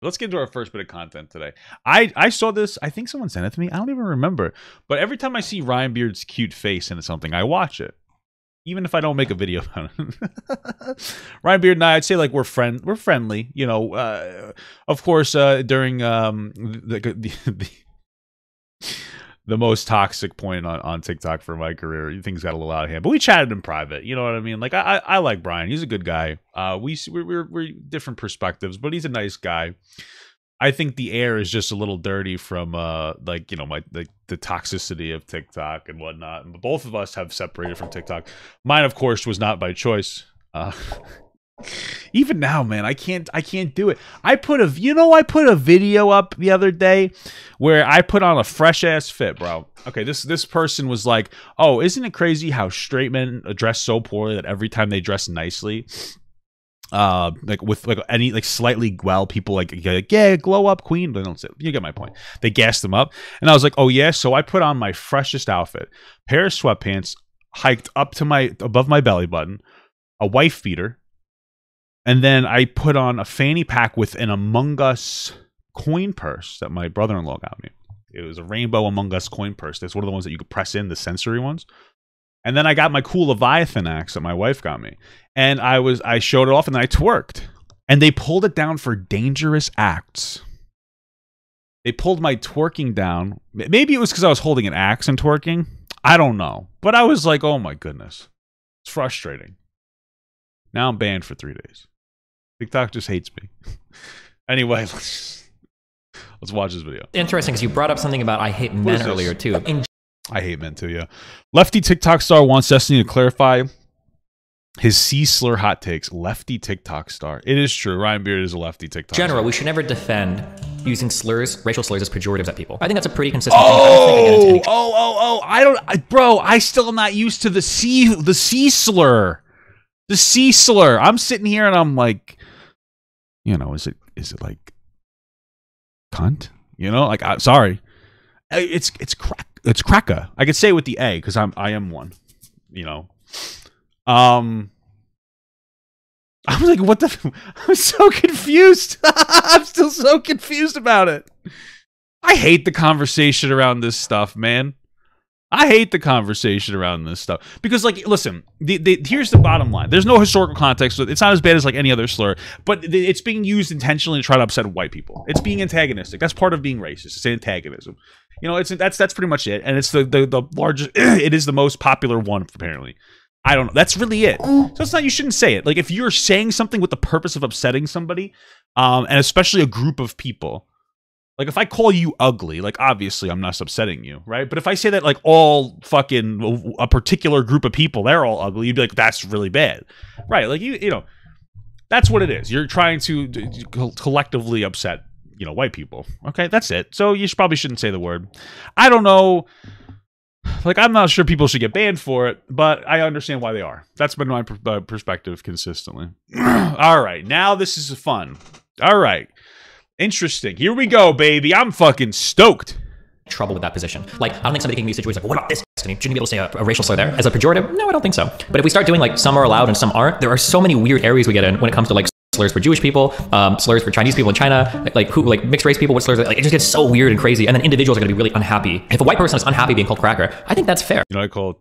Let's get into our first bit of content today. I saw this. I think someone sent it to me. I don't even remember. But every time I see Ryan Beard's cute face in something, I watch it, even if I don't make a video about it. Ryan Beard and I'd say like we're friendly. You know, of course, during the most toxic point on TikTok for my career, things got a little out of hand. But we chatted in private. You know what I mean? Like I like Brian. He's a good guy. We're different perspectives, but he's a nice guy. I think the air is just a little dirty from like, you know, the toxicity of TikTok and whatnot. And both of us have separated from TikTok. Mine, of course, was not by choice. Even now, man, I can't do it. I put a video up the other day where I put on a fresh ass fit, bro. Okay, this person was like, "Oh, isn't it crazy how straight men dress so poorly that every time they dress nicely, like with like any like slightly well, people like yeah, glow up, queen." They don't say, you get my point. They gas them up, and I was like, "Oh yeah." So I put on my freshest outfit, pair of sweatpants, hiked up to above my belly button, a wife beater. And then I put on a fanny pack with an Among Us coin purse that my brother-in-law got me. It was a rainbow Among Us coin purse. That's one of the ones that you could press in, the sensory ones. And then I got my cool Leviathan axe that my wife got me. And I showed it off and then I twerked. And they pulled it down for dangerous acts. They pulled my twerking down. Maybe it was because I was holding an axe and twerking. I don't know. But I was like, oh my goodness. It's frustrating. Now I'm banned for 3 days. TikTok just hates me. Anyway, let's watch this video. Interesting, because you brought up something about I hate men earlier, too. I hate men, too, yeah. Lefty TikTok star wants Destiny to clarify his C-slur hot takes. Lefty TikTok star. It is true. Ryan Beard is a lefty TikTok star. In general, we should never defend using slurs, racial slurs, as pejoratives at people. I think that's a pretty consistent thing. Bro, I still am not used to the C slur. The C slur. I'm sitting here and I'm like, you know, is it like cunt? You know, like sorry, it's cracker. I could say it with the A because I am one. You know, I'm like, what the? I'm so confused. I'm still so confused about it. I hate the conversation around this stuff, man. I hate the conversation around this stuff because, like, listen, here's the bottom line. There's no historical context. It's not as bad as like any other slur, but it's being used intentionally to try to upset white people. It's being antagonistic. That's part of being racist. It's antagonism. You know, that's pretty much it. And it's the largest. It is the most popular one apparently. I don't know. That's really it. So it's not. You shouldn't say it. Like if you're saying something with the purpose of upsetting somebody, and especially a group of people. Like, if I call you ugly, like, obviously I'm not upsetting you, right? But if I say that, like, all fucking, a particular group of people, they're all ugly, you'd be like, that's really bad. Right, like, you know, that's what it is. You're trying to collectively upset, you know, white people. Okay, that's it. So you probably shouldn't say the word. I don't know. Like, I'm not sure people should get banned for it, but I understand why they are. That's been my perspective consistently. All right, now this is fun. All right. Interesting. Here we go, baby. I'm fucking stoked. Trouble with that position. Like, I don't think somebody can be a situation like, well, what about this? Shouldn't you be able to say a racial slur there as a pejorative? No, I don't think so. But if we start doing like some are allowed and some aren't, there are so many weird areas we get in when it comes to like slurs for Jewish people, slurs for Chinese people in China, like mixed race people, what slurs, like it just gets so weird and crazy. And then individuals are going to be really unhappy. If a white person is unhappy being called cracker, I think that's fair. You know, I called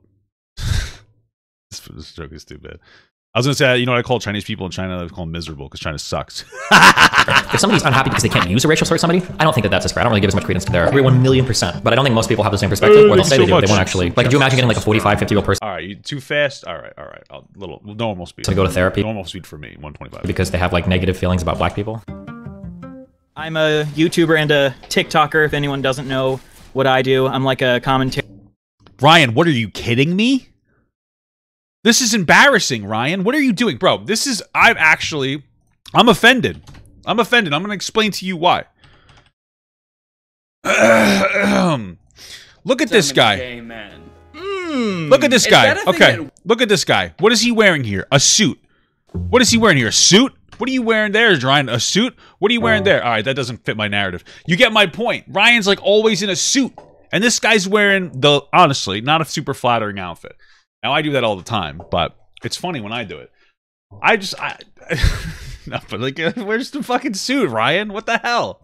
this joke is too bad. I was going to say, you know what I call Chinese people in China? I call them miserable because China sucks. If somebody's unhappy because they can't use a racial slur to somebody, I don't think that's a spread. I don't really give as much credence to their 1,000,000%. But I don't think most people have the same perspective, or they'll say they do. They won't actually. Like, could you imagine getting like a 45, 50-year-old person? All right, you too fast? All right. Little normal speed. To go to therapy? Normal speed for me, 125. Because they have like negative feelings about black people? I'm a YouTuber and a TikToker, if anyone doesn't know what I do. I'm like a commentator. Ryan, what are you kidding me? This is embarrassing, Ryan. What are you doing? Bro, I'm offended. I'm offended. I'm going to explain to you why. Look at this guy. Look at this guy. Okay, look at this guy. What is he wearing here? A suit. What is he wearing here? A suit? What are you wearing there, Ryan? A suit? What are you wearing there? All right, that doesn't fit my narrative. You get my point. Ryan's like always in a suit. And this guy's wearing honestly, not a super flattering outfit. Now, I do that all the time, but it's funny when I do it. No, but like, where's the fucking suit, Ryan? What the hell?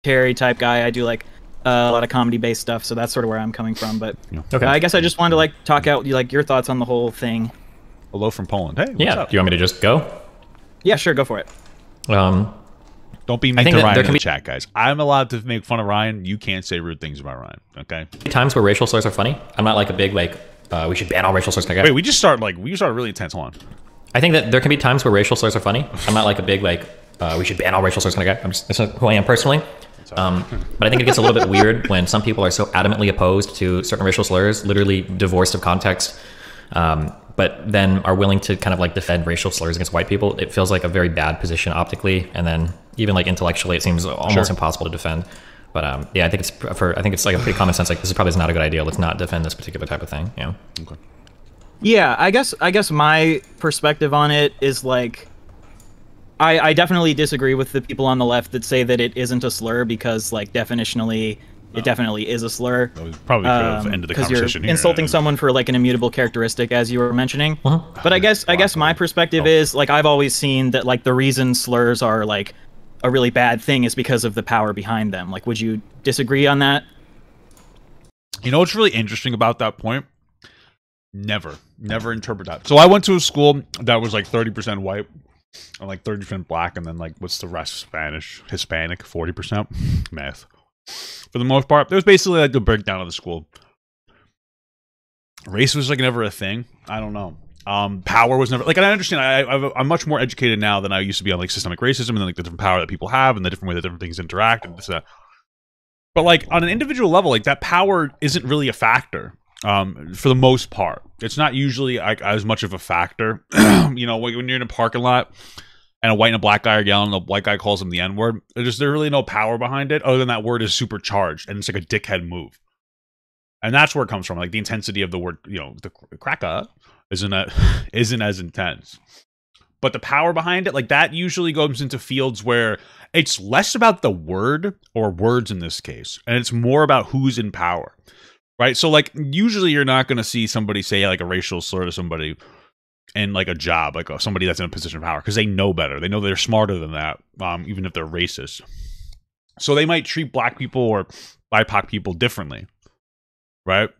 Terry type guy. I do like a lot of comedy based stuff, so that's sort of where I'm coming from. But Okay. I guess I just wanted to like talk out like your thoughts on the whole thing. Hello from Poland. Hey, what's Yeah. up? Do you want me to just go? Yeah, sure, go for it. Don't be mean think to that Ryan there in can the be- chat, guys. I'm allowed to make fun of Ryan. You can't say rude things about Ryan. Okay. Times where racial slurs are funny. I'm not like a big like we should ban all racial slurs. Wait, we started really intense. Hold on. I think that there can be times where racial slurs are funny. I'm not like a big like we should ban all racial slurs kind of guy. That's not who I am personally. But I think it gets a little bit weird when some people are so adamantly opposed to certain racial slurs, literally divorced of context, but then are willing to kind of like defend racial slurs against white people. It feels like a very bad position optically, and then even like intellectually, it seems almost impossible to defend. But yeah, I think it's like a pretty common sense. Like this is probably not a good idea. Let's not defend this particular type of thing. Yeah. Okay. Yeah, I guess my perspective on it is like I definitely disagree with the people on the left that say that it isn't a slur because like definitionally it definitely is a slur. We probably could have ended the Because conversation you're here. insulting someone for like an immutable characteristic, as you were mentioning. But I guess my perspective Oh. is like I've always seen that like the reason slurs are like a really bad thing is because of the power behind them. Like, would you disagree on that? You know what's really interesting about that point? Never interpret that. So I went to a school that was like 30% white and like 30% black, and then like what's the rest? Hispanic, 40%. Math. For the most part, it was basically like the breakdown of the school. Race was like never a thing. I don't know. Power was never like, and I understand. I'm much more educated now than I used to be on like systemic racism and then, like the different power that people have and the different way that different things interact and this that. But like on an individual level, like that power isn't really a factor. For the most part, it's not usually like as much of a factor. You know, when you're in a parking lot and a white and a black guy are yelling, the white guy calls them the N-word. There's really no power behind it other than that word is supercharged and it's like a dickhead move. And that's where it comes from. Like the intensity of the word, you know, the cracker isn't as intense. But the power behind it, like that usually goes into fields where it's less about the word or words in this case, and it's more about who's in power. Right? So like usually you're not going to see somebody say like a racial slur to somebody in like a job, like somebody that's in a position of power, because they know better. They know they're smarter than that, even if they're racist. So they might treat black people or BIPOC people differently. Right?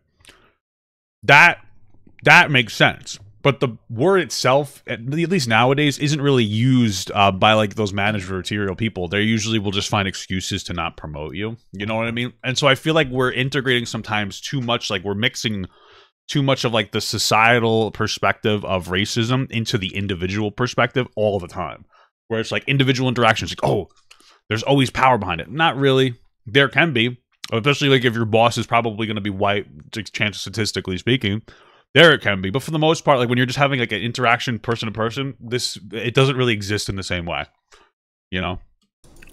That makes sense. But the word itself, at least nowadays, isn't really used by like those managerial people. They usually will just find excuses to not promote you. You know what I mean? And so I feel like we're integrating sometimes too much, like we're mixing too much of like the societal perspective of racism into the individual perspective all the time. Where it's like individual interactions, like, oh, there's always power behind it. Not really. There can be, especially like if your boss is probably going to be white, chance statistically speaking. There it can be, but for the most part, like when you're just having like an interaction person to person, it doesn't really exist in the same way, you know?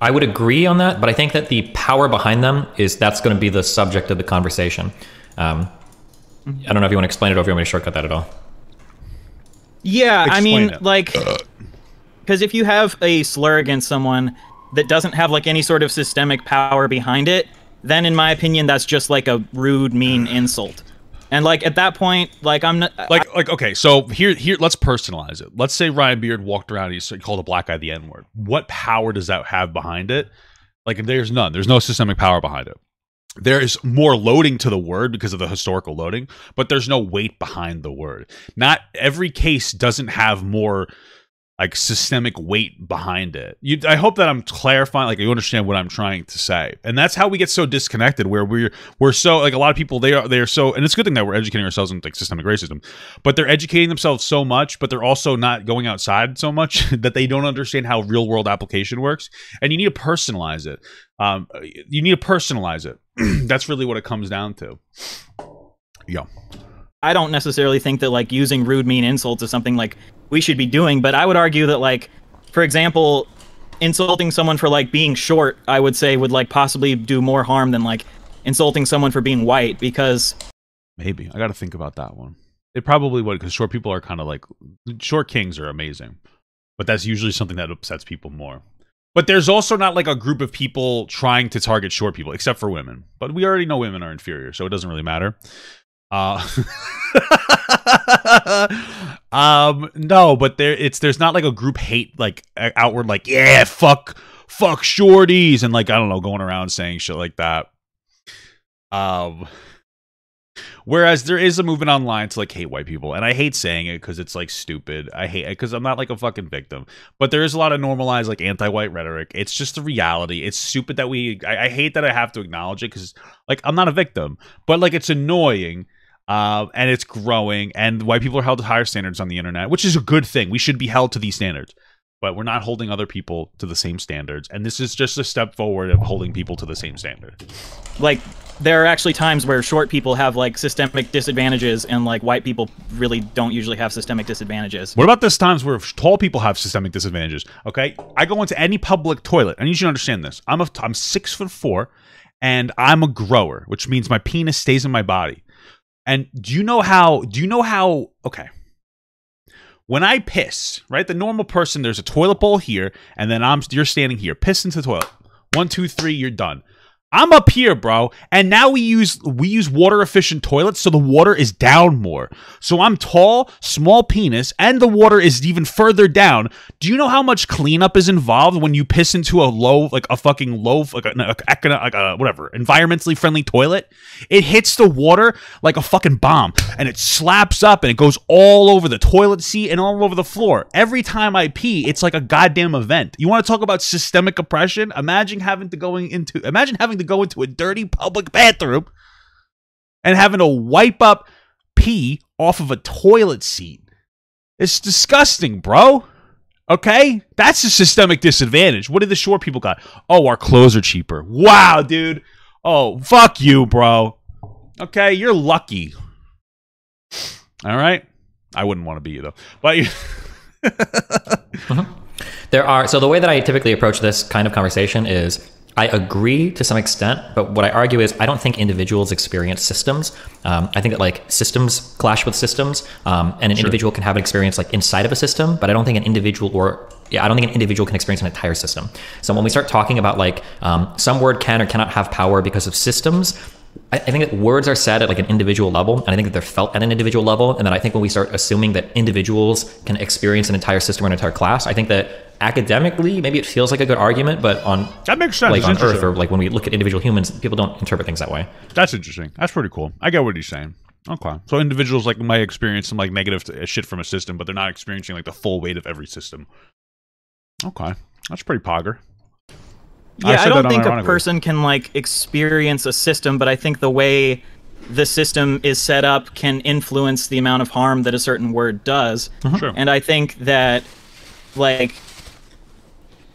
I would agree on that, but I think that the power behind them that's going to be the subject of the conversation. I don't know if you want to explain it or if you want me to shortcut that at all. Yeah, I mean, it. like, because if you have a slur against someone that doesn't have like any sort of systemic power behind it, then in my opinion, that's just like a rude, mean insult. And like at that point, like I'm not like okay. So here, let's personalize it. Let's say Ryan Beard walked around and he called a black guy the N-word. What power does that have behind it? Like there's none. There's no systemic power behind it. There is more loading to the word because of the historical loading, but there's no weight behind the word. Not every case doesn't have more like systemic weight behind it. I hope that I'm clarifying, like you understand what I'm trying to say. And that's how we get so disconnected, where we're so like a lot of people they're so, and it's a good thing that we're educating ourselves in like systemic racism, but they're educating themselves so much, but they're also not going outside so much that they don't understand how real world application works. And you need to personalize it. That's really what it comes down to. Yeah. I don't necessarily think that like using rude, mean insults is something like we should be doing, but I would argue that like, for example, insulting someone for like being short, I would say would like possibly do more harm than like insulting someone for being white, because maybe I got to think about that one. It probably would, because short people are kind of like, short kings are amazing, but that's usually something that upsets people more. But there's also not like a group of people trying to target short people, except for women. But we already know women are inferior, so it doesn't really matter. Uh, no, but there's not like a group hate like outward like yeah fuck shorties and like I don't know going around saying shit like that. Whereas there is a movement online to like hate white people, and I hate saying it because it's like stupid. I hate it because I'm not like a fucking victim. But there is a lot of normalized like anti-white rhetoric. It's just the reality. It's stupid that I hate that I have to acknowledge it because like I'm not a victim, but like it's annoying. And it's growing, and white people are held to higher standards on the internet, which is a good thing. We should be held to these standards, but we're not holding other people to the same standards. And this is just a step forward of holding people to the same standard. Like, there are actually times where short people have like systemic disadvantages, and like white people really don't usually have systemic disadvantages. What about those times where tall people have systemic disadvantages? Okay, I go into any public toilet. I need you to understand this. I'm 6'4", and I'm a grower, which means my penis stays in my body. And do you know how, okay, when I piss, right, the normal person, there's a toilet bowl here, and then you're standing here, piss into the toilet. 1, 2, 3, you're done. I'm up here, bro, and now we use water efficient toilets, so the water is down more. So I'm tall, small penis, and the water is even further down. Do you know how much cleanup is involved when you piss into a whatever, environmentally friendly toilet? It hits the water like a fucking bomb, and it slaps up, and it goes all over the toilet seat and all over the floor. Every time I pee, it's like a goddamn event. You want to talk about systemic oppression? Imagine having to go into a dirty public bathroom and having to wipe up pee off of a toilet seat. It's disgusting, bro. Okay? That's a systemic disadvantage. What did the short people got? Oh, our clothes are cheaper. Wow, dude. Oh, fuck you, bro. Okay, you're lucky. All right? I wouldn't want to be you, though. But you... So the way that I typically approach this kind of conversation is I agree to some extent, but what I argue is I don't think individuals experience systems. I think that like systems clash with systems, and an individual can have an experience like inside of a system, but I don't think an individual can experience an entire system. So when we start talking about like some word can or cannot have power because of systems, I think that words are said at like an individual level, and I think that they're felt at an individual level. And then I think when we start assuming that individuals can experience an entire system or an entire class, I think that academically maybe it feels like a good argument, but on that makes sense. Like on Earth or like when we look at individual humans, people don't interpret things that way. That's interesting. That's pretty cool. I get what he's saying. Okay, so individuals like might experience some like negative shit from a system, but they're not experiencing like the full weight of every system. Okay, that's pretty pogger. Yeah, I don't think a person can like experience a system, but I think the way the system is set up can influence the amount of harm that a certain word does. Sure. And I think that like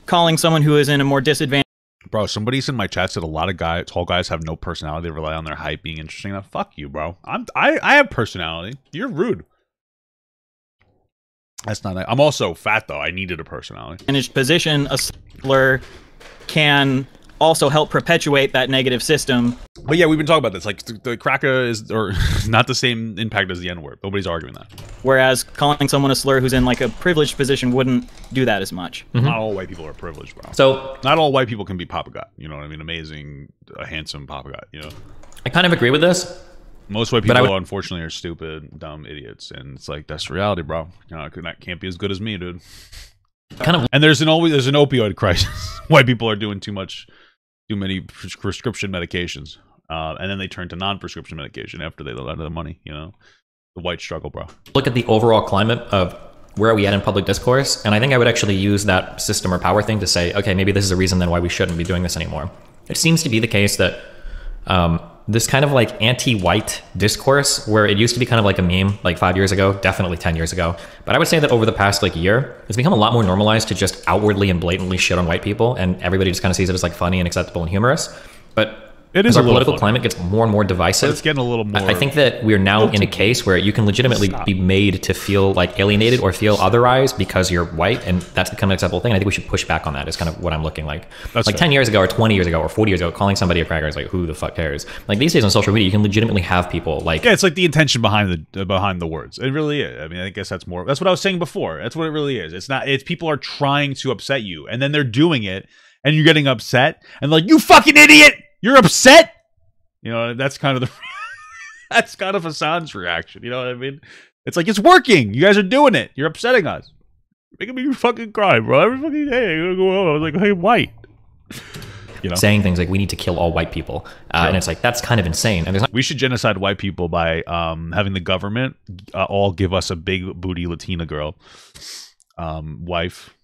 calling someone who is in a more disadvantaged... Bro, somebody's in my chat said a lot of tall guys have no personality. They rely on their height being interesting. Now, fuck you, bro. I have personality. You're rude. That's not... I'm also fat, though. I needed a personality. In his position, a slur can also help perpetuate that negative system. But yeah, we've been talking about this. Like, the cracker is or not the same impact as the N-word. Nobody's arguing that. Whereas calling someone a slur who's in like a privileged position wouldn't do that as much. Mm-hmm. Not all white people are privileged, bro. So not all white people can be Papa God. You know what I mean? Amazing, handsome Papa God. You know. I kind of agree with this. Most white people, unfortunately, are stupid, dumb idiots, and it's like that's the reality, bro. You know, that can't be as good as me, dude. And there's an opioid crisis. White people are doing too many prescription medications, and then they turn to non-prescription medication after they run out of the money. You know, the white struggle, bro. Look at the overall climate of where are we at in public discourse, and I think I would actually use that system or power thing to say, okay, maybe this is a reason then why we shouldn't be doing this anymore. It seems to be the case that this kind of like anti-white discourse, where it used to be kind of like a meme like 5 years ago, definitely 10 years ago, but I would say that over the past like year, it's become a lot more normalized to just outwardly and blatantly shit on white people, and everybody just kind of sees it as like funny and acceptable and humorous. But it is as our political climate gets more and more divisive, but it's getting a little more. I think that we're now in a case where you can legitimately be made to feel like alienated or feel otherized because you're white, and that's become an acceptable thing. I think we should push back on that. Is kind of what I'm looking like. That's like 10 years ago or 20 years ago or 40 years ago, calling somebody a cracker is like, who the fuck cares? Like these days on social media, you can legitimately have people like, yeah, it's like the intention behind the words. It really is. I mean, I guess that's more. That's what I was saying before. That's what it really is. It's not. It's people are trying to upset you, and then they're doing it, and you're getting upset, and like, you fucking idiot, you're upset. You know, that's kind of That's kind of Hassan's reaction. You know what I mean? It's like, it's working. You guys are doing it. You're upsetting us. Making me fucking cry, bro. Every fucking day, I was like, hey, white. You know? Saying things like we need to kill all white people, and it's like that's kind of insane. And there's not we should genocide white people by having the government all give us a big booty Latina girl wife.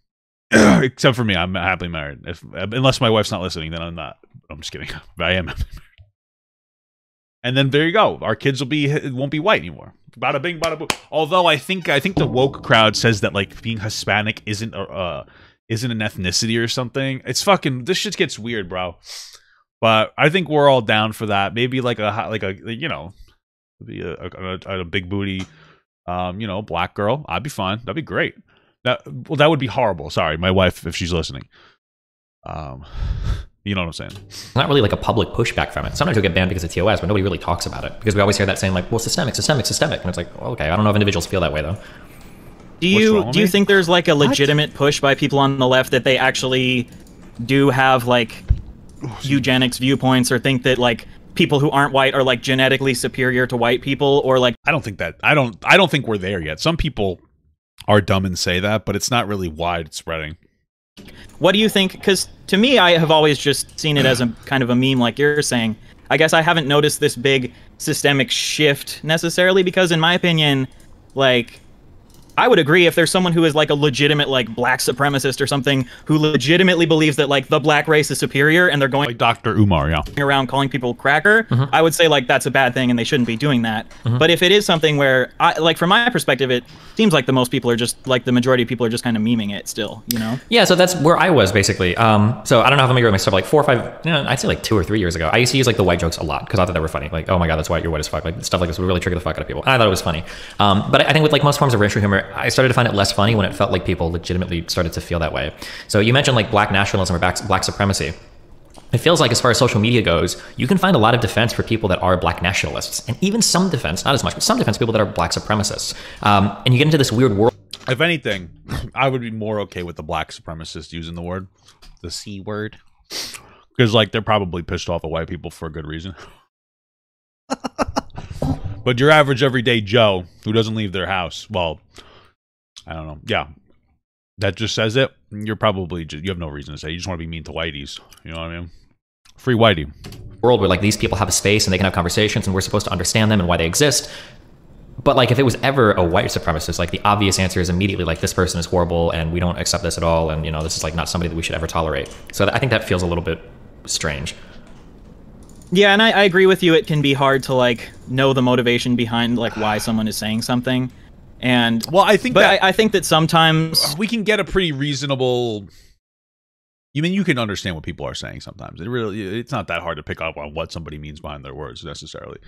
Except for me, I'm happily married. Unless my wife's not listening, then I'm not. I'm just kidding. I am happily married. And then there you go. Our kids won't be white anymore. Bada bing, bada boom. Although I think the woke crowd says that like being Hispanic isn't an ethnicity or something. It's fucking, this shit gets weird, bro. But I think we're all down for that. Maybe like a you know, be a big booty, you know, black girl. I'd be fine. That'd be great. That would be horrible. Sorry, my wife, if she's listening. You know what I'm saying? not really like a public pushback from it. Sometimes you'll get banned because of TOS, but nobody really talks about it because we always hear that saying like, well, systemic, and it's like, well, okay, I don't know if individuals feel that way though. Do you think there's like a legitimate push by people on the left that they actually do have like eugenics viewpoints, or think that like people who aren't white are like genetically superior to white people, or like I don't think that. I don't think we're there yet. Some people are dumb and say that, but it's not really widespreading. what do you think? Because to me, I have always just seen it as a kind of a meme, like you're saying. I guess I haven't noticed this big systemic shift necessarily, because in my opinion, like, I would agree if there's someone who is like a legitimate like black supremacist or something who legitimately believes that like the black race is superior and they're going Like Dr. Umar, yeah. around calling people cracker, I would say like that's a bad thing and they shouldn't be doing that. But if it is something where like from my perspective, it seems like the majority of people are just kind of memeing it still, you know? Yeah, so that's where I was basically. So I don't know how familiar with my stuff. Like 4 or 5, I'd say like 2 or 3 years ago, I used to use like the white jokes a lot because I thought they were funny. Like, oh my god, that's white, you're white as fuck. Like stuff like this would really trigger the fuck out of people. I thought it was funny. But I think with like most forms of racial humor, I started to find it less funny when it felt like people legitimately started to feel that way. So you mentioned like black nationalism or black supremacy. It feels like as far as social media goes, you can find a lot of defense for people that are black nationalists, and even some defense, not as much, but some defense for people that are black supremacists. And you get into this weird world. If anything, I would be more okay with the black supremacist using the word, the C word, because like they're probably pissed off at white people for a good reason. But your average everyday Joe who doesn't leave their house, well, I don't know. Yeah, that just says it. You're probably you have no reason to say. You just want to be mean to whiteys. You know what I mean? Free whitey. World where like these people have a space and they can have conversations and we're supposed to understand them and why they exist. But like if it was ever a white supremacist, like the obvious answer is immediately like this person is horrible and we don't accept this at all, and you know this is like not somebody that we should ever tolerate. So I think that feels a little bit strange. Yeah, and I agree with you. It can be hard to like know the motivation behind like why someone is saying something. And well, I think I think that sometimes we can get a pretty reasonable. You mean you can understand what people are saying sometimes. It's not that hard to pick up on what somebody means behind their words necessarily.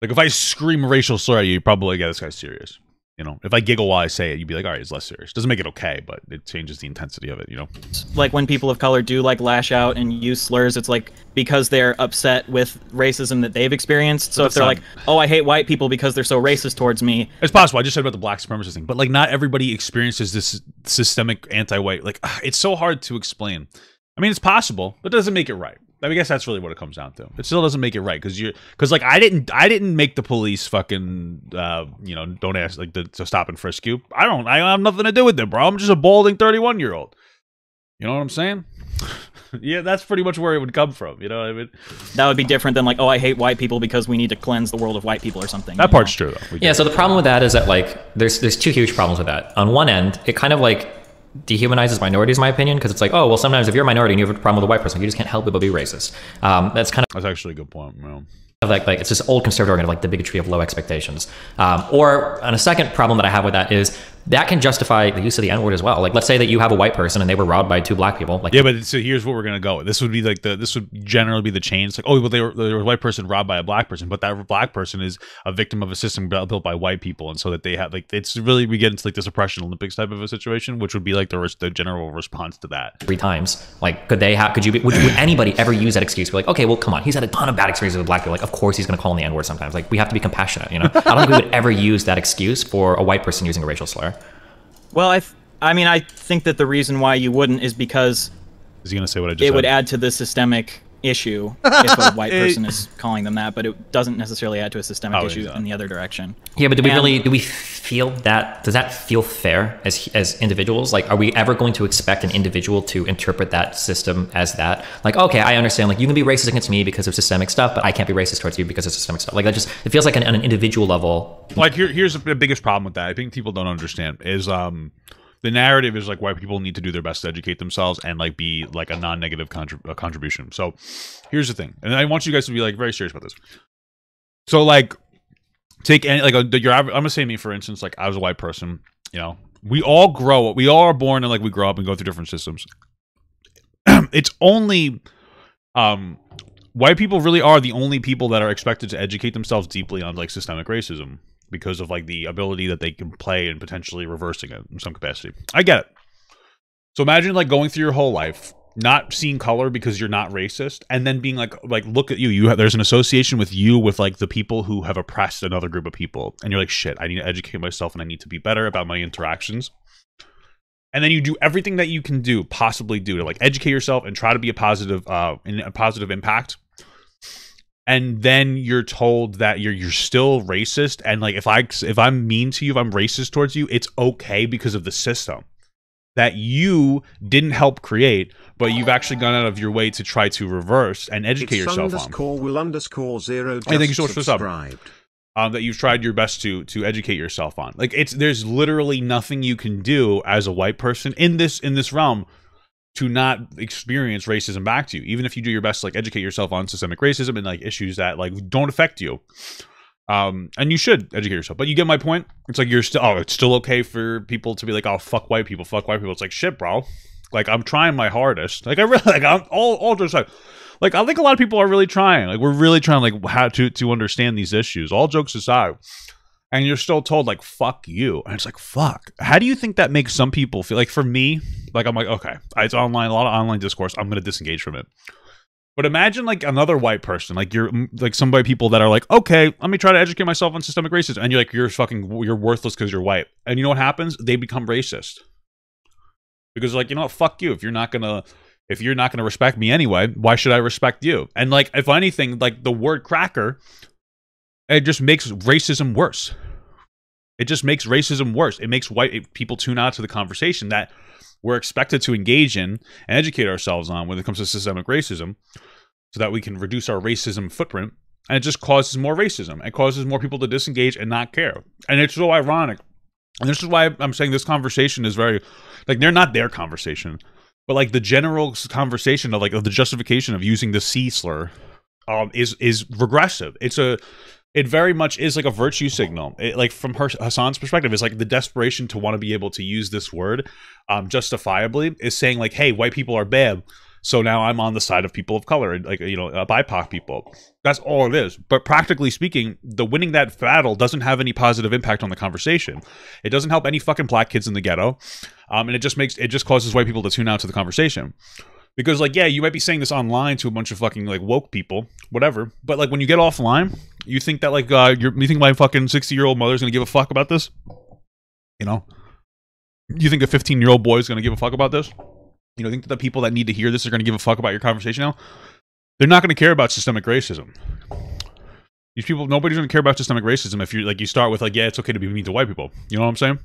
Like if I scream a racial slur at you, probably this guy's serious. You know, if I giggle while I say it, you'd be like, all right, it's less serious. Doesn't make it okay, but it changes the intensity of it, you know? Like when people of color do like lash out and use slurs, it's like because they're upset with racism that they've experienced. So if they're like, oh, I hate white people because they're so racist towards me. It's possible. I just said about the black supremacist thing, but like not everybody experiences this systemic anti-white. Like it's so hard to explain. I mean, it's possible, but it doesn't make it right. I guess that's really what it comes down to. It still doesn't make it right because like I didn't make the police fucking you know, don't ask like to stop and frisk you. I have nothing to do with it, bro. I'm just a balding 31-year-old. You know what I'm saying? Yeah, that's pretty much where it would come from. You know what I mean? That would be different than like, oh, I hate white people because we need to cleanse the world of white people or something. That part's true though. Yeah. So the problem with that is that like there's 2 huge problems with that. On one end, it kind of like dehumanizes minorities, in my opinion, because it's like, oh, well, sometimes if you're a minority and you have a problem with a white person, you just can't help it but be racist. That's actually a good point. You know? Like it's this old conservative argument of like the bigotry of low expectations. Or on a second problem that I have with that is that can justify the use of the N-word as well. Like let's say that you have a white person and they were robbed by 2 black people. Like, yeah, but so here's what we're gonna go with. This would be like this would generally be the chain. It's like, oh, well, there was a white person robbed by a black person, but that black person is a victim of a system built by white people, and so that they have like it's really we get into like this oppression Olympics type of a situation, which would be like the general response to that. 3 times, like would anybody ever use that excuse? Be like, okay, well, come on, he's had a ton of bad experiences with black people. Like, of course he's gonna call in the N-word sometimes. Like we have to be compassionate, you know. I don't think we would ever use that excuse for a white person using a racial slur. Well, I mean, I think that the reason why you wouldn't is because is he going to say what I just it said? would add to the systemic issue if a white person is calling them that, but it doesn't necessarily add to a systemic issue in the other direction. Yeah, but do we feel that? Does that feel fair as individuals? Like, are we ever going to expect an individual to interpret that system as that? Like, okay, I understand. Like, you can be racist against me because of systemic stuff, but I can't be racist towards you because of systemic stuff. Like, that just, it feels like on an individual level. Like, here's the biggest problem with that. I think people don't understand is the narrative is like white people need to do their best to educate themselves and like be like a non-negative contribution. So here's the thing, and I want you guys to be like very serious about this. So like, take any like I'm gonna say me for instance. Like, I was a white person. You know, we all are born and like we grow up and go through different systems. It's only white people really are the only people that are expected to educate themselves deeply on like systemic racism, because of like the ability that they can play in potentially reversing it in some capacity. I get it. So imagine like going through your whole life, not seeing color because you're not racist, and then being like look at you. There's an association with you with like the people who have oppressed another group of people, and you're like, shit, I need to educate myself and I need to be better about my interactions. And then you do everything that you can possibly do to like educate yourself and try to be a positive impact. And then you're told that you're still racist, and like if I'm mean to you, if I'm racist towards you, it's okay because of the system that you didn't help create, but you've actually gone out of your way to try to reverse and educate yourself on. Will_Will_0 Hey, thank you so much for the sub. That you've tried your best to educate yourself on. Like, there's literally nothing you can do as a white person in this realm to not experience racism back to you, even if you do your best to like educate yourself on systemic racism and like issues that like don't affect you. And you should educate yourself, but you get my point. It's like it's still okay for people to be like, oh, fuck white people. It's like, shit, bro. Like, I'm trying my hardest. Like, I really like I'm all just like I think a lot of people are really trying. Like, we're really trying like how to understand these issues. All jokes aside. And you're still told, like, fuck you. And it's like, fuck. How do you think that makes some people feel? Like, for me, like, I'm like, okay, it's online, a lot of online discourse. I'm going to disengage from it. But imagine, like, another white person. Like, you're, like, some white people that are like, okay, let me try to educate myself on systemic racism. And you're like, you're worthless because you're white. And you know what happens? They become racist. Because, like, you know what? Fuck you. If you're not going to respect me anyway, why should I respect you? And, like, if anything, like, the word cracker, it just makes racism worse. It just makes racism worse. It makes white people tune out to the conversation that we're expected to engage in and educate ourselves on when it comes to systemic racism, so that we can reduce our racism footprint. And it just causes more racism. It causes more people to disengage and not care. And it's so ironic. And this is why I'm saying this conversation is very, like, they're not their conversation, but like the general conversation of the justification of using the C slur is regressive. It very much is like a virtue signal. It, like, from Hassan's perspective, is like the desperation to want to be able to use this word justifiably is saying like, hey, white people are bad, so now I'm on the side of people of color, like, you know, BIPOC people. That's all it is. But practically speaking, the winning that battle doesn't have any positive impact on the conversation. It doesn't help any fucking black kids in the ghetto, and it just causes white people to tune out to the conversation. Because, like, yeah, you might be saying this online to a bunch of fucking, like, woke people, whatever. But, like, when you get offline, you think that, like, you think my fucking 60-year-old mother's gonna give a fuck about this? You know? You think a 15-year-old boy is gonna give a fuck about this? You know, think that the people that need to hear this are gonna give a fuck about your conversation now? They're not gonna care about systemic racism. These people, nobody's gonna care about systemic racism if you start with, like, yeah, it's okay to be mean to white people. You know what I'm saying?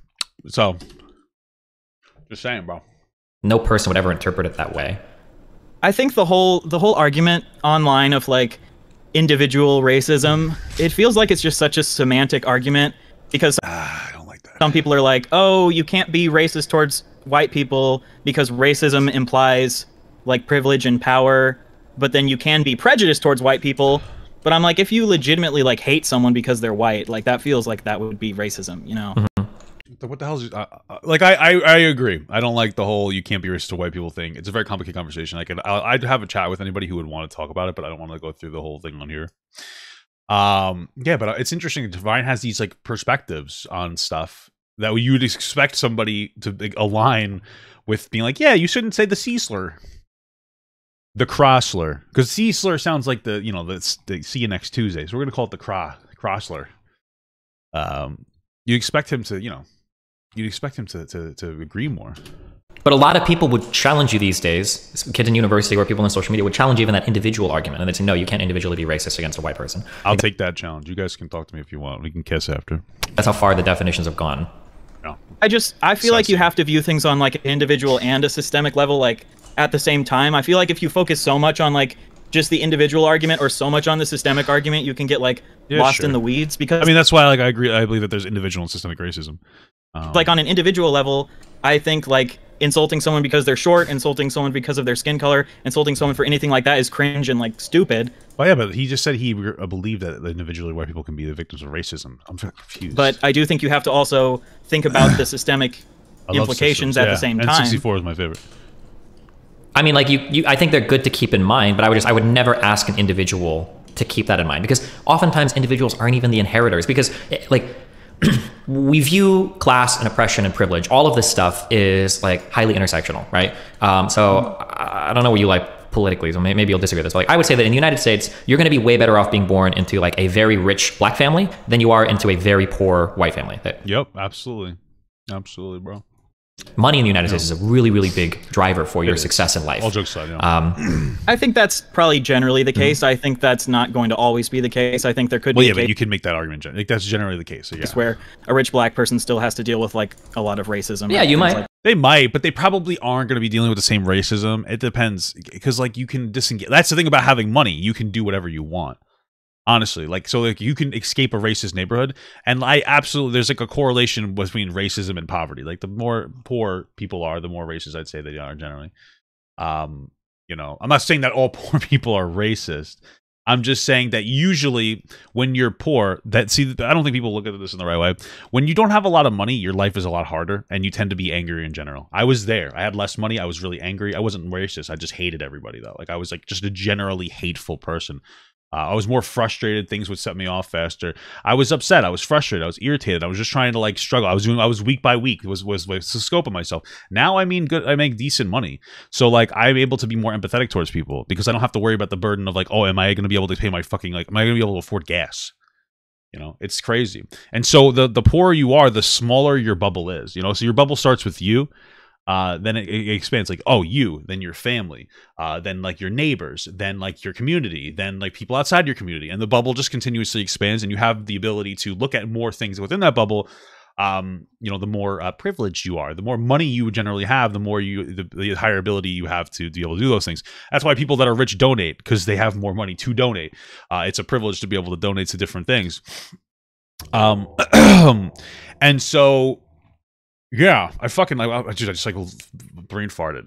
So, just saying, bro. No person would ever interpret it that way. I think the whole argument online of like individual racism, it feels like it's just such a semantic argument, because I don't like that. Some people are like, oh, you can't be racist towards white people because racism implies like privilege and power, but then you can be prejudiced towards white people. But I'm like, if you legitimately like hate someone because they're white, like that feels like that would be racism, you know? What the hell is like? I agree. I don't like the whole "you can't be racist to white people" thing. It's a very complicated conversation. I'd have a chat with anybody who would want to talk about it, but I don't want to go through the whole thing on here. Yeah, but it's interesting. Divine has these like perspectives on stuff that you would expect somebody to align with, being like, yeah, you shouldn't say the C slur, the cra slur, because C slur sounds like the see you next Tuesday, so we're gonna call it the cra slur. You expect him to, you'd expect him to agree more. But a lot of people would challenge you these days, kids in university or people on social media would challenge even that individual argument. And they'd say, no, you can't individually be racist against a white person. I'll take that challenge. You guys can talk to me if you want. We can kiss after. That's how far the definitions have gone. No. I feel like you have to view things on like an individual and a systemic level, like at the same time. I feel like if you focus so much on like just the individual argument or so much on the systemic argument, you can get like lost in the weeds. Because I mean, that's why like I agree. I believe that there's individual and systemic racism. Like on an individual level, I think like insulting someone because they're short, insulting someone because of their skin color, insulting someone for anything like that is cringe and like stupid. Well, yeah, but he just said he believed that individually white people can be the victims of racism. I'm confused. But I do think you have to also think about the systemic implications at the same time. And 64 is my favorite. I mean, like I think they're good to keep in mind, but I would never ask an individual to keep that in mind, because oftentimes individuals aren't even the inheritors, because like we view class and oppression and privilege, all of this stuff is like highly intersectional, right? So I don't know what you like politically, so maybe you'll disagree with this. But like I would say that in the United States, you're going to be way better off being born into like a very rich black family than you are into a very poor white family. Yep, absolutely. Absolutely, bro. Money in the United States is a really, really big driver for your success in life. All jokes aside, yeah. I think that's probably generally the case. I think that's not going to always be the case. I think there could be a but you can make that argument. Like, that's generally the case. So, yeah. Where a rich black person still has to deal with like a lot of racism. Yeah, you might. Like they might, but they probably aren't going to be dealing with the same racism. It depends, because like you can disengage. That's the thing about having money. You can do whatever you want. Honestly, like, so like you can escape a racist neighborhood, and I absolutely, there's like a correlation between racism and poverty. Like the more poor people are, the more racist I'd say they are generally. You know, I'm not saying that all poor people are racist. I'm just saying that usually when you're poor, I don't think people look at this in the right way. When you don't have a lot of money, your life is a lot harder, and you tend to be angry in general. I was there. I had less money. I was really angry. I wasn't racist. I just hated everybody though. Like I was like just a generally hateful person. I was more frustrated. Things would set me off faster. I was upset. I was frustrated. I was irritated. I was just trying to like struggle. I was week by week. It was the scope of myself. Now I mean, good. I make decent money, so like I'm able to be more empathetic towards people because I don't have to worry about the burden of like, oh, am I going to be able to pay my fucking am I going to be able to afford gas? You know, it's crazy. And so the poorer you are, the smaller your bubble is. You know, so your bubble starts with you. Then it expands like, oh, you, then your family, then like your neighbors, then like your community, then like people outside your community. And the bubble just continuously expands, and you have the ability to look at more things within that bubble. You know, the more privileged you are, the more money you generally have, the more the higher ability you have to be able to do those things. That's why people that are rich donate, because they have more money to donate. It's a privilege to be able to donate to different things. And so, yeah, I just like brain farted.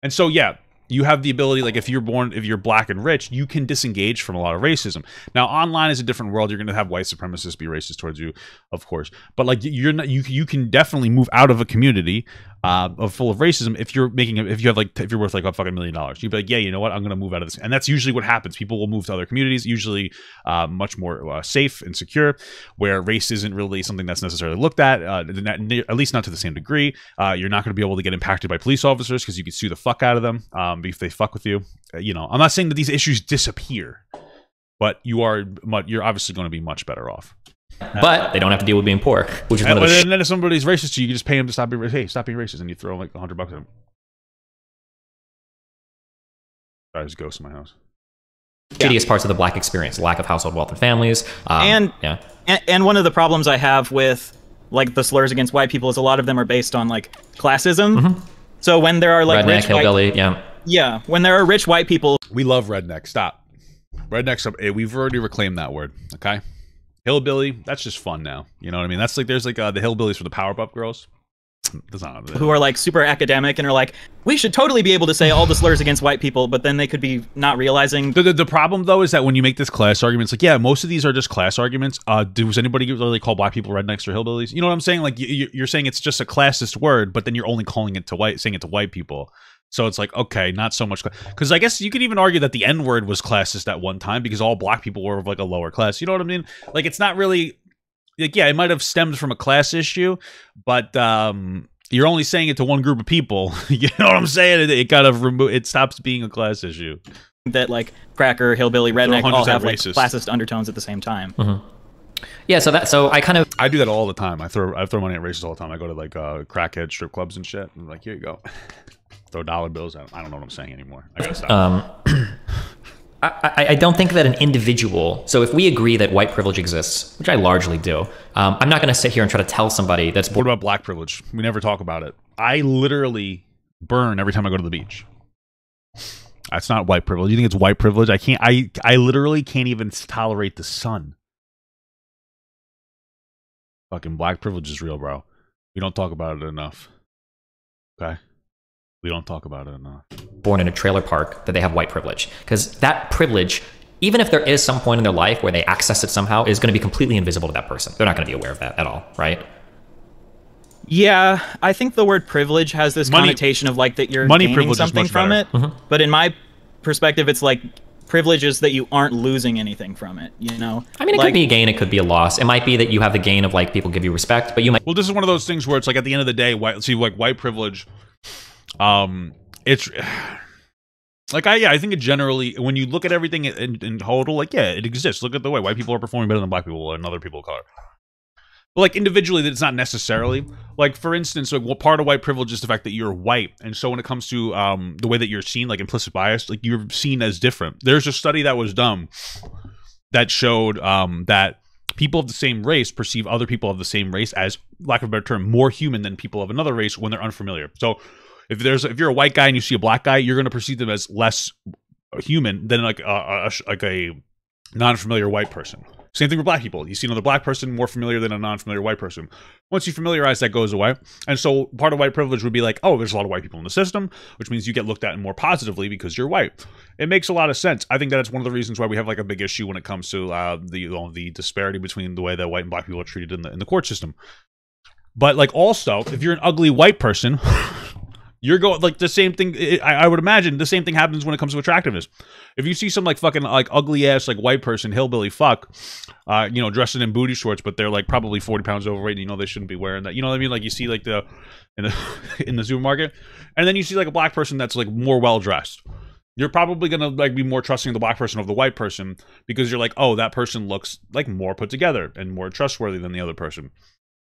And so, yeah, you have the ability, like if you're black and rich, you can disengage from a lot of racism. Now, online is a different world. You're going to have white supremacists be racist towards you, of course. But like you can definitely move out of a community full of racism if you're worth like a fucking $1 million. You'd be like, yeah, you know what? I'm going to move out of this. And that's usually what happens. People will move to other communities, usually much more safe and secure, where race isn't really something that's necessarily looked at least not to the same degree. You're not going to be able to get impacted by police officers because you can sue the fuck out of them if they fuck with you. You know, I'm not saying that these issues disappear, but you're obviously going to be much better off. But they don't have to deal with being poor, which is one of the and then if somebody's racist to you, you just pay them to stop being racist, and you throw like $100 at them. I just ghost in my house. shittiest parts of the black experience: lack of household wealth and families. And one of the problems I have with like the slurs against white people is a lot of them are based on like classism. Mm-hmm. So when there are like redneck, rich hillbilly, when there are rich white people, we love redneck. Stop. Rednecks. We've already reclaimed that word. Okay. Hillbilly, that's just fun now. You know what I mean? That's like, there's like the hillbillies for the Powerpuff Girls. That's not who are like super academic and are like, we should totally be able to say all the slurs against white people, but then they could be not realizing. The problem though is that when you make this class argument, it's like, yeah, most of these are just class arguments. Does anybody really call black people rednecks or hillbillies? You know what I'm saying? Like you're saying it's just a classist word, but then you're only saying it to white people. So it's like, okay, not so much, because I guess you could even argue that the N-word was classist at one time because all black people were of like a lower class. You know what I mean? Like it's not really, like, yeah, it might have stemmed from a class issue, but you're only saying it to one group of people. You know what I'm saying? It kind of it stops being a class issue. That like cracker, hillbilly, redneck all have like classist undertones at the same time. Mm-hmm. Yeah, so I kind of I do that all the time. I throw money at races all the time. I go to like crackhead strip clubs and shit. I'm like, here you go. Throw dollar bills out. I don't know what I'm saying anymore. I gotta stop. I don't think that an individual. So if we agree that white privilege exists, which I largely do, I'm not going to sit here and try to tell somebody that's. What about black privilege? We never talk about it. I literally burn every time I go to the beach. That's not white privilege. You think it's white privilege? I can't. I literally can't even tolerate the sun. Fucking black privilege is real, bro. We don't talk about it enough. Okay? We don't talk about it enough. Born in a trailer park, that they have white privilege. Because that privilege, even if there is some point in their life where they access it somehow, is going to be completely invisible to that person. They're not going to be aware of that at all, right? Yeah, I think the word privilege has this connotation of like that you're gaining something from it. But in my perspective, it's like privilege is that you aren't losing anything from it, you know? I mean, it could be a gain, it could be a loss. It might be that you have the gain of like people give you respect, but you might. Well, this is one of those things where it's like at the end of the day, white privilege. It's like I think it generally, when you look at everything in total, like yeah, it exists. Look at the way white people are performing better than black people and other people of color. But like individually, that it's not necessarily. Like for instance, like part of white privilege is the fact that you're white, and so when it comes to the way that you're seen, like implicit bias, like you're seen as different. There's a study that was done that showed that people of the same race perceive other people of the same race as, lack of a better term, more human than people of another race when they're unfamiliar. So if you're a white guy and you see a black guy, you're going to perceive them as less human than like a non-familiar white person. Same thing with black people. You see another black person more familiar than a non-familiar white person. Once you familiarize, that goes away. And so part of white privilege would be like, oh, there's a lot of white people in the system, which means you get looked at more positively because you're white. It makes a lot of sense. I think that's one of the reasons why we have like a big issue when it comes to the disparity between the way that white and black people are treated in the court system. But like also, if you're an ugly white person, you're going like the same thing. I would imagine the same thing happens when it comes to attractiveness. If you see some like fucking like ugly ass like white person, hillbilly fuck, you know, dressing in booty shorts, but they're like probably 40 pounds overweight, and you know they shouldn't be wearing that. You know what I mean? Like you see like in the supermarket, and then you see like a black person that's like more well dressed. You're probably gonna like be more trusting of the black person of the white person because you're like, oh, that person looks like more put together and more trustworthy than the other person.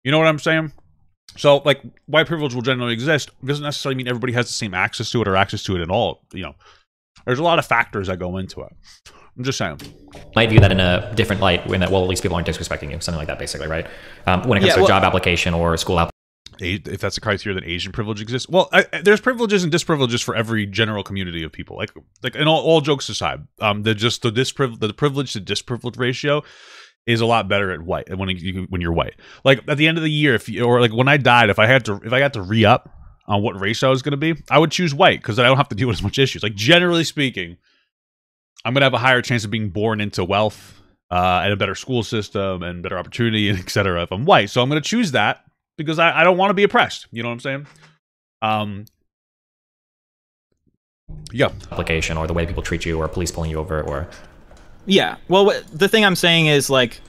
You know what I'm saying? So, like, white privilege will generally exist. It doesn't necessarily mean everybody has the same access to it or access to it at all. You know, there's a lot of factors that go into it. I'm just saying. Might view that in a different light, when that, well, at least people aren't disrespecting you, something like that, basically, right? When it comes to a job application or a school application. If that's the criteria that Asian privilege exists, well, there's privileges and disprivileges for every general community of people. Like, and all jokes aside, the privilege to disprivilege ratio is a lot better at white when you're white. Like at the end of the year, or like when I died, if I got to re-up on what race I was going to be, I would choose white because I don't have to deal with as much issues. Like generally speaking, I'm going to have a higher chance of being born into wealth and a better school system and better opportunity, and etc. if I'm white. So I'm going to choose that because I don't want to be oppressed. You know what I'm saying? Yeah. Application or the way people treat you or police pulling you over or. Yeah, well, the thing I'm saying is, like,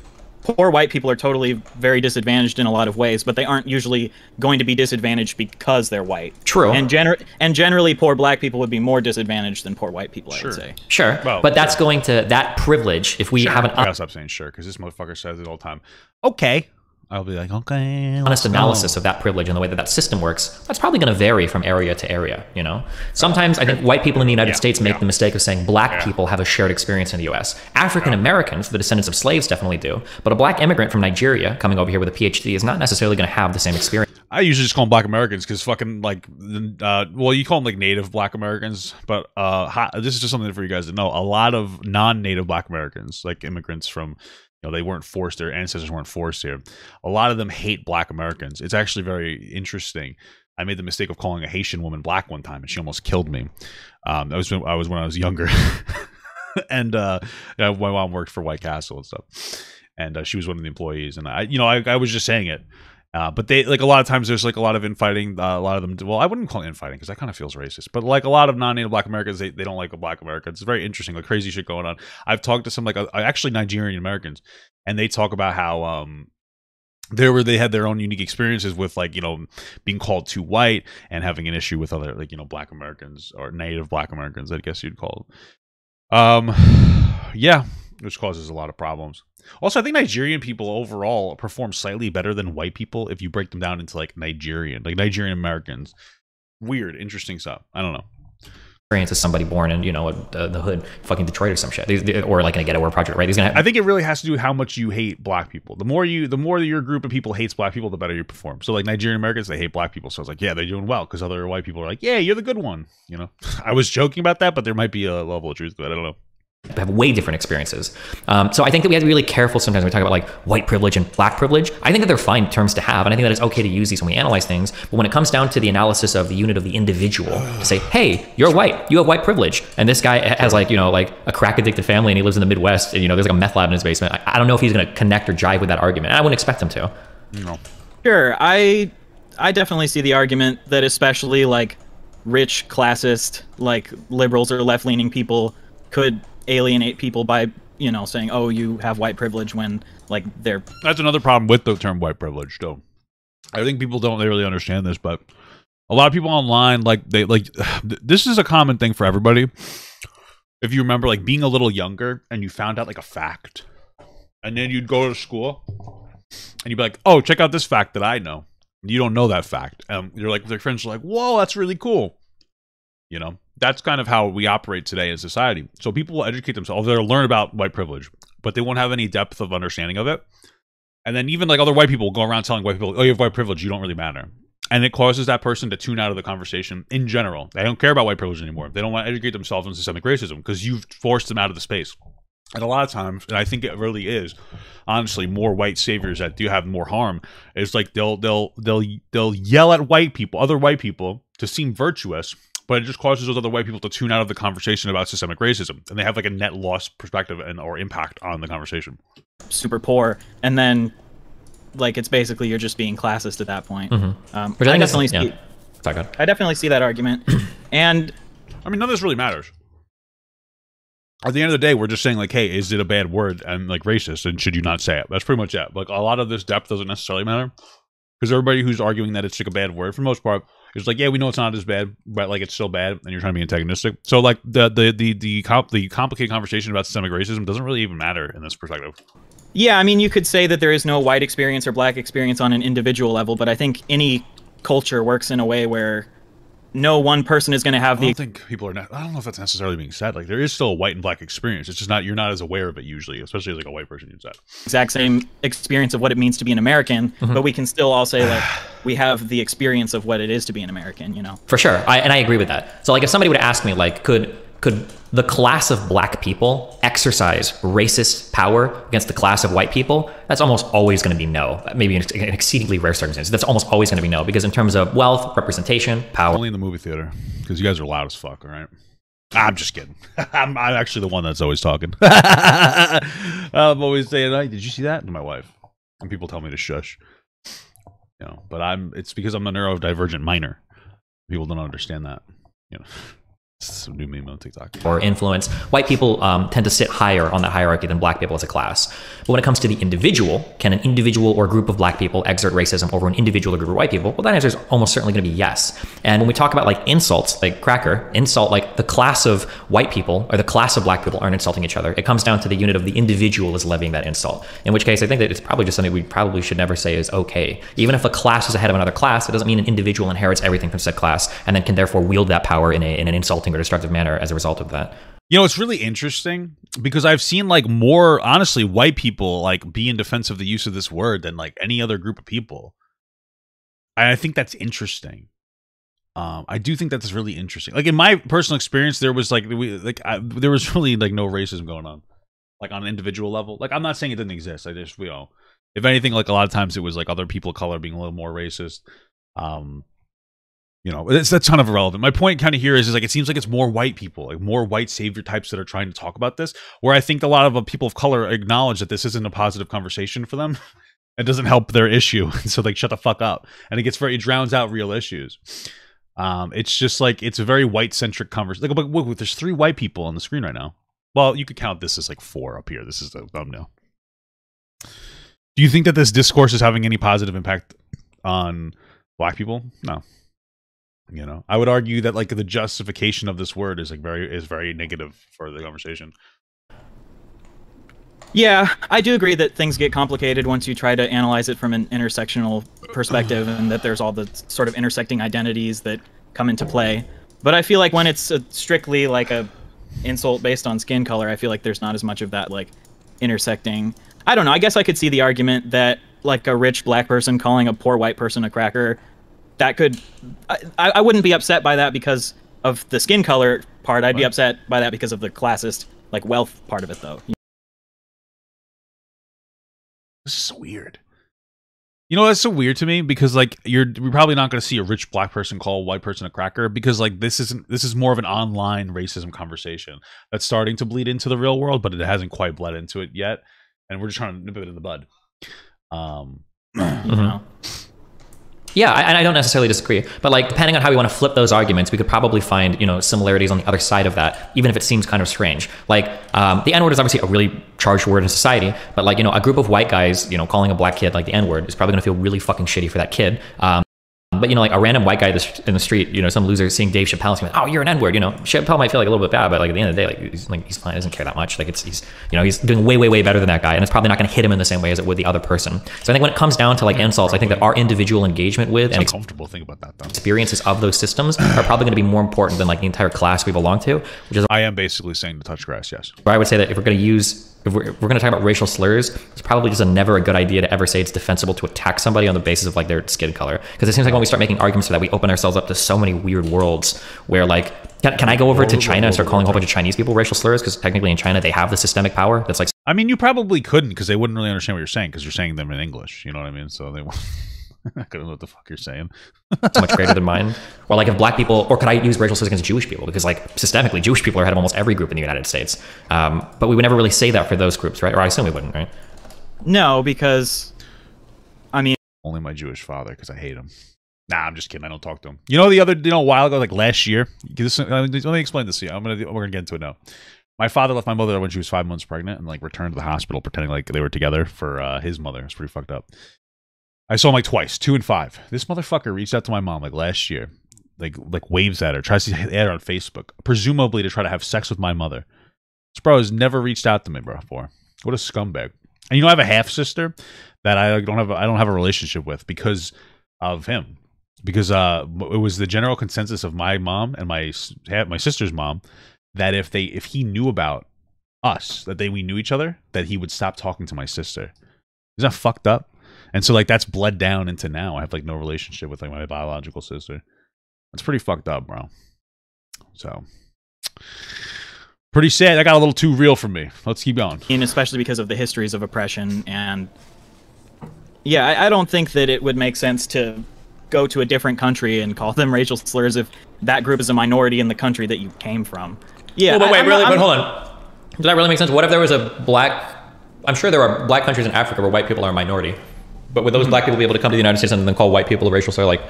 poor white people are totally very disadvantaged in a lot of ways, but they aren't usually going to be disadvantaged because they're white. True. And generally, poor black people would be more disadvantaged than poor white people, I would say. Sure, well, but that's going to, that privilege, if we have an... I gotta stop saying sure, because this motherfucker says it all the time. Okay. I'll be like, okay. Honest analysis of that privilege and the way that that system works, that's probably going to vary from area to area, you know? Sometimes I think white people in the United States make the mistake of saying black people have a shared experience in the US. African Americans, the descendants of slaves, definitely do. But a black immigrant from Nigeria coming over here with a PhD is not necessarily going to have the same experience. I usually just call them black Americans because fucking like, well, you call them like native black Americans, but this is just something for you guys to know. A lot of non-native black Americans, like immigrants from, they weren't forced, their ancestors weren't forced here. A lot of them hate black Americans. It's actually very interesting. I made the mistake of calling a Haitian woman black one time, and she almost killed me. That was when I was younger. And my mom worked for White Castle and stuff. And she was one of the employees. And I was just saying it. But they, like, a lot of times there's like a lot of infighting. A lot of them, well, I wouldn't call it infighting because that kind of feels racist. But like a lot of non-native black Americans, they don't like black Americans. It's very interesting, like crazy shit going on. I've talked to some like actually Nigerian Americans, and they talk about how they had their own unique experiences with, like, being called too white and having an issue with other, like, black Americans or native black Americans, I guess you'd call them. Yeah, which causes a lot of problems. Also, I think Nigerian people overall perform slightly better than white people if you break them down into like Nigerian Americans. Weird, interesting stuff. I don't know. Experience as somebody born in, you know, the hood, fucking Detroit or some shit, or like in a ghetto or project, right? I think it really has to do with how much you hate black people. The more your group of people hates black people, the better you perform. So like Nigerian Americans, they hate black people. So it's like, yeah, they're doing well because other white people are like, yeah, you're the good one. You know, I was joking about that, but there might be a level of truth to it. I don't know. Have way different experiences. So I think that we have to be really careful sometimes when we talk about like white privilege and black privilege. I think that they're fine terms to have, and I think that it's okay to use these when we analyze things. But when it comes down to the analysis of the unit of the individual, to say, hey, you're white, you have white privilege, and this guy has like, you know, like a crack addicted family and he lives in the Midwest, and you know, there's like a meth lab in his basement. I don't know if he's going to connect or jive with that argument. And I wouldn't expect him to. No. Sure, I definitely see the argument that especially like rich, classist, like liberals or left-leaning people could alienate people by, you know, saying, oh, you have white privilege when like they're... That's another problem with the term white privilege though. I think people don't really understand this, but a lot of people online, like this is a common thing for everybody. If you remember like being a little younger and you found out like a fact, and then you'd go to school and you'd be like, oh, check out this fact that I know. And you don't know that fact. You're like, their friends are like, whoa, that's really cool. You know, that's kind of how we operate today in society. So people will educate themselves. They'll learn about white privilege, but they won't have any depth of understanding of it. And then even like other white people will go around telling white people, oh, you have white privilege, you don't really matter. And it causes that person to tune out of the conversation in general. They don't care about white privilege anymore. They don't want to educate themselves on systemic racism because you've forced them out of the space. And a lot of times, and I think it really is, honestly, more white saviors that do have more harm. Is like they'll yell at white people, other white people, to seem virtuous, but it just causes those other white people to tune out of the conversation about systemic racism, and they have like a net loss perspective and or impact on the conversation. Super poor, and then like it's basically you're just being classist at that point. Mm-hmm. I definitely see that argument, and I mean none of this really matters. At the end of the day, we're just saying like, hey, is it a bad word and like racist, and should you not say it? That's pretty much it. Like a lot of this depth doesn't necessarily matter because everybody who's arguing that it's like a bad word, for the most part, is like, yeah, we know it's not as bad, but like it's still bad, and you're trying to be antagonistic. So like the complicated conversation about systemic racism doesn't really even matter in this perspective. Yeah, I mean, you could say that there is no white experience or black experience on an individual level, but I think any culture works in a way where no one person is going to have I don't think people are not. I don't know if that's necessarily being said. Like there is still a white and black experience. It's just not you're not as aware of it usually, especially as like a white person. You'd say exact same experience of what it means to be an American, but we can still all say like we have the experience of what it is to be an American. You know, for sure, and I agree with that. So like if somebody would ask me like, could the class of black people exercise racist power against the class of white people? That's almost always going to be no. Maybe in an exceedingly rare circumstance, that's almost always going to be no, because in terms of wealth, representation, power. Only in the movie theater, because you guys are loud as fuck, all right? I'm just kidding. I'm actually the one that's always talking. I'm always saying, hey, did you see that? To my wife. And people tell me to shush. You know, but it's because I'm a neurodivergent minor. People don't understand that. You know. Some new meme on TikTok. Or influence. White people tend to sit higher on that hierarchy than black people as a class. But when it comes to the individual, can an individual or group of black people exert racism over an individual or group of white people? Well, that answer is almost certainly going to be yes. And when we talk about like insults, like cracker, insult, like the class of white people or the class of black people aren't insulting each other. It comes down to the unit of the individual is levying that insult. In which case, I think that it's probably just something we probably should never say is okay. Even if a class is ahead of another class, it doesn't mean an individual inherits everything from said class and then can therefore wield that power in an insulting or destructive manner as a result of that. You know, it's really interesting because I've seen like more, honestly, white people like be in defense of the use of this word than like any other group of people. And I think that's interesting. I do think that's really interesting. Like in my personal experience, there was like there was really like no racism going on, like on an individual level. Like I'm not saying it didn't exist. I just, you know, if anything, like a lot of times it was like other people of color being a little more racist. You know, that's kind of irrelevant. My point kind of here is like it seems like it's more white people, like more white savior types that are trying to talk about this, where I think a lot of people of color acknowledge that this isn't a positive conversation for them. It doesn't help their issue. So like, shut the fuck up. And it drowns out real issues. It's just like, it's a very white centric conversation. Like, look, there's 3 white people on the screen right now. Well, you could count this as like 4 up here. This is the thumbnail. Do you think that this discourse is having any positive impact on black people? No. You know, I would argue that like the justification of this word is like very negative for the conversation. Yeah, I do agree that things get complicated once you try to analyze it from an intersectional perspective, and that there's all the sort of intersecting identities that come into play. But I feel like when it's strictly like a insult based on skin color, I feel like there's not as much of that like intersecting. I don't know. I guess I could see the argument that like a rich black person calling a poor white person a cracker, that could, I wouldn't be upset by that because of the skin color part. I'd be upset by that because of the classist like wealth part of it, though. This is so weird. You know, that's so weird to me because like you're probably not going to see a rich black person call a white person a cracker because like this is more of an online racism conversation that's starting to bleed into the real world, but it hasn't quite bled into it yet, and we're just trying to nip it in the bud. Yeah, I don't necessarily disagree, but like depending on how we want to flip those arguments, we could probably find, you know, similarities on the other side of that, even if it seems kind of strange. Like the N-word is obviously a really charged word in society, but like, you know, a group of white guys, you know, calling a black kid like the N-word is probably going to feel really fucking shitty for that kid. But, you know, like a random white guy in the street, you know, some loser seeing Dave Chappelle and saying, oh, you're an N-word, you know, Chappelle might feel like a little bit bad, but like at the end of the day, like he's fine, he doesn't care that much. Like he's you know, he's doing way, way, way better than that guy, and it's probably not going to hit him in the same way as it would the other person. So I think when it comes down to like insults, I think that our individual engagement with and uncomfortable thing about that though. Experiences of those systems are probably going to be more important than like the entire class we belong to, which is I am basically saying to touch grass, yes. Where I would say that if we're going to talk about racial slurs, it's probably just never a good idea to ever say it's defensible to attack somebody on the basis of like their skin color. Because it seems like when we start making arguments for that, we open ourselves up to so many weird worlds where like, can I go over to China and start calling a whole bunch of Chinese people racial slurs? Because technically in China, they have the systemic power that's like... I mean, you probably couldn't because they wouldn't really understand what you're saying because you're saying them in English. You know what I mean? So they won't... I'm not gonna know what the fuck you're saying. So much greater than mine. Or like if black people, or could I use racial slurs against Jewish people? Because like systemically, Jewish people are ahead of almost every group in the United States. But we would never really say that for those groups, right? Or I assume we wouldn't, right? No, because I mean, only my Jewish father because I hate him. Nah, I'm just kidding. I don't talk to him. You know, a while ago, like last year. Let me explain this to you. We're gonna get into it now. My father left my mother when she was 5 months pregnant and like returned to the hospital pretending like they were together for his mother. It's pretty fucked up. I saw him like twice, 2 and 5. This motherfucker reached out to my mom like last year, like waves at her, tries to add her on Facebook, presumably to try to have sex with my mother. This bro has never reached out to me, bro. What a scumbag! And you know, I have a half sister that I don't have a relationship with because of him. Because it was the general consensus of my mom and my sister's mom that if he knew about us, that we knew each other, that he would stop talking to my sister. Isn't that fucked up? And so, like, that's bled down into now. I have, like, no relationship with, like, my biological sister. That's pretty fucked up, bro. So, pretty sad. That got a little too real for me. Let's keep going. And especially because of the histories of oppression. And, yeah, I don't think that it would make sense to go to a different country and call them racial slurs if that group is a minority in the country that you came from. Yeah, but hold on. Does that really make sense? What if there was a black... I'm sure there are black countries in Africa where white people are a minority. But would those black people be able to come to the United States and then call white people a racial slur? Like,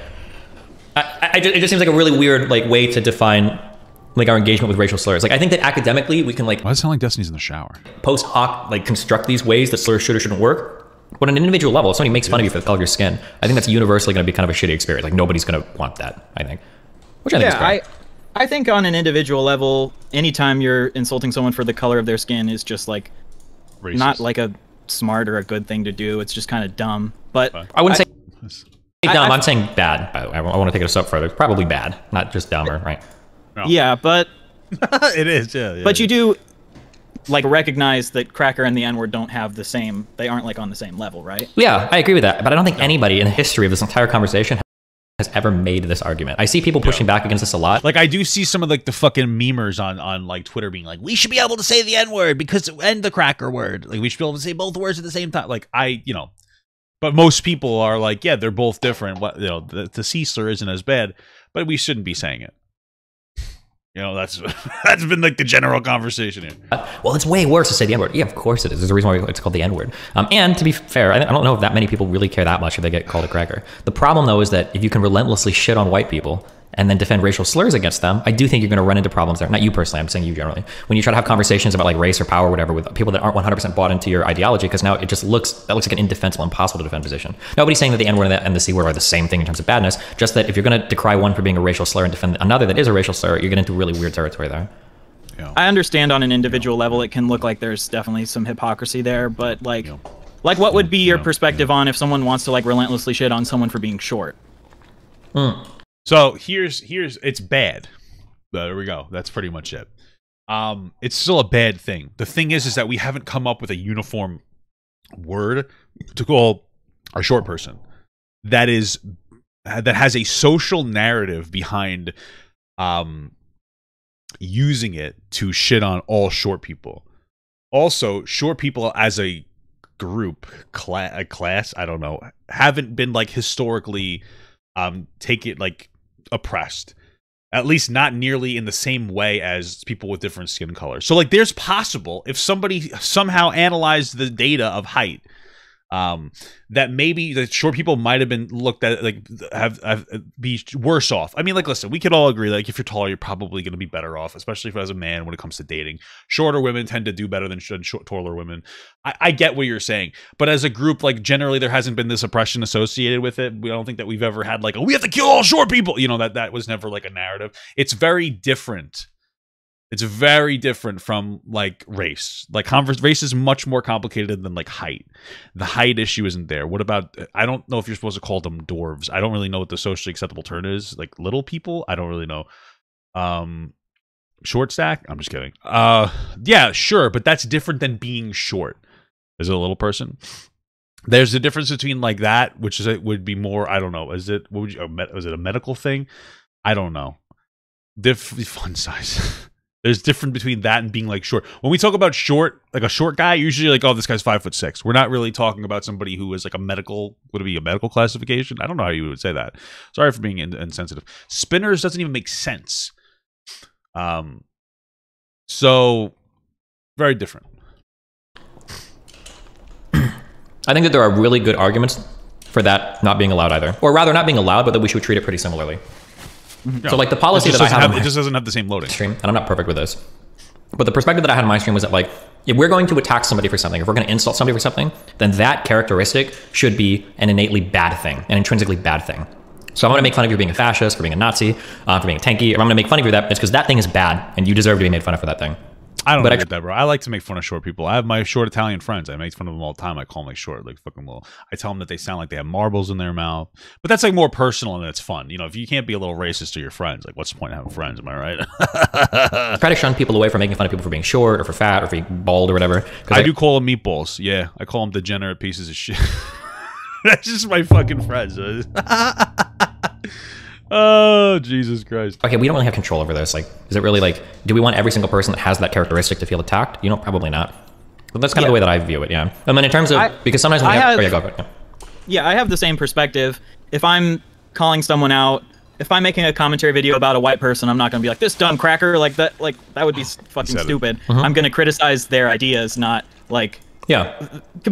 it just seems like a really weird like way to define like our engagement with racial slurs. Like, I think that academically we can like... Why does it sound like Destiny's in the shower? Post hoc, like construct these ways that slurs should or shouldn't work. But on an individual level, if somebody makes fun of you for the color of your skin, I think that's universally going to be kind of a shitty experience. Like, nobody's going to want that, I think. Which I think is fair. I think on an individual level, anytime you're insulting someone for the color of their skin is just like... Racist. Not like a smart or a good thing to do. It's just kind of dumb. But I wouldn't say dumb. I'm saying bad, by the way. I want to take it a step further. It's probably bad, not just dumber, right? No. Yeah, but... It is, yeah. But you do, like, recognize that cracker and the N-word don't have the same... They aren't, like, on the same level, right? Yeah, I agree with that. But I don't think anybody in the history of this entire conversation has ever made this argument. I see people pushing back against this a lot. Like, I do see some of like the fucking memers on like Twitter being like, we should be able to say the N-word and the cracker word. Like, we should be able to say both words at the same time. Like, but most people are like, yeah, they're both different. What, you know, the C slur isn't as bad, but we shouldn't be saying it. You know, that's been like the general conversation here. Well, it's way worse to say the N-word. Yeah, of course it is. There's a reason why it's called the N-word. And to be fair, I don't know if that many people really care that much if they get called a cracker. The problem, though, is that if you can relentlessly shit on white people and then defend racial slurs against them, I do think you're going to run into problems there. Not you personally, I'm saying you generally. When you try to have conversations about like race or power or whatever with people that aren't 100% bought into your ideology, because now it just looks like an indefensible, impossible to defend position. Nobody's saying that the N-word and the C-word are the same thing in terms of badness, just that if you're going to decry one for being a racial slur and defend another that is a racial slur, you're getting into really weird territory there. I understand on an individual level it can look like there's definitely some hypocrisy there, but like what would be your perspective on if someone wants to like relentlessly shit on someone for being short? So here's it's bad. There we go. That's pretty much it. It's still a bad thing. The thing is that we haven't come up with a uniform word to call a short person that has a social narrative behind using it to shit on all short people. Also, short people as a group, a class, I don't know, haven't been like historically oppressed. At least not nearly in the same way as people with different skin colors. So, like, there's possible, if somebody somehow analyzed the data of height, that maybe the short people might have been looked at, like, be worse off. I mean, like, listen, we could all agree, like, if you're taller, you're probably going to be better off, especially if as a man when it comes to dating. Shorter women tend to do better than taller women. I get what you're saying, but as a group, like, generally there hasn't been this oppression associated with it. We don't think that we've ever had, like, oh, we have to kill all short people. You know, that was never, like, a narrative. It's very different. It's very different from, like, race. Like, race is much more complicated than, like, height. The height issue isn't there. What about, I don't know if you're supposed to call them dwarves. I don't really know what the socially acceptable term is. Like, little people? I don't really know. Short stack? I'm just kidding. Yeah, sure, but that's different than being short. As a little person. There's a difference between, like, that, which is, it would be more, I don't know. Is it, what would you, was it a medical thing? I don't know. Fun size. There's difference between that and being, like, short. When we talk about short, like a short guy, usually like, oh, this guy's 5'6". We're not really talking about somebody who is like a medical, would it be a medical classification? I don't know how you would say that. Sorry for being insensitive. Spinners doesn't even make sense. So, very different. I think that there are really good arguments for that not being allowed either. Or rather, not being allowed, but that we should treat it pretty similarly. No, so, like, the policy that I have, it just doesn't have the same loading stream, and I'm not perfect with this, but the perspective that I had in my stream was that, like, if we're going to attack somebody for something, if we're going to insult somebody for something, then that characteristic should be an innately bad thing, an intrinsically bad thing. So I'm going to make fun of you for being a fascist, for being a Nazi, for being a tanky. If I'm going to make fun of you for that, it's because that thing is bad, and you deserve to be made fun of for that thing. I don't get that, bro. I like to make fun of short people. I have my short Italian friends. I make fun of them all the time. I call them, like, short, like, fucking little. I tell them that they sound like they have marbles in their mouth. But that's, like, more personal and it's fun. You know, if you can't be a little racist to your friends, like, what's the point of having friends? Am I right? Try to shun people away from making fun of people for being short or for fat or for being bald or whatever. I do call them meatballs. Yeah, I call them degenerate pieces of shit. That's just my fucking friends. Oh, Jesus Christ. Okay, we don't really have control over this. Like, is it really, like, do we want every single person that has that characteristic to feel attacked? You know, probably not. But that's kind of the way that I view it, yeah. And then in terms of, because sometimes when go for it. Yeah, I have the same perspective. If I'm calling someone out, if I'm making a commentary video about a white person, I'm not going to be like, this dumb cracker, like that would be fucking stupid. I'm going to criticize their ideas, not, like... Yeah.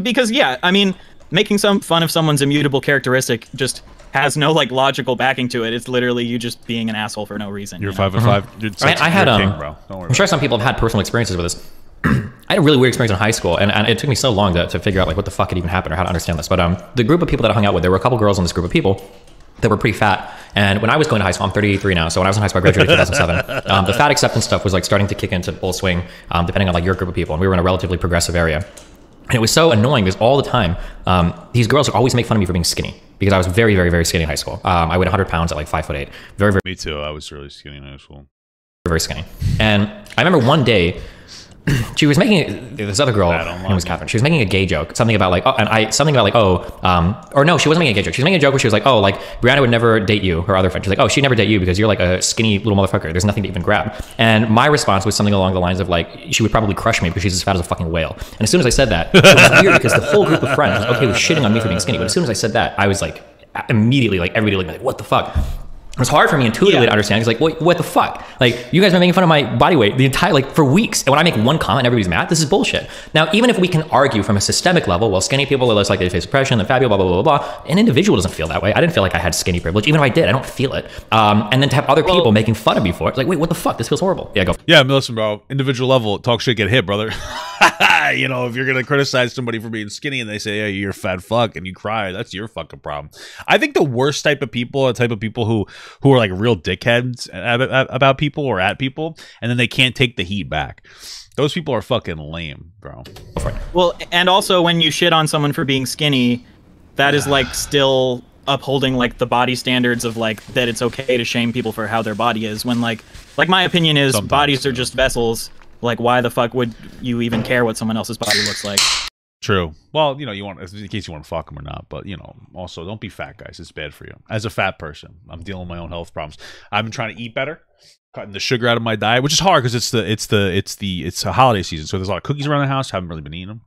Because, yeah, I mean, making some fun of someone's immutable characteristic just... has no, like, logical backing to it. It's literally you just being an asshole for no reason. You're 5'5". I had bro. I'm sure some people have had personal experiences with this. I had a really weird experience in high school, and it took me so long to figure out, like, what the fuck had even happened or how to understand this. But the group of people that I hung out with, there were a couple girls in this group of people that were pretty fat. And when I was going to high school, I'm 33 now, so when I was in high school, I graduated in 2007. The fat acceptance stuff was, like, starting to kick into full swing, depending on, like, your group of people. And we were in a relatively progressive area. And it was so annoying because all the time, these girls would always make fun of me for being skinny. Because I was very, very, very skinny in high school. I weighed 100 pounds at like 5'8". Very, very. Me too. I was really skinny in high school. Very skinny. And I remember one day, she was making this other girl. Her name was Catherine. She was making a gay joke, something about like, or no, she wasn't making a gay joke. She was making a joke where she was like, oh, like Brianna would never date you, her other friend. She's like, oh, she'd never date you because you're like a skinny little motherfucker. There's nothing to even grab. And my response was something along the lines of like, she would probably crush me because she's as fat as a fucking whale. And as soon as I said that, it was weird because the full group of friends was okay with shitting on me for being skinny. But as soon as I said that, I was like, immediately, like everybody looked like, what the fuck? It was hard for me intuitively to understand. He's like, what the fuck? Like, you guys have been making fun of my body weight the entire, like, for weeks. And when I make one comment, everybody's mad. This is bullshit. Now, even if we can argue from a systemic level, well, skinny people are less likely to face oppression than fat people, blah, blah, blah, blah. An individual doesn't feel that way. I didn't feel like I had skinny privilege. Even if I did, I don't feel it. And then to have other people making fun of me for it, it's like, wait, what the fuck? This feels horrible. Yeah, go. Yeah, listen, bro. Individual level, talk shit, get hit, brother. You know, if you're gonna criticize somebody for being skinny and they say, "Hey, you're a fat fuck," and you cry, that's your fucking problem. I think the worst type of people are the type of people who are like real dickheads about people or at people, and then they can't take the heat back. Those people are fucking lame, bro. Well, and also when you shit on someone for being skinny, that is like still upholding like the body standards of like that it's okay to shame people for how their body is, when like my opinion is sometimes bodies are just vessels. Like, why the fuck would you even care what someone else's body looks like? True. Well, you know, you want, in case you want to fuck them or not, but you know, also don't be fat, guys. It's bad for you. As a fat person, I'm dealing with my own health problems. I've been trying to eat better, cutting the sugar out of my diet, which is hard because it's a holiday season, so there's a lot of cookies around the house. Haven't really been eating them.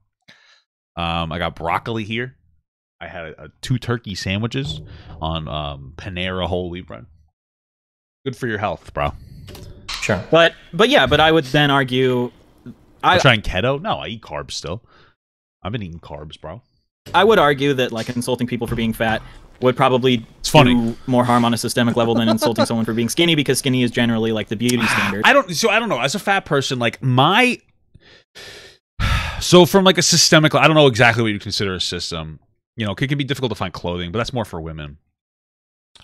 I got broccoli here. I had 2 turkey sandwiches on Panera whole wheat bread. Good for your health, bro. Sure. But I would then argue I'm trying keto? No, I eat carbs still. I've been eating carbs, bro. I would argue that like insulting people for being fat would probably do more harm on a systemic level than insulting someone for being skinny, because skinny is generally like the beauty standard. I don't know. As a fat person, like so from like a systemic, I don't know exactly what you consider a system. You know, it can be difficult to find clothing, but that's more for women.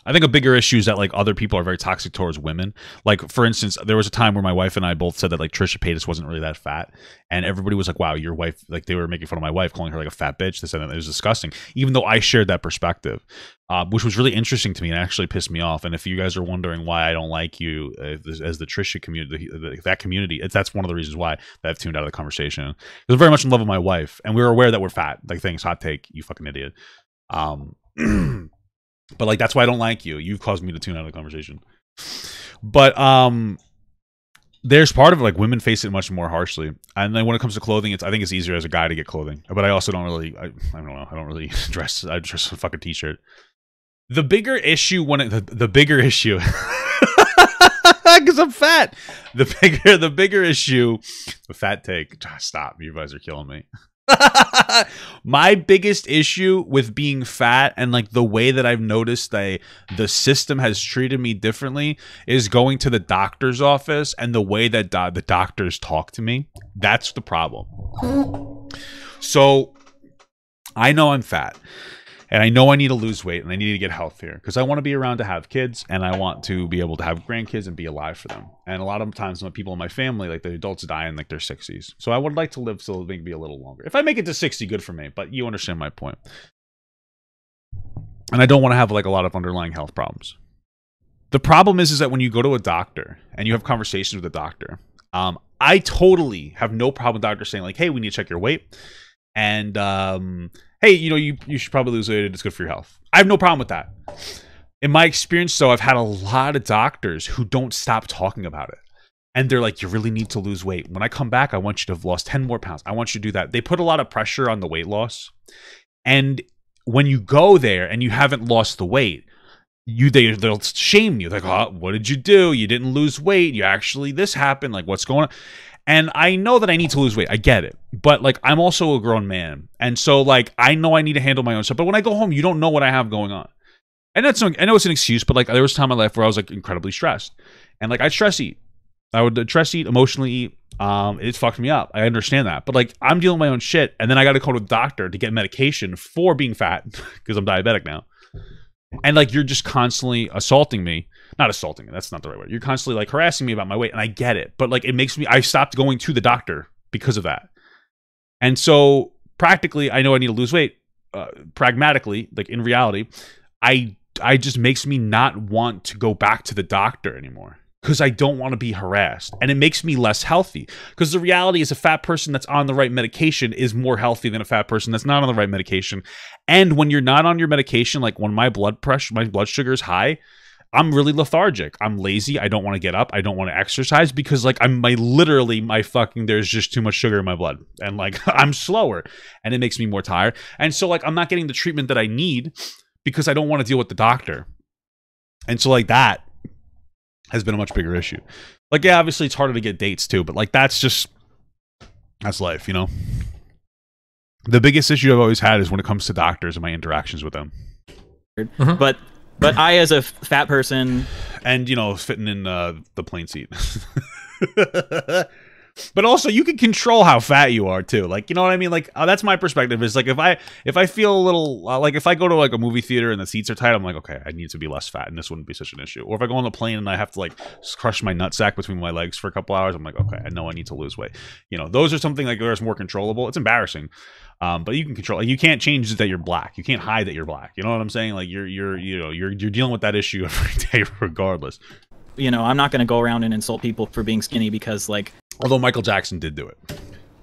I think a bigger issue is that like other people are very toxic towards women. Like, for instance, there was a time where my wife and I both said that like Trisha Paytas wasn't really that fat, and everybody was like, "Wow, your wife!" Like they were making fun of my wife, calling her like a fat bitch. They said that it was disgusting, even though I shared that perspective, which was really interesting to me and actually pissed me off. And if you guys are wondering why I don't like you as the Trisha community, that community, that's one of the reasons why I've tuned out of the conversation. I was very much in love with my wife, and we were aware that we're fat. Like, thanks, hot take, you fucking idiot. But like that's why I don't like you. You've caused me to tune out of the conversation. But there's part of it, like women face it much more harshly. And then when it comes to clothing, I think it's easier as a guy to get clothing. But I also don't really I don't know. I don't really dress. I dress a fucking t-shirt. The bigger issue the bigger issue because I'm fat. The bigger issue, the fat take. Stop, you guys are killing me. My biggest issue with being fat and like the way that I've noticed the system has treated me differently is going to the doctor's office and the way that the doctors talk to me. That's the problem. So I know I'm fat. And I know I need to lose weight and I need to get healthier because I want to be around to have kids and I want to be able to have grandkids and be alive for them. And a lot of times when people in my family, like the adults die in like their 60s. So I would like to live till maybe a little longer. If I make it to 60, good for me. But you understand my point. And I don't want to have like a lot of underlying health problems. The problem is that when you go to a doctor and you have conversations with a doctor, I totally have no problem with doctors saying like, hey, we need to check your weight. And hey, you know, you should probably lose weight. It's good for your health. I have no problem with that. In my experience, though, I've had a lot of doctors who don't stop talking about it. And they're like, you really need to lose weight. When I come back, I want you to have lost 10 more pounds. I want you to do that. They put a lot of pressure on the weight loss. And when you go there and you haven't lost the weight, they'll shame you. Like, oh, what did you do? You didn't lose weight. You actually, this happened. Like, what's going on? And I know that I need to lose weight. I get it. But, like, I'm also a grown man. And so, like, I know I need to handle my own stuff. But when I go home, you don't know what I have going on. And I know it's an excuse, but, like, there was a time in my life where I was, like, incredibly stressed. And, like, I'd stress eat. I would stress eat, emotionally eat. It fucked me up. I understand that. But, like, I'm dealing with my own shit. And then I got to go to the doctor to get medication for being fat because I'm diabetic now. And, like, you're just constantly assaulting me. Not assaulting me. That's not the right word. You're constantly, like, harassing me about my weight. And I get it. But, like, it makes me... I stopped going to the doctor because of that. And so, practically, I know I need to lose weight. Pragmatically, like, in reality, I just makes me not want to go back to the doctor anymore. Because I don't want to be harassed. And it makes me less healthy. Because the reality is a fat person that's on the right medication is more healthy than a fat person that's not on the right medication. And when you're not on your medication, like when my blood sugar is high, I'm really lethargic. I'm lazy. I don't want to get up. I don't want to exercise because like there's just too much sugar in my blood. And like I'm slower and it makes me more tired. And so like I'm not getting the treatment that I need because I don't want to deal with the doctor. And so like that has been a much bigger issue. Like, yeah, obviously it's harder to get dates too, but like that's life, you know? The biggest issue I've always had is when it comes to doctors and my interactions with them. Mm-hmm. But I, as a fat person, and you know, fitting in the plane seat. But also, you can control how fat you are too. Like, you know what I mean? Like, that's my perspective. Is like if I feel a little like if I go to like a movie theater and the seats are tight, I'm like, okay, I need to be less fat, and this wouldn't be such an issue. Or if I go on the plane and I have to like crush my nutsack between my legs for a couple hours, I'm like, okay, I know I need to lose weight. You know, those are something like there's more controllable. It's embarrassing, but you can control. Like, you can't change that you're black. You can't hide that you're black. You know what I'm saying? Like you're dealing with that issue every day, regardless. You know, I'm not going to go around and insult people for being skinny because, like, although Michael Jackson did do it.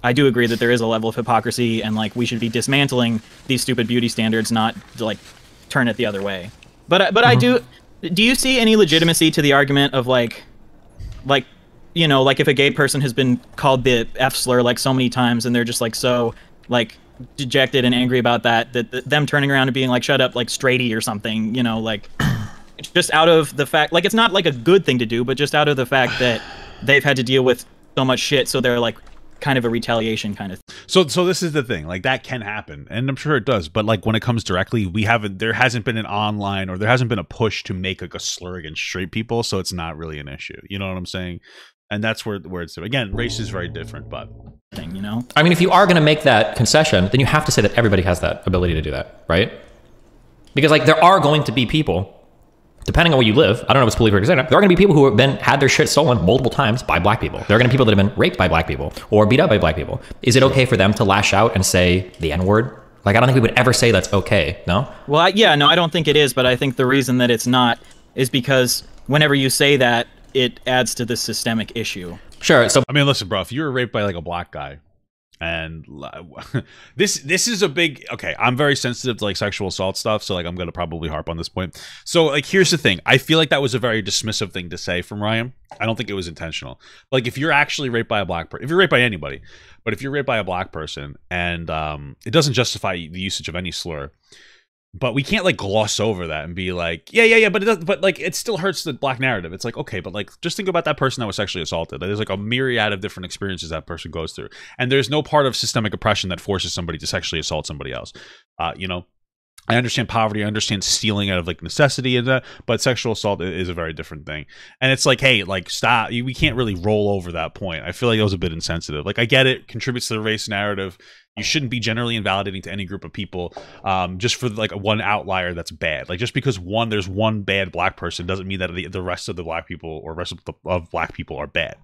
I do agree that there is a level of hypocrisy, and like we should be dismantling these stupid beauty standards, not like turn it the other way. But I do. Do you see any legitimacy to the argument of like, you know, like if a gay person has been called the F slur like so many times, and they're just like so like dejected and angry about that them turning around and being like, shut up, like straighty or something, you know, like. Just out of the fact, like, it's not like a good thing to do, but just out of the fact that they've had to deal with so much shit, so they're like kind of a retaliation kind of thing. So this is the thing, like that can happen, and I'm sure it does, but like when it comes directly, there hasn't been an online, or there hasn't been a push to make like a slur against straight people, so it's not really an issue. You know what I'm saying? And that's where it's, again, race is very different, but thing, you know? I mean, if you are going to make that concession, then you have to say that everybody has that ability to do that, right? Because like there are going to be people, depending on where you live, I don't know if it's politically correct, there are going to be people who have had their shit stolen multiple times by black people. There are going to be people that have been raped by black people or beat up by black people. Is it okay for them to lash out and say the N-word? Like, I don't think we would ever say that's okay, no? Well, yeah, no, I don't think it is, but I think the reason that it's not is because whenever you say that, it adds to the systemic issue. Sure, so... I mean, listen, bro, if you were raped by, like, a black guy, and this is a big, okay, I'm very sensitive to like sexual assault stuff, so like I'm gonna probably harp on this point. So like, here's the thing, I feel like that was a very dismissive thing to say from Ryan. I don't think it was intentional. Like, if you're actually raped by a black person, if you're raped by anybody, but if you're raped by a black person, and it doesn't justify the usage of any slur, but we can't like gloss over that and be like, yeah, but it does, but like it still hurts the black narrative. It's like, okay, but like just think about that person that was sexually assaulted. There's like a myriad of different experiences that person goes through, and there's no part of systemic oppression that forces somebody to sexually assault somebody else. You know, I understand poverty, I understand stealing out of like necessity and that, but sexual assault is a very different thing. And it's like, hey, like stop, we can't really roll over that point. I feel like it was a bit insensitive. Like, I get it, contributes to the race narrative. You shouldn't be generally invalidating to any group of people just for like one outlier that's bad. Like, just because there's one bad black person doesn't mean that the rest of the black people or rest of black people are bad.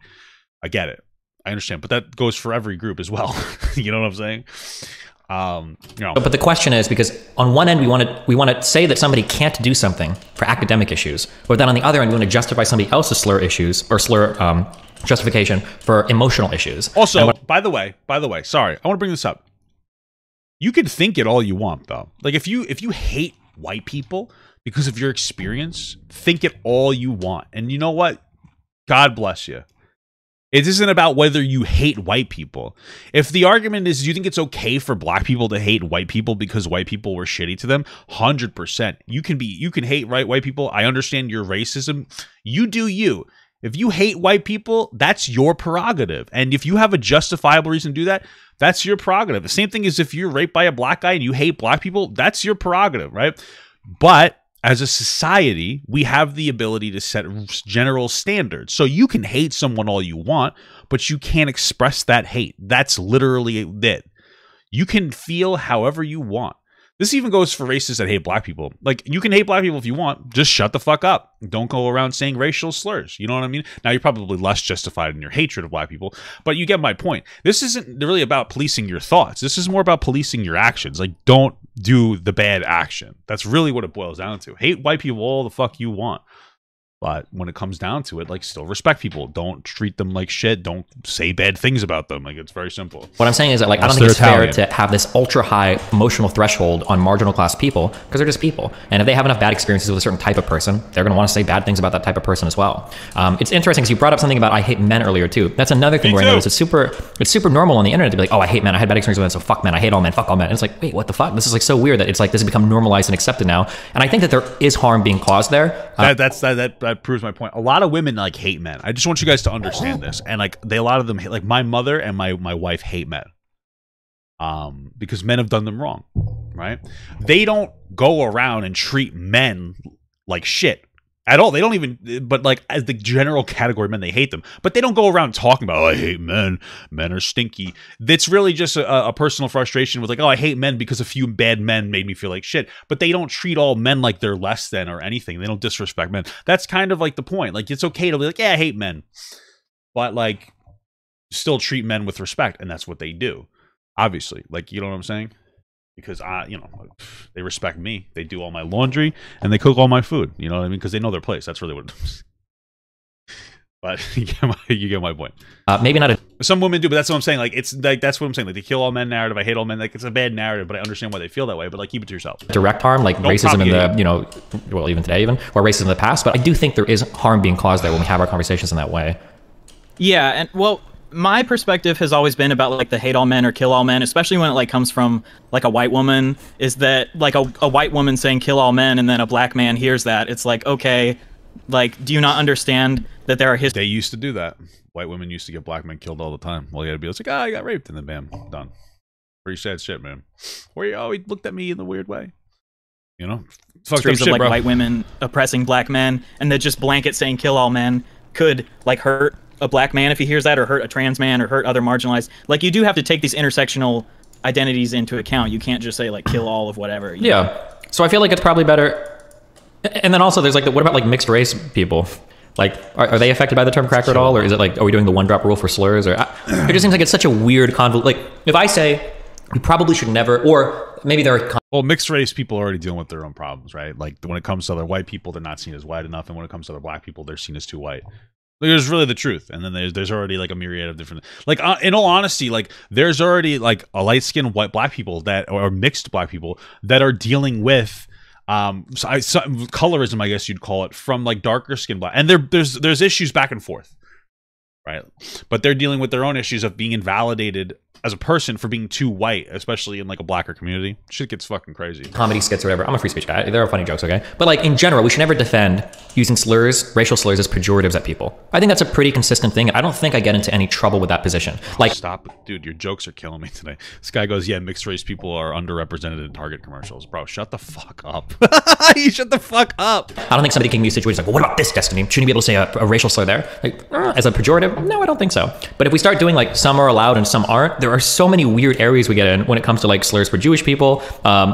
I get it, I understand, but that goes for every group as well. You know what I'm saying? You know. But the question is, because on one end we want to say that somebody can't do something for academic issues, but then on the other end we want to justify somebody else's slur issues or slur justification for emotional issues. Also, by the way, sorry, I want to bring this up. You can think it all you want, though. Like, if you hate white people because of your experience, think it all you want. And you know what? God bless you. It isn't about whether you hate white people. If the argument is, do you think it's okay for black people to hate white people because white people were shitty to them? 100%. You can hate white people. I understand your racism. You do you. If you hate white people, that's your prerogative. And if you have a justifiable reason to do that, that's your prerogative. The same thing as if you're raped by a black guy and you hate black people, that's your prerogative, right? But as a society, we have the ability to set general standards. So you can hate someone all you want, but you can't express that hate. That's literally it. You can feel however you want. This even goes for racists that hate black people. Like, you can hate black people if you want. Just shut the fuck up. Don't go around saying racial slurs. You know what I mean? Now, you're probably less justified in your hatred of black people, but you get my point. This isn't really about policing your thoughts. This is more about policing your actions. Like, don't do the bad action. That's really what it boils down to. Hate white people all the fuck you want. But when it comes down to it, like, still respect people. Don't treat them like shit. Don't say bad things about them. Like, it's very simple. What I'm saying is that, like, I don't think it's fair to have this ultra high emotional threshold on marginal class people, because they're just people. And if they have enough bad experiences with a certain type of person, they're going to want to say bad things about that type of person as well. It's interesting because you brought up something about I hate men earlier too. That's another thing where I notice it's super normal on the internet to be like, oh, I hate men. I had bad experiences with men, so fuck men. I hate all men. Fuck all men. And it's like, wait, what the fuck? This is like so weird that it's like this has become normalized and accepted now. And I think that there is harm being caused there. That proves my point. A lot of women like hate men. I just want you guys to understand this. And like a lot of them hate, like my mother and my wife hate men. Because men have done them wrong, right? They don't go around and treat men like shit. at all. They don't even, but like as the general category, men, they hate them. But they don't go around talking about, oh, I hate men. Men are stinky. That's really just a personal frustration with like, oh, I hate men because a few bad men made me feel like shit. But they don't treat all men like they're less than or anything. They don't disrespect men. That's kind of like the point. Like, it's okay to be like, yeah, I hate men. But like, still treat men with respect. And that's what they do. Obviously. Like, you know what I'm saying? Because they respect me. They do all my laundry and they cook all my food. You know what I mean? Because they know their place. That's really what it is. But you get my point. Maybe not. Some women do, but that's what I'm saying. Like, it's like, that's what I'm saying. Like, the kill all men narrative. I hate all men. Like, it's a bad narrative, but I understand why they feel that way. But like, keep it to yourself. Direct harm, like Don't racism in propagate. the, well, even today, even, or racism in the past. But I do think there is harm being caused there when we have our conversations in that way. Yeah, and well, my perspective has always been about like the hate all men or kill all men, especially when it like comes from like a white woman, is that like a white woman saying kill all men and then a black man hears that. It's like, okay, like, do you not understand that there are They used to do that. White women used to get black men killed all the time. Well, you had to be like, I got raped, and then bam, done. Pretty sad shit, man. Or he looked at me in the weird way. You know? Fucked up histories shit, of like bro. white women oppressing black men, and that just blanket saying kill all men could like hurt a black man if he hears that, or hurt a trans man, or hurt other marginalized. Like, you do have to take these intersectional identities into account. You can't just say like kill all of whatever. You know? Yeah. So I feel like it's probably better. And then also there's like, what about like mixed race people? Like, are they affected by the term cracker at all? Or is it like, are we doing the one drop rule for slurs? Or it just seems like it's such a weird convolution. Like, if I say we probably should never, or maybe there are. Well, mixed race people are already dealing with their own problems, right? Like, when it comes to other white people, they're not seen as white enough. And when it comes to other black people, they're seen as too white. Like, there's really the truth. And then there's already like a myriad of different, like, in all honesty, like, there's already like a light-skinned white black people that, or mixed black people that are dealing with colorism, I guess you'd call it, from like darker skinned black. And there's issues back and forth, right? But they're dealing with their own issues of being invalidated as a person for being too white, especially in like a blacker community. Shit gets fucking crazy. Comedy skits or whatever. I'm a free speech guy. There are funny jokes, okay? But like, in general, we should never defend using slurs, racial slurs, as pejoratives at people. I think that's a pretty consistent thing. I don't think I get into any trouble with that position. Like, Stop it. Dude, your jokes are killing me today. This guy goes, yeah, mixed race people are underrepresented in Target commercials. Bro, shut the fuck up. You shut the fuck up. I don't think somebody can be situated like, well, what about this, Destiny? Shouldn't you be able to say a racial slur there? Like, as a pejorative? No, I don't think so. But if we start doing like some are allowed and some aren't, there are so many weird areas we get in when it comes to like slurs for Jewish people,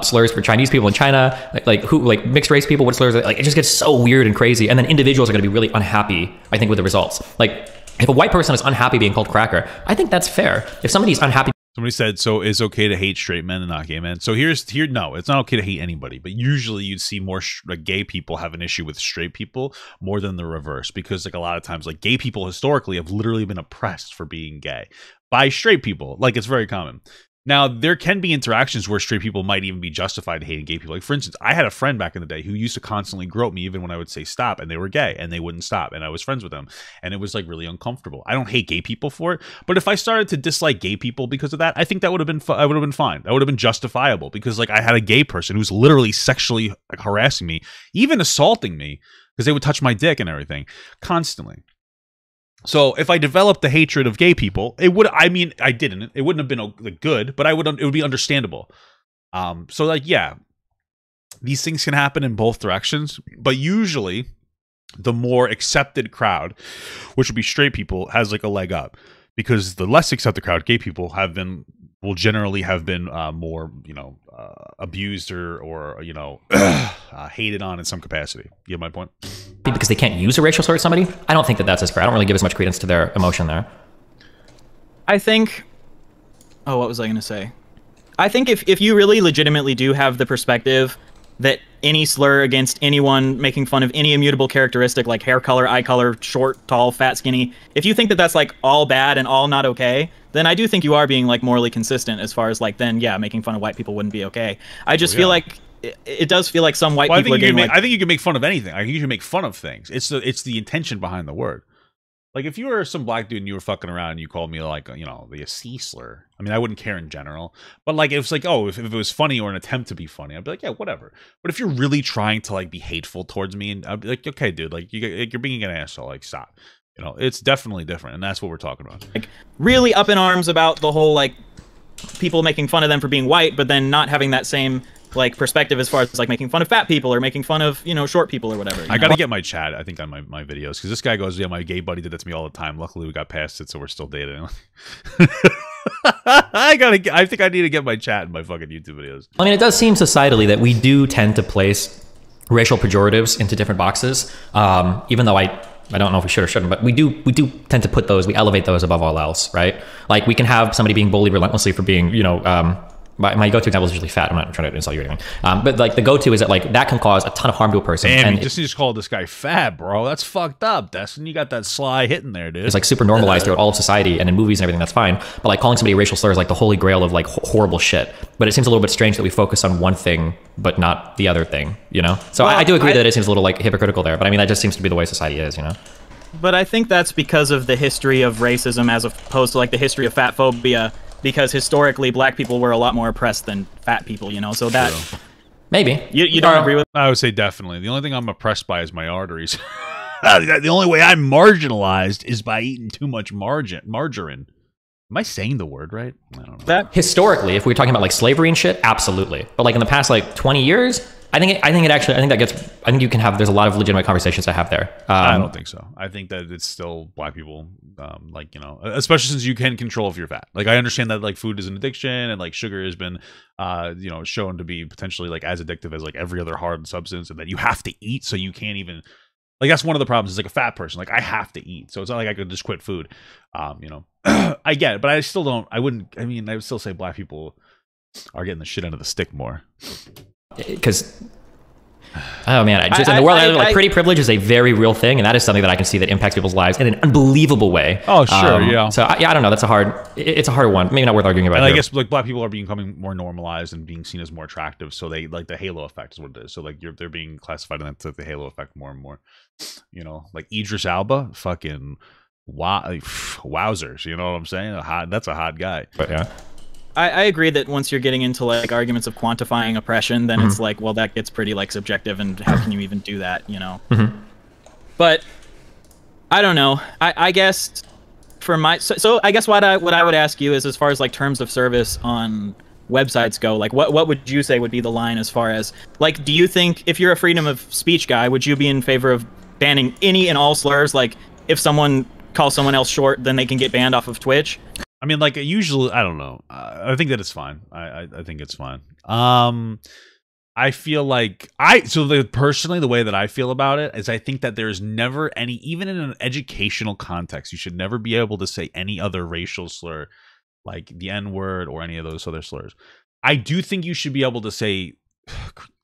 slurs for Chinese people in China, like mixed race people, what slurs, like, it just gets so weird and crazy. And then individuals are going to be really unhappy, I think, with the results. Like, if a white person is unhappy being called cracker, I think that's fair. If somebody's unhappy. Somebody said, so it's okay to hate straight men and not gay men. So no, it's not okay to hate anybody. But usually you'd see more like gay people have an issue with straight people more than the reverse. Because like a lot of times, like, gay people historically have literally been oppressed for being gay by straight people. Like, it's very common. Now, there can be interactions where straight people might even be justified in hating gay people. Like, for instance, I had a friend back in the day who used to constantly grope me even when I would say stop, and they were gay, and they wouldn't stop, and I was friends with them, and it was, like, really uncomfortable. I don't hate gay people for it, but if I started to dislike gay people because of that, I think that would have been I would have been fine. That would have been justifiable, because, like, I had a gay person who's literally sexually like, harassing me, even assaulting me, because they would touch my dick and everything, constantly. So if I developed the hatred of gay people, it would, I mean, I didn't, it wouldn't have been like, good, but it would be understandable. So like, yeah, these things can happen in both directions, but usually the more accepted crowd, which would be straight people, has like a leg up, because the less accepted crowd, gay people, will generally have been more, abused or hated on in some capacity. You get my point? Because they can't use a racial slur at somebody, I don't think that that's as fair. I don't really give as much credence to their emotion there. I think, what was I going to say? I think if you really legitimately do have the perspective that any slur against anyone making fun of any immutable characteristic like hair color, eye color, short, tall, fat, skinny, if you think that that's like all bad and all not okay, then I do think you are being like morally consistent as far as like, then yeah, making fun of white people wouldn't be okay. I just feel like it does feel like some white people are getting I think you can make fun of anything. I think you can make fun of things. It's the intention behind the word. Like, if you were some black dude and you were fucking around and you called me, like, the C slur, I mean, I wouldn't care in general. But, like, if it's like, if it was funny or an attempt to be funny, I'd be like, yeah, whatever. But if you're really trying to, like, be hateful towards me, and I'd be like, okay, dude, like, you're being an asshole, like, stop. It's definitely different, and that's what we're talking about. Like, really up in arms about the whole, like, people making fun of them for being white, but then not having that same like perspective as far as like making fun of fat people or making fun of, you know, short people or whatever. I gotta get my chat, I think, on my videos, because this guy goes, yeah, my gay buddy did that to me all the time. Luckily we got past it, so we're still dating. I think I need to get my chat in my fucking YouTube videos. I mean, it does seem societally that we do tend to place racial pejoratives into different boxes, even though I don't know if we should or shouldn't, but we do tend to put those, we elevate those above all else, right? Like we can have somebody being bullied relentlessly for being, you know, my go-to example is usually fat. I'm not trying to insult you or anything. But like the go-to is that like that can cause a ton of harm to a person. Damn, and you just called this guy fat, bro. That's fucked up. That's when you got that sly hitting there, dude. It's like super normalized throughout all of society and in movies and everything, that's fine. But like calling somebody a racial slur is like the holy grail of like horrible shit. But it seems a little bit strange that we focus on one thing, but not the other thing, you know? So well, I do agree that it seems a little like hypocritical there, but I mean, that just seems to be the way society is, you know? But I think that's because of the history of racism as opposed to like the history of fat phobia, because historically black people were a lot more oppressed than fat people, you know? So that... True. Maybe. You don't agree with... I would say definitely. The only thing I'm oppressed by is my arteries. The only way I'm marginalized is by eating too much margarine. Am I saying the word right? I don't know. That historically, if we're talking about like slavery and shit, absolutely. But like in the past like 20 years, I think you can have, there's a lot of legitimate conversations to have there. I don't think so. I think that it's still black people, like, you know, especially since you can control if you're fat. Like, I understand that like food is an addiction and like sugar has been, you know, shown to be potentially like as addictive as like every other hard substance, and that you have to eat, so you can't even, like, that's one of the problems is like a fat person, like I have to eat, so it's not like I could just quit food. You know, I get it, but I still don't, I would still say black people are getting the shit out of the stick more. Because, oh man, in the world, like pretty privilege is a very real thing, and that is something that I can see that impacts people's lives in an unbelievable way. Oh, sure, yeah. So I don't know. It's a hard one. Maybe not worth arguing about. And I guess like black people are becoming more normalized and being seen as more attractive. So they like the halo effect is what it is. So like they're being classified in that the halo effect more and more. You know, like Idris Elba, fucking wowzers. You know what I'm saying? That's a hot guy. But yeah. I agree that once you're getting into like arguments of quantifying oppression, then it's like, well, that gets pretty like subjective, and how can you even do that, you know? But I don't know. I guess for my so I guess what I would ask you is, as far as like terms of service on websites go, like what would you say would be the line as far as like, do you think if you're a freedom of speech guy, would you be in favor of banning any and all slurs? Like if someone calls someone else short, then they can get banned off of Twitch? I mean, like usually, I don't know. I think that it's fine. I think it's fine. I feel like personally, the way that I feel about it is I think that there's never any, even in an educational context, you should never be able to say any other racial slur, like the N-word or any of those other slurs. I do think you should be able to say,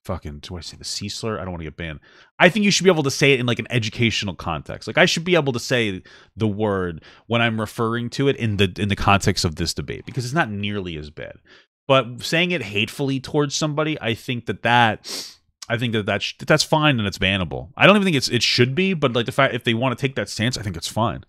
fucking, do I say the C slur? I don't want to get banned. I think you should be able to say it in like an educational context. Like I should be able to say the word when I'm referring to it in the context of this debate, because it's not nearly as bad. But saying it hatefully towards somebody, I think that's fine and it's bannable. I don't even think it should be, but like the fact if they want to take that stance, I think it's fine.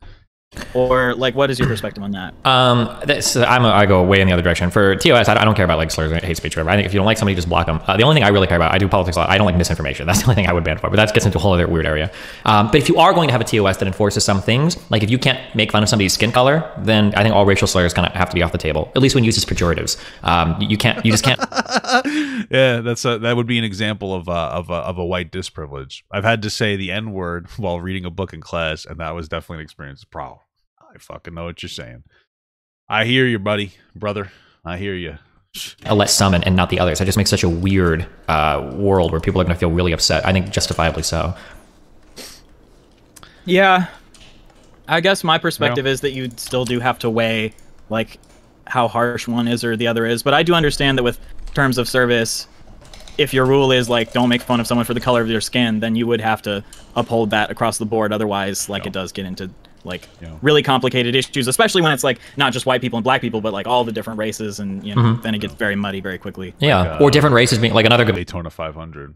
Or like, what is your perspective on that? I go way in the other direction. For TOS, I don't care about like slurs and hate speech or whatever. I think if you don't like somebody, just block them. The only thing I really care about, I do politics a lot. I don't like misinformation. That's the only thing I would ban for. But that gets into a whole other weird area. But if you are going to have a TOS that enforces some things, like if you can't make fun of somebody's skin color, then I think all racial slurs kind of have to be off the table. At least when used as pejoratives. You just can't. Yeah, that would be an example of a white disprivilege. I've had to say the N-word while reading a book in class, and that was definitely an experience. Bro, I fucking know what you're saying. I hear you, brother. I hear you. Let some and not the others. That just makes such a weird world where people are going to feel really upset. I think justifiably so. Yeah, I guess my perspective is that you still do have to weigh like how harsh one is or the other is. But I do understand that with terms of service, if your rule is like don't make fun of someone for the color of their skin, then you would have to uphold that across the board. Otherwise, like it does get into like really complicated issues, especially when it's like not just white people and black people, but like all the different races, and you know, then it gets very muddy very quickly. Yeah, like, or different races being like another good Daytona 500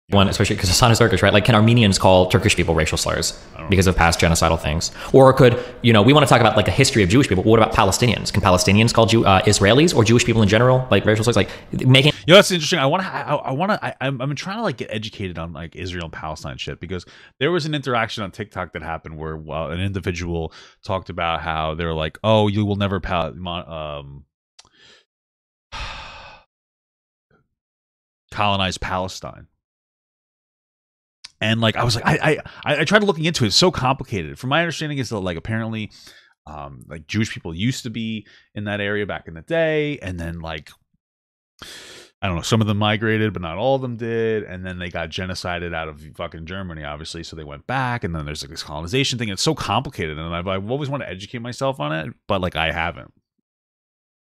one, especially because Hassan is Turkish, right? Like, can Armenians call Turkish people racial slurs because of past genocidal things? Or could, you know, we want to talk about like the history of Jewish people, but what about Palestinians? Can Palestinians call Israelis or Jewish people in general like racial slurs? Like making. You know, that's interesting. I'm trying to like get educated on like Israel and Palestine shit, because there was an interaction on TikTok that happened where an individual talked about how they were like, oh, you will never colonized Palestine. And like I was like, I tried looking into it. It's so complicated. From my understanding, is that like apparently, like Jewish people used to be in that area back in the day, and then like I don't know, some of them migrated, but not all of them did, and then they got genocided out of fucking Germany, obviously. So they went back, and then there's like this colonization thing. It's so complicated, and I've always wanted to educate myself on it, but like I haven't.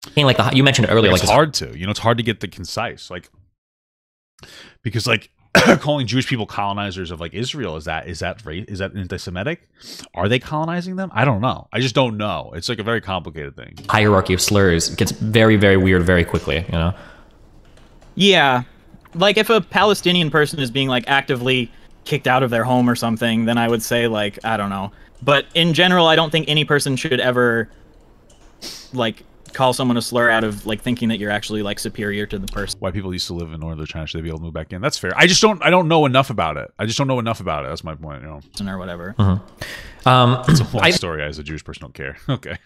I mean, like you mentioned earlier, like it's hard to, you know, it's hard to get the concise, like because like. Calling Jewish people colonizers of like Israel, is that anti-Semitic? Are they colonizing them? I don't know. I just don't know. It's like a very complicated thing. Hierarchy of slurs gets very, very weird very quickly, you know? Yeah. Like if a Palestinian person is being like actively kicked out of their home or something, then I would say like, I don't know. But in general, I don't think any person should ever like call someone a slur out of like thinking that you're actually like superior to the person. White people used to live in northern China, should they be able to move back in? That's fair. I don't know enough about it. That's my point, you know. Or whatever. It's a long story. As a Jewish person, don't care. Okay.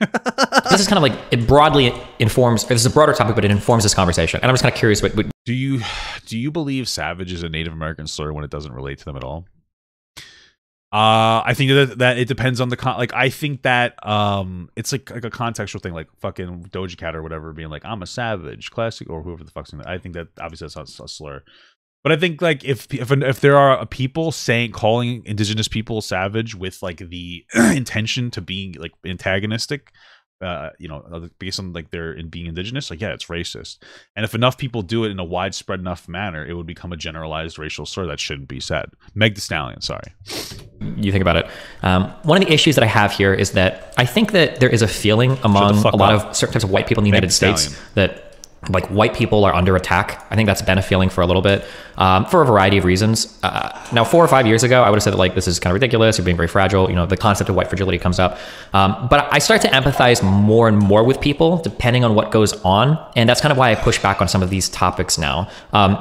This is kind of like, it broadly informs, this is a broader topic, but it informs this conversation. And I'm just kind of curious, but do you believe savage is a Native American slur when it doesn't relate to them at all? I think that it depends on the like I think that it's like a contextual thing, like fucking Doja Cat or whatever being like I'm a savage, classic, or whoever the fuck's in that. I think that obviously that's not a slur, but I think like if there are people calling indigenous people savage with like the intention to being like antagonistic, you know, based on like their being indigenous, like yeah, it's racist. And if enough people do it in a widespread enough manner, it would become a generalized racial slur that shouldn't be said. Meg Thee Stallion, sorry. You think about it. One of the issues that I have here is that I think that there is a feeling among a lot of certain types of white people in the United States that like white people are under attack. I think that's been a feeling for a little bit, for a variety of reasons. Now, 4 or 5 years ago, I would have said that like, this is kind of ridiculous. You're being very fragile. You know, the concept of white fragility comes up. But I start to empathize more and more with people depending on what goes on. And that's kind of why I push back on some of these topics now.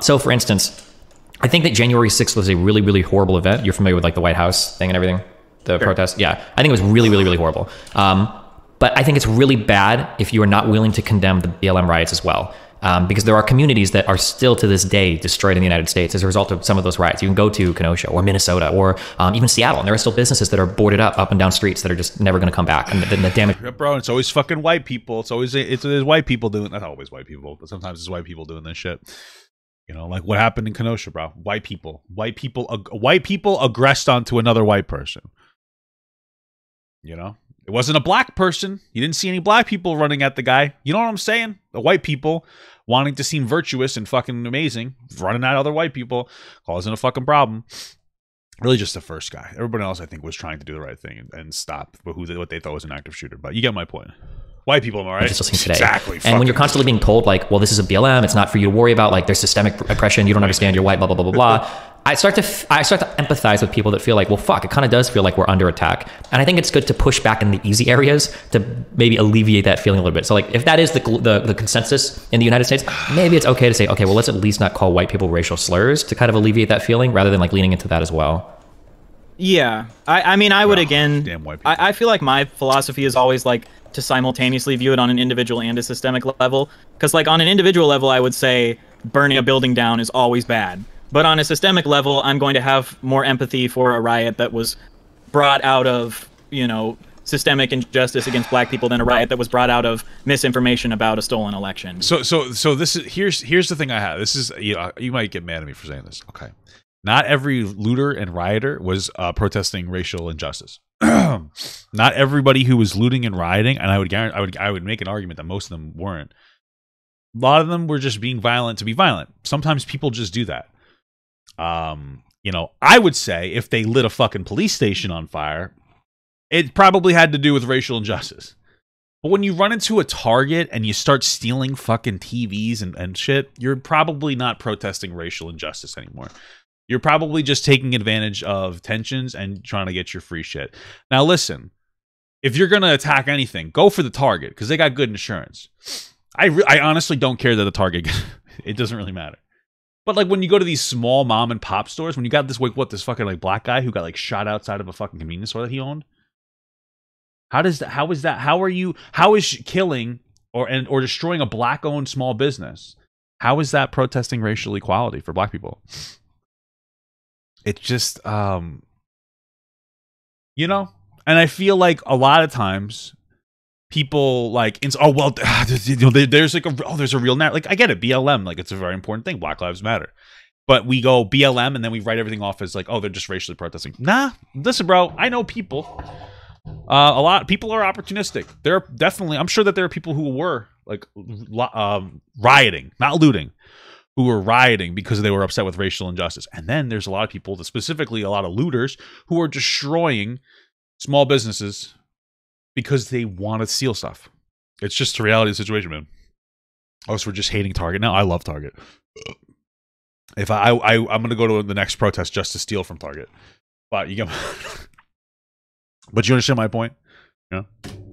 So for instance, I think that January 6th was a really, really horrible event. You're familiar with like the White House thing and everything? The protest? Yeah. I think it was really, really, really horrible. But I think it's really bad if you are not willing to condemn the BLM riots as well. Because there are communities that are still to this day destroyed in the United States as a result of some of those riots. You can go to Kenosha or Minnesota or even Seattle, and there are still businesses that are boarded up and down streets that are just never going to come back. And the damage. Bro, it's always fucking white people. It's white people doing, not always white people, but sometimes it's white people doing this shit. You know, like what happened in Kenosha, bro. White people aggressed onto another white person. You know, it wasn't a black person. You didn't see any black people running at the guy. You know what I'm saying? The white people wanting to seem virtuous and fucking amazing, running at other white people, causing a fucking problem. Really just the first guy. Everybody else, I think, was trying to do the right thing and stop what they thought was an active shooter. But you get my point. White people, am I right? Just listening today. Exactly. And when you're constantly being told, like, well, this is a BLM, it's not for you to worry about, like, there's systemic oppression, you don't understand, you're white, blah, blah, blah, blah, blah. I start to empathize with people that feel like, well, fuck, it kind of does feel like we're under attack. And I think it's good to push back in the easy areas to maybe alleviate that feeling a little bit. So, like, if that is the consensus in the United States, maybe it's okay to say, okay, well, let's at least not call white people racial slurs to kind of alleviate that feeling rather than, like, leaning into that as well. Yeah. I mean, I would, again, damn white people. I feel like my philosophy is always, like, to simultaneously view it on an individual and a systemic level. Because, like, on an individual level, I would say burning a building down is always bad. But on a systemic level, I'm going to have more empathy for a riot that was brought out of, you know, systemic injustice against black people than a riot that was brought out of misinformation about a stolen election. So this is here's the thing I have. This is, you know, you might get mad at me for saying this. Okay. Not every looter and rioter was protesting racial injustice. Not everybody who was looting and rioting, and I would make an argument that most of them weren't. A lot of them were just being violent to be violent. Sometimes people just do that. You know, I would say if they lit a fucking police station on fire, it probably had to do with racial injustice. But when you run into a Target and you start stealing fucking TVs and shit, you're probably not protesting racial injustice anymore. You're probably just taking advantage of tensions and trying to get your free shit. Now, listen, if you're going to attack anything, go for the Target because they got good insurance. I honestly don't care that the Target, it doesn't really matter. But like when you go to these small mom and pop stores, when you got this, like, this fucking like black guy who got like shot outside of a fucking convenience store that he owned. How is killing or destroying a black owned small business? How is that protesting racial equality for black people? It's just, you know, and I feel like a lot of times people like, oh, well, you know, there's like there's a real like, I get it, BLM, like it's a very important thing. Black Lives Matter. But we go BLM and then we write everything off as like, oh, they're just racially protesting. Nah, listen, bro, I know people. A lot of people are opportunistic. There are definitely, I'm sure that there are people who were like rioting, not looting, who were rioting because they were upset with racial injustice. And then there's a lot of people, specifically a lot of looters, who are destroying small businesses because they want to steal stuff. It's just the reality of the situation, man. Oh, so we're just hating Target now? I love Target. If I'm gonna go to the next protest just to steal from Target. But you get but you understand my point? Yeah.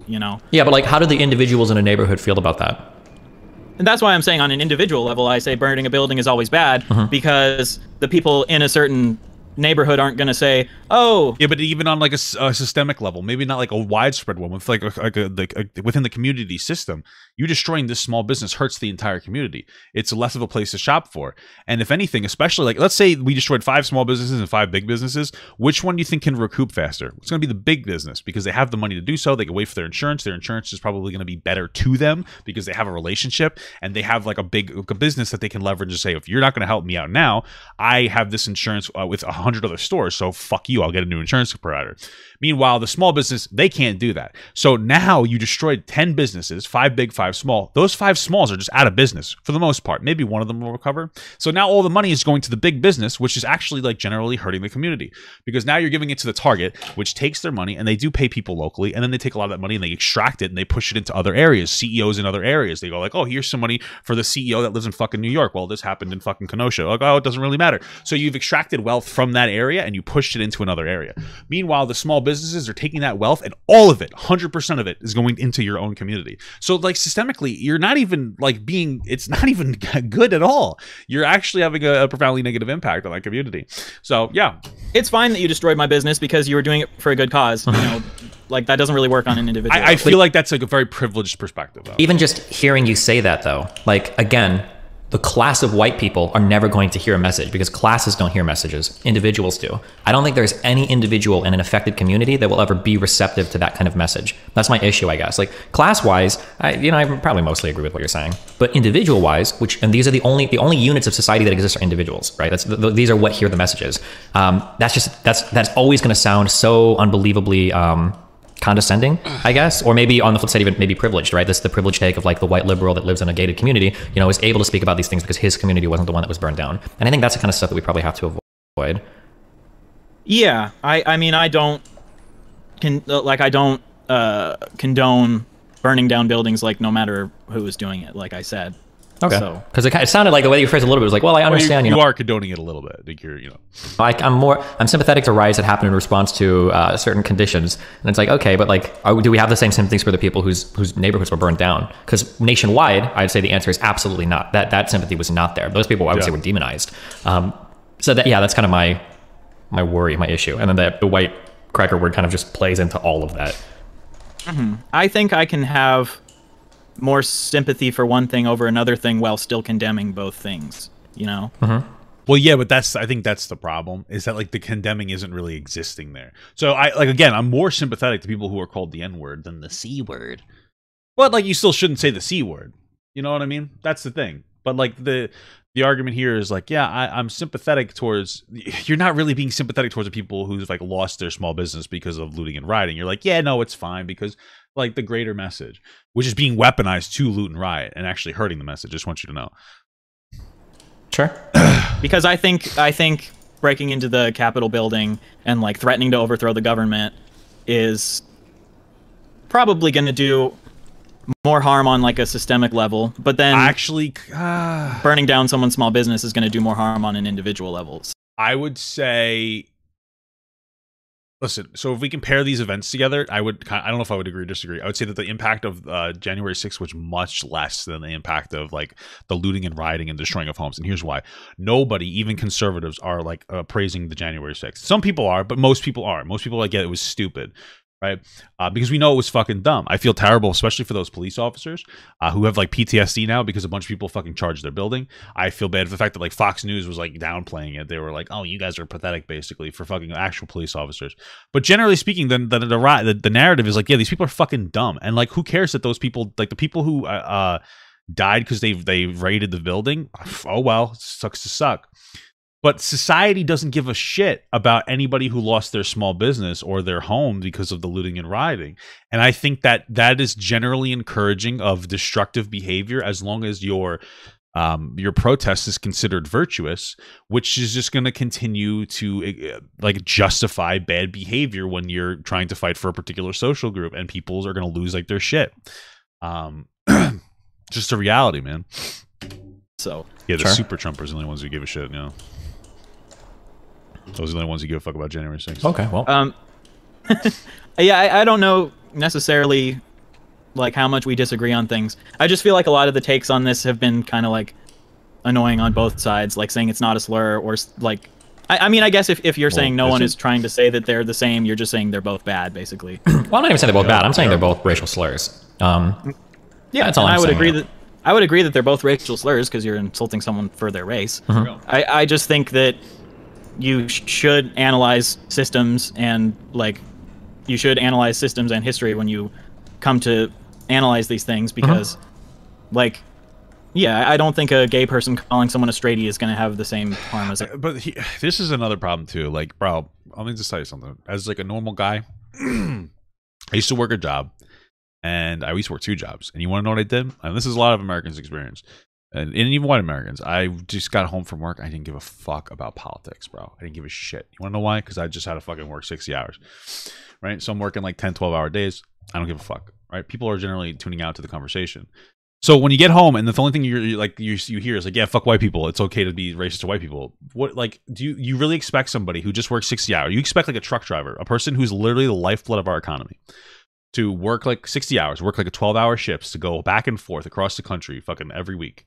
You know. Yeah, but like, how do the individuals in a neighborhood feel about that? And that's why I'm saying on an individual level, I say burning a building is always bad, because the people in a certain neighborhood aren't going to say, oh, yeah, but even on like a systemic level, maybe not like a widespread one, with like within the community system, you destroying this small business hurts the entire community. It's less of a place to shop for. And if anything, especially like, let's say we destroyed 5 small businesses and 5 big businesses, which one do you think can recoup faster? It's going to be the big business, because they have the money to do so. They can wait for their insurance. Their insurance is probably going to be better to them because they have a relationship and they have like a business that they can leverage and say, if you're not going to help me out now, I have this insurance with 100 other stores, so fuck you, I'll get a new insurance provider. Meanwhile, the small business, they can't do that. So now you destroyed 10 businesses, 5 big, 5 small. Those 5 smalls are just out of business for the most part. Maybe one of them will recover. So now all the money is going to the big business, which is actually like generally hurting the community, because now you're giving it to the Target, which takes their money and they do pay people locally, and then they take a lot of that money and they extract it and they push it into other areas, CEOs in other areas. They go like, oh, here's some money for the CEO that lives in fucking New York. Well, this happened in fucking Kenosha. Like, oh, it doesn't really matter. So you've extracted wealth from that area and you pushed it into another area. Meanwhile, the small businesses are taking that wealth and all of it, 100% of it, is going into your own community. So like systemically, you're not even like it's not even good at all. You're actually having a profoundly negative impact on that community. So yeah. It's fine that you destroyed my business because you were doing it for a good cause. You know, like that doesn't really work on an individual. I feel like that's like a very privileged perspective, though. Even just hearing you say that, though, like, again, the class of white people are never going to hear a message because classes don't hear messages. Individuals do. I don't think there's any individual in an affected community that will ever be receptive to that kind of message. That's my issue, I guess. Like, class-wise, I probably mostly agree with what you're saying. But individual-wise, and these are the only units of society that exist are individuals, right? These are what hear the messages. That's always going to sound so unbelievably condescending, I guess, or maybe on the flip side, even maybe privileged, right? This is the privileged take of like the white liberal that lives in a gated community, you know, is able to speak about these things because his community wasn't the one that was burned down. And I think that's the kind of stuff that we probably have to avoid. Yeah, I mean, I don't condone burning down buildings, like no matter who is doing it, like I said. Okay. So, because it sounded like the way you phrased it a little bit was like, well, I understand. You are condoning it a little bit. Like you're, you know. I'm sympathetic to riots that happen in response to certain conditions, and it's like, okay, but like, do we have the same sympathies for the people whose neighborhoods were burned down? Because nationwide, I'd say the answer is absolutely not. That sympathy was not there. Those people, I would say, were demonized. So that's kind of my worry, my issue, and then the white cracker word kind of just plays into all of that. Mm-hmm. I think I can have more sympathy for one thing over another thing while still condemning both things, you know? Mm-hmm. Well, yeah, but I think that's the problem, is that like the condemning isn't really existing there. So I'm more sympathetic to people who are called the N-word than the C-word. But like, you still shouldn't say the C-word. You know what I mean? That's the thing. But like the argument here is like, yeah, I'm sympathetic towards, you're not really being sympathetic towards the people who's like lost their small business because of looting and rioting. You're like, yeah, no, it's fine because like the greater message, which is being weaponized to loot and riot and actually hurting the message. Just want you to know. Sure. Because I think breaking into the Capitol building and like threatening to overthrow the government is probably going to do more harm on like a systemic level, but then actually burning down someone's small business is going to do more harm on an individual level. I would say, listen, so if we compare these events together, I don't know if I would agree or disagree. I would say that the impact of January 6th was much less than the impact of like the looting and rioting and destroying of homes. And here's why. Nobody, even conservatives, are like praising the January 6th. Some people are, but most people aren't. Most people like, yeah, it was stupid. right? Because we know it was fucking dumb. I feel terrible, especially for those police officers who have like PTSD now because a bunch of people fucking charged their building. I feel bad for the fact that like Fox News was like downplaying it. They were like, "Oh, you guys are pathetic," basically, for fucking actual police officers. But generally speaking, the narrative is like, yeah, these people are fucking dumb, and like, who cares that those people, like the people who died because they raided the building? Oh well, sucks to suck. But society doesn't give a shit about anybody who lost their small business or their home because of the looting and rioting. And I think that that is generally encouraging of destructive behavior as long as your protest is considered virtuous, which is just going to continue to like justify bad behavior when you're trying to fight for a particular social group, and people are going to lose like their shit. Just a reality, man. So yeah, the super Trumpers are the only ones who give a shit, you know. Those are the only ones who give a fuck about January 6th. Okay, well. Yeah, I don't know necessarily like how much we disagree on things. I just feel like a lot of the takes on this have been kind of like annoying on both sides, like saying it's not a slur, or like, I mean, I guess if you're saying no one is trying to say that they're the same, you're just saying they're both bad, basically. Well, I'm not even saying they're both bad. I'm saying they're both racial slurs. Yeah, that's all I would agree that. I would agree that they're both racial slurs because you're insulting someone for their race. Mm-hmm. I just think that you should analyze systems and history when you come to analyze these things, because like, yeah, I don't think a gay person calling someone a straightie is going to have the same harm as it. But this is another problem too. Like, bro, let me just tell you something. As like a normal guy, I used to work a job, and I used to work 2 jobs. And you want to know what I did? And this is a lot of Americans' experience. And even white Americans, I just got home from work. I didn't give a fuck about politics, bro. I didn't give a shit. You want to know why? Because I just had to fucking work 60 hours, right? So I'm working like 10, 12-hour days. I don't give a fuck, right? People are generally tuning out to the conversation. So when you get home and the only thing you hear is like, yeah, fuck white people. It's okay to be racist to white people. What, like, do you really expect somebody who just works 60 hours? You expect like a truck driver, a person who's literally the lifeblood of our economy, to work like 60 hours, work like a 12-hour shifts, to go back and forth across the country fucking every week.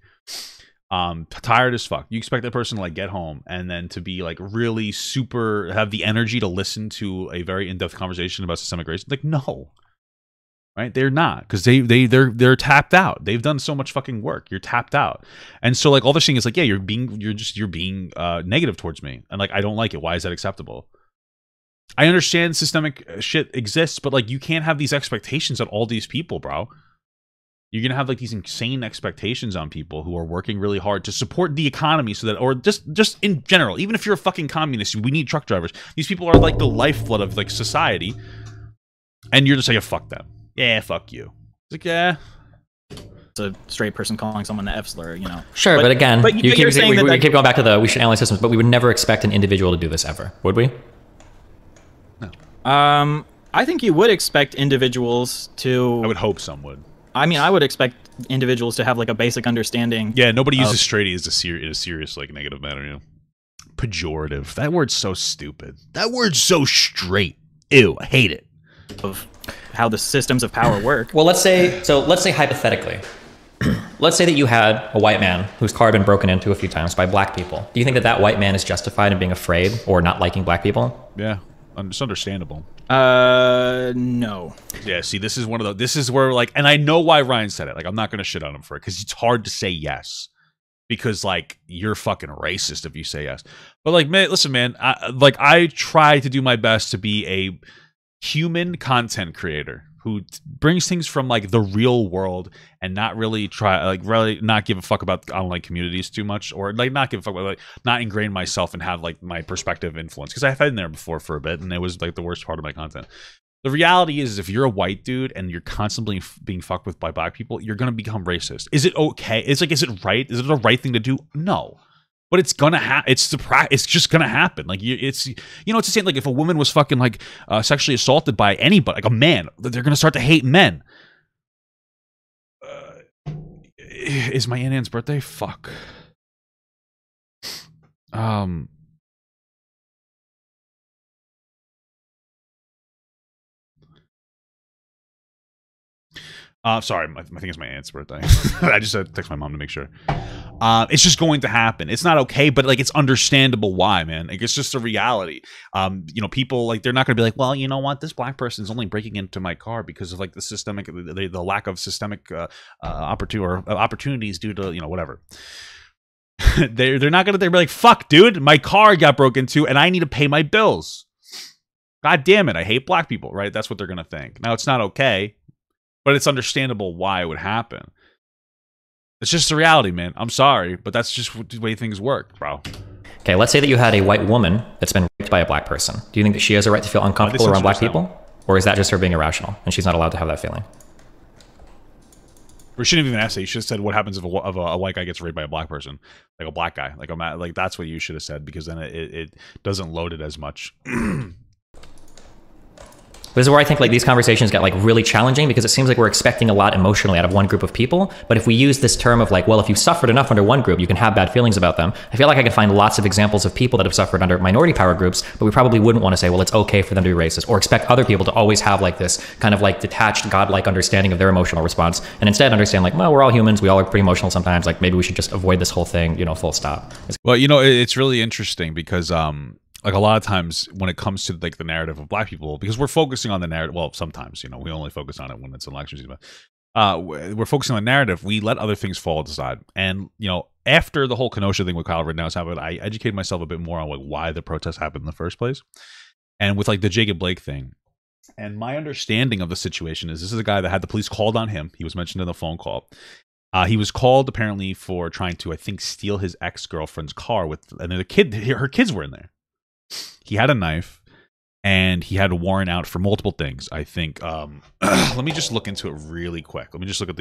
Tired as fuck. You expect that person to like get home and then to be like really super, have the energy to listen to a very in-depth conversation about systemic racism? Like, no. Right? They're not, because they're tapped out. They've done so much fucking work. You're tapped out. And so like all they're saying is like, yeah, you're being negative towards me. And like, I don't like it. Why is that acceptable? I understand systemic shit exists, but like, you can't have these expectations on all these people, bro. You're gonna have like these insane expectations on people who are working really hard to support the economy, so that, or just in general, even if you're a fucking communist, we need truck drivers. These people are like the lifeblood of like society, and you're just like, yeah, fuck them. Yeah, fuck you. It's like, yeah. It's a straight person calling someone the F slur, you know. Sure, but again, but you keep going back to we should analyze systems, but we would never expect an individual to do this ever, would we? No. I think you would expect individuals to. I would hope some would. I mean, I would expect individuals to have like a basic understanding. Yeah, nobody uses straighty as in a serious like negative manner, you know. Pejorative. That word's so stupid. That word's so straight. Ew, I hate it. Of how the systems of power work. Well, let's say hypothetically, let's say that you had a white man whose car had been broken into a few times by black people. Do you think that white man is justified in being afraid or not liking black people? Yeah, it's understandable. No. Yeah, see, this is where like, and I know why Ryan said it. Like, I'm not gonna shit on him for it, because it's hard to say yes, because like, you're fucking racist if you say yes. But like, man, listen, man, I try to do my best to be a human content creator who brings things from like the real world and not really really not give a fuck about online communities too much, or like not give a fuck about, like, not ingrain myself and have like my perspective influence, because I've been there before for a bit and it was like the worst part of my content. The reality is if you're a white dude and you're constantly being fucked with by black people, you're gonna become racist. Is it okay? It's like, is it right? Is it the right thing to do? No. But it's gonna happen. It's just gonna happen. Like, it's the same. Like, if a woman was fucking like sexually assaulted by anybody, like a man, they're gonna start to hate men. Is my Aunt Anne's birthday? Fuck. Sorry, I think it's my aunt's birthday. I just had to text my mom to make sure. It's just going to happen. It's not okay, but like it's understandable why, man. Like it's just a reality. People like they're not going to be like, well, you know what, this black person is only breaking into my car because of like the lack of systemic opportunities due to whatever. they're not going to. They're like, fuck, dude, my car got broken into, and I need to pay my bills. God damn it, I hate black people, right? That's what they're going to think. Now it's not okay, but it's understandable why it would happen. It's just the reality, man. I'm sorry, but that's just the way things work, bro. Okay, let's say that you had a white woman that's been raped by a black person. Do you think that she has a right to feel uncomfortable around black people? Or is that just her being irrational and she's not allowed to have that feeling? We shouldn't even ask that. You should have said what happens if a white guy gets raped by a black person, like a black guy. Like that's what you should have said, because then it doesn't load it as much. This is where I think like these conversations get like really challenging, because it seems like we're expecting a lot emotionally out of one group of people. But if we use this term of like, well, if you've suffered enough under one group, you can have bad feelings about them. I feel like I can find lots of examples of people that have suffered under minority power groups, but we probably wouldn't want to say, well, it's okay for them to be racist, or expect other people to always have like this kind of like detached, godlike understanding of their emotional response, and instead understand like, well, we're all humans. We all are pretty emotional sometimes. Like maybe we should just avoid this whole thing, full stop. Well, it's really interesting because, like a lot of times when it comes to like the narrative of black people, because we're focusing on the narrative. Well, sometimes, we only focus on it when it's election season. We're focusing on the narrative. We let other things fall to the side. And, after the whole Kenosha thing with Kyle Rittenhouse happened, I educated myself a bit more on like why the protests happened in the first place. And with like the Jacob Blake thing. And my understanding of the situation is this is a guy that had the police called on him. He was mentioned in the phone call. He was called apparently for trying to, I think, steal his ex-girlfriend's car and her kids were in there. He had a knife, and he had a warrant out for multiple things, I think. Let me just look into it really quick. Let me just look at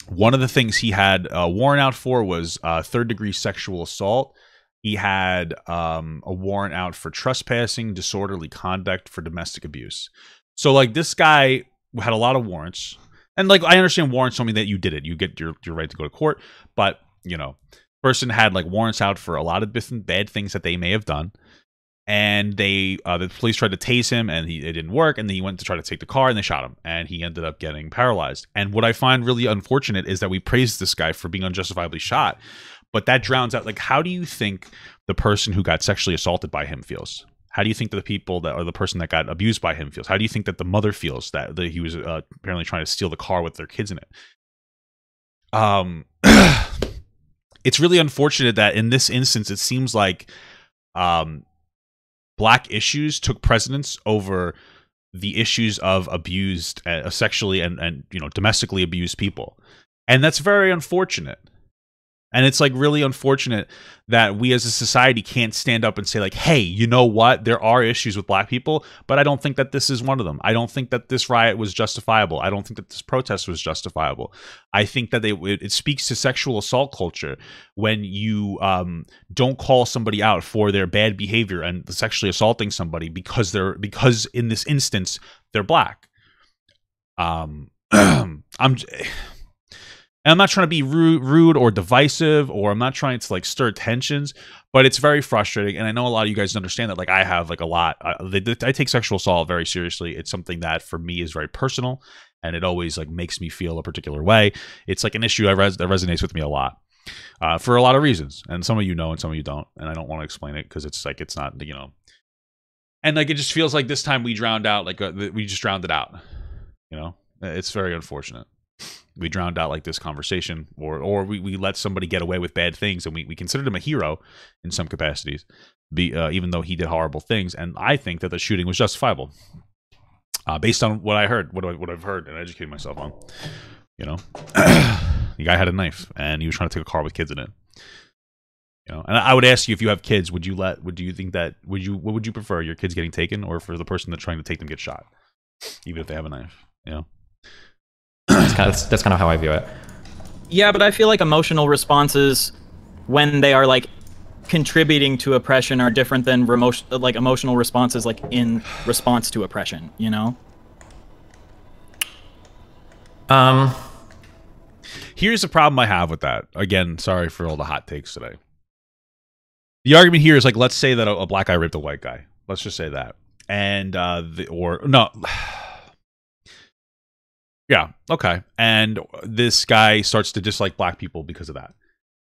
one of the things he had a warrant out for was third-degree sexual assault. He had a warrant out for trespassing, disorderly conduct, for domestic abuse. So, like, this guy had a lot of warrants. And, like, I understand warrants don't mean that you did it. You get your right to go to court, but, person had like warrants out for a lot of different bad things that they may have done, and the police tried to tase him, and it didn't work, and then he went to try to take the car, and they shot him, and he ended up getting paralyzed. And what I find really unfortunate is that we praise this guy for being unjustifiably shot, but that drowns out, like, how do you think the person who got sexually assaulted by him feels? How do you think that the person that got abused by him feels? How do you think that the mother feels that he was apparently trying to steal the car with their kids in it? It's really unfortunate that in this instance, it seems like black issues took precedence over the issues of abused, sexually and domestically abused people. And that's very unfortunate. And it's like really unfortunate that we as a society can't stand up and say like, hey, you know what? There are issues with black people, but I don't think that this is one of them. I don't think that this riot was justifiable. I don't think that this protest was justifiable. I think that it speaks to sexual assault culture when you don't call somebody out for their bad behavior and sexually assaulting somebody because in this instance they're black. And I'm not trying to be rude or divisive, or I'm not trying to like stir tensions, but it's very frustrating. And I know a lot of you guys understand that. Like I have like a lot. I take sexual assault very seriously. It's something that for me is very personal, and it always like makes me feel a particular way. It's like an issue that resonates with me a lot for a lot of reasons. And some of you know, and some of you don't. And I don't want to explain it because it's like it's not And like it just feels like this time we drowned out. Like we just drowned it out. It's very unfortunate. We drowned out like this conversation, or we let somebody get away with bad things, and we considered him a hero in some capacities, even though he did horrible things. And I think that the shooting was justifiable, based on what I heard, what I've heard and educated myself on. The guy had a knife, and he was trying to take a car with kids in it. And I would ask you, if you have kids, what would you prefer, your kids getting taken, or for the person that's trying to take them get shot, even if they have a knife? That's kind of how I view it. Yeah, but I feel like emotional responses, when they are like contributing to oppression, are different than emotional responses like in response to oppression. Here's the problem I have with that. Again, sorry for all the hot takes today. The argument here is like, let's say that a black guy raped a white guy. Let's just say that, and Yeah. Okay. And this guy starts to dislike black people because of that.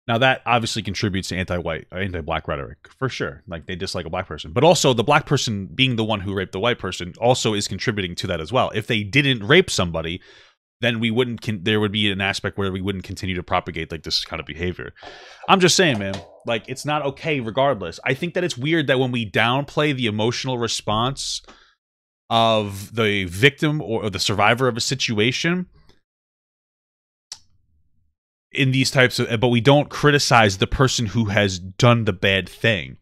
Now that obviously contributes to anti-black rhetoric for sure. Like they dislike a black person, but also the black person being the one who raped the white person also is contributing to that as well. If they didn't rape somebody, then we wouldn't. There would be an aspect where we wouldn't continue to propagate like this kind of behavior. I'm just saying, man. Like it's not okay. Regardless, I think that it's weird that when we downplay the emotional response of the victim or the survivor of a situation in these types of, but we don't criticize the person who has done the bad thing.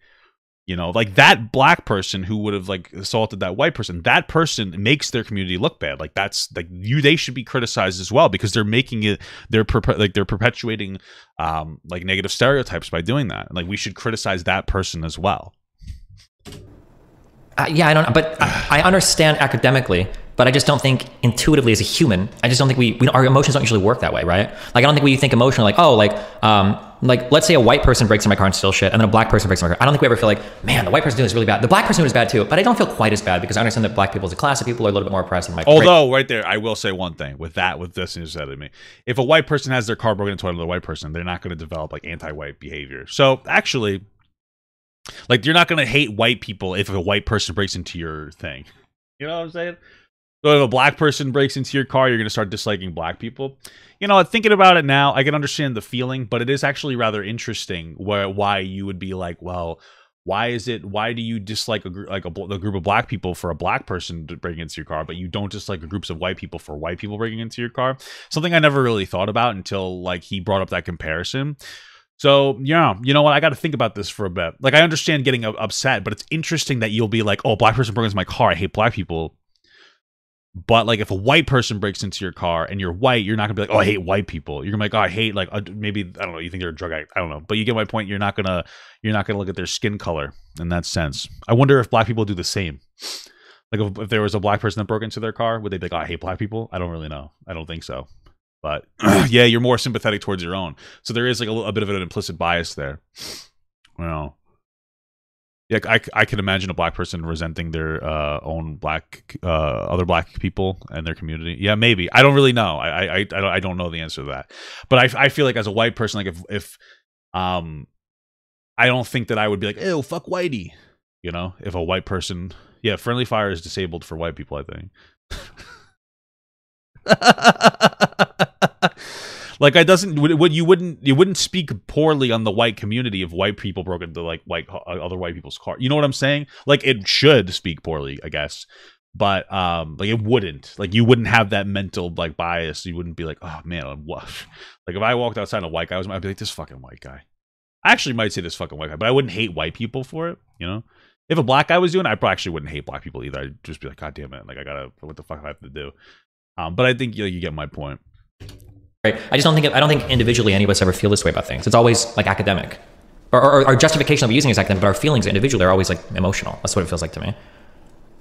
You know, like that black person who would have like assaulted that white person, that person makes their community look bad. Like that's like they should be criticized as well because they're making it, they're perpetuating like negative stereotypes by doing that. Like we should criticize that person as well. Yeah, I don't know, but I understand academically, but I just don't think intuitively as a human, I just don't think we our emotions don't usually work that way, right? Like I don't think we think emotionally like, oh, like let's say a white person breaks in my car and steals shit, and then a black person breaks in my car. I don't think we ever feel like, man, the white person doing this really bad. The black person was bad too, but I don't feel quite as bad because I understand that black people as a class of people are a little bit more oppressed than white. Although, right there, I will say one thing with this you said to me. If a white person has their car broken into another white person, they're not going to develop like anti-white behavior. So actually, like you're not going to hate white people if a white person breaks into your thing. You know what I'm saying? So if a black person breaks into your car, you're going to start disliking black people. You know, thinking about it now, I can understand the feeling, but it is actually rather interesting why you would be like, well, why do you dislike a group of black people for a black person breaking into your car, but you don't dislike groups of white people for white people breaking into your car? Something I never really thought about until like he brought up that comparison. So, yeah, you know what? I got to think about this for a bit. Like, I understand getting upset, but it's interesting that you'll be like, oh, black person broke into my car. I hate black people. But, like, if a white person breaks into your car and you're white, you're not going to be like, oh, I hate white people. You're going to be like, oh, I hate, like, maybe, I don't know, you think they're a drug addict. I don't know. But you get my point. You're not going to look at their skin color in that sense. I wonder if black people do the same. Like, if there was a black person that broke into their car, would they be like, oh, I hate black people? I don't really know. I don't think so. But yeah, you're more sympathetic towards your own. So there is like a bit of an implicit bias there. Well, yeah, I can imagine a black person resenting their own other black people and their community. Yeah, maybe. I don't really know. I don't know the answer to that. But I feel like as a white person, like if I don't think that I would be like, ew, fuck whitey. You know, if a white person, yeah, friendly fire is disabled for white people, I think. Like you wouldn't speak poorly on the white community if white people broke into like other white people's car. You know what I'm saying? Like it should speak poorly, I guess, but like it wouldn't. Like you wouldn't have that mental like bias. You wouldn't be like, oh man, what? Like if I walked outside and a white guy I'd be like, this fucking white guy. I actually might say this fucking white guy, but I wouldn't hate white people for it. You know, if a black guy was doing it, I probably actually wouldn't hate black people either. I'd just be like, god damn it, like what the fuck do I have to do? But I think you get my point. Right. I don't think individually any of us ever feel this way about things. It's always like academic, or our justification of using is academic, but our feelings individually are always like emotional. That's what it feels like to me.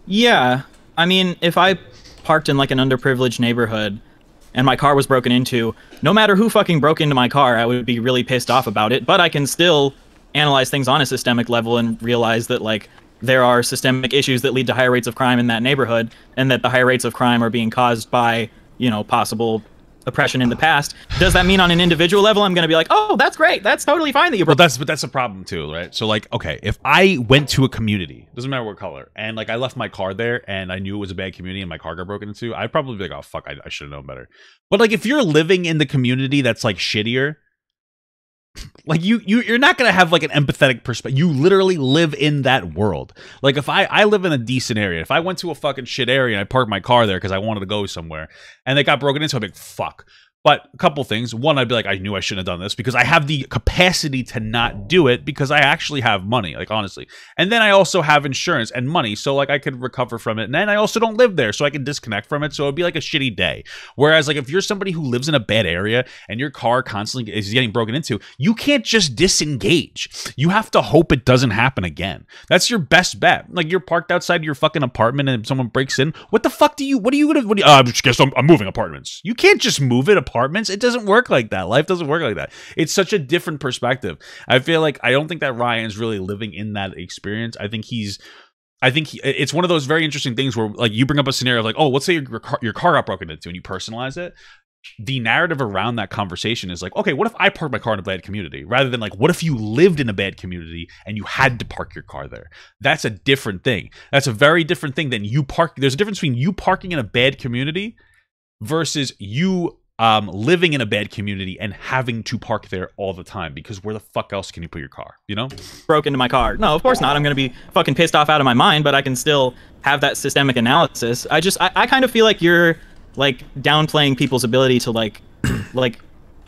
Yeah, I mean, if I parked in like an underprivileged neighborhood and my car was broken into, no matter who fucking broke into my car, I would be really pissed off about it. But I can still analyze things on a systemic level and realize that like there are systemic issues that lead to higher rates of crime in that neighborhood, and that the higher rates of crime are being caused by, you know, possible oppression in the past. Does that mean on an individual level I'm going to be like, oh, that's great, that's totally fine that you broke? But that's a problem too, right? So like, okay, if I went to a community, doesn't matter what color, and like I left my car there and I knew it was a bad community and my car got broken into, I'd probably be like, oh fuck, I should have known better. But like if you're living in the community that's like shittier, like you're not gonna have like an empathetic perspective. You literally live in that world. Like if I live in a decent area, if I went to a fucking shit area and I parked my car there because I wanted to go somewhere and they got broken into, I'd be like, fuck. But a couple things. One, I'd be like, I knew I shouldn't have done this because I have the capacity to not do it because I actually have money, like honestly. And then I also have insurance and money, so like I could recover from it. And then I also don't live there, so I can disconnect from it. So it'd be like a shitty day. Whereas like if you're somebody who lives in a bad area and your car constantly is getting broken into, you can't just disengage. You have to hope it doesn't happen again. That's your best bet. Like you're parked outside your fucking apartment and someone breaks in. What the fuck do you? What are you gonna? I guess I'm moving apartments. You can't just move it. Apartments. It doesn't work like that. Life doesn't work like that. It's such a different perspective. I feel like I don't think that Ryan's really living in that experience. I think he's I think it's one of those very interesting things where, like, you bring up a scenario of like, oh, let's say your car got broken into and you personalize it. The narrative around that conversation is like, okay, what if I parked my car in a bad community? Rather than like, what if you lived in a bad community and you had to park your car there? That's a different thing. That's a very different thing than you park. There's a difference between you parking in a bad community versus you living in a bad community and having to park there all the time, because where the fuck else can you put your car, you know? Broke into my car. No, of course not. I'm going to be fucking pissed off out of my mind, but I can still have that systemic analysis. I kind of feel like you're like downplaying people's ability to like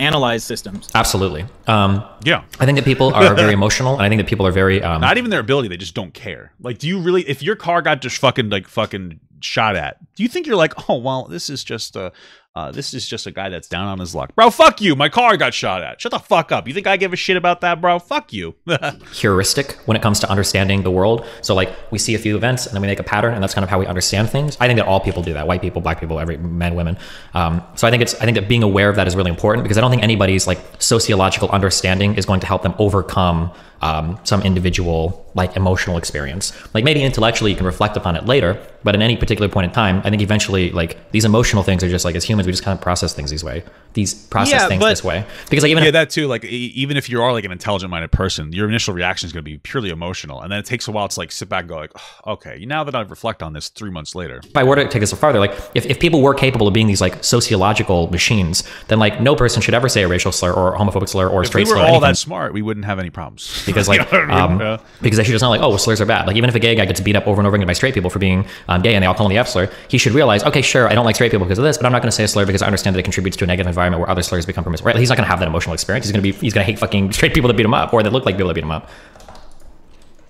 analyze systems. Absolutely. Yeah. I think that people are very emotional, and I think that people are very not even their ability, they just don't care. Like, do you really, if your car got just fucking shot at, do you think you're like, oh well, this is just a guy that's down on his luck? Bro, fuck you. My car got shot at. Shut the fuck up. You think I give a shit about that, bro? Fuck you. heuristic when it comes to understanding the world. So like we see a few events and then we make a pattern, and that's kind of how we understand things. I think that all people do that. White people, black people, every men, women. So I think that being aware of that is really important, because I don't think anybody's like sociological understanding is going to help them overcome some individual like emotional experience. Like maybe intellectually you can reflect upon it later, but in any particular point in time, I think eventually like these emotional things are just like, as humans, we just kind of process things this way. This way. Because like even that too, like even if you are like an intelligent-minded person, your initial reaction is going to be purely emotional, and then it takes a while to like sit back and go like, oh, okay, now that I reflect on this 3 months later. If I were to take this farther, like if people were capable of being these like sociological machines, then like no person should ever say a racial slur or a homophobic slur or a straight slur. If we were all that smart, we wouldn't have any problems. Because like because they should just know like, oh, well, slurs are bad. Like even if a gay guy gets beat up over and over again by straight people for being gay and they all call him the F slur, he should realize, okay, sure, I don't like straight people because of this, but I'm not going to say a slur because I understand that it contributes to a negative environment where other slurs become permissible. Right? He's not going to have that emotional experience. He's going to hate fucking straight people that beat him up or that look like people that beat him up.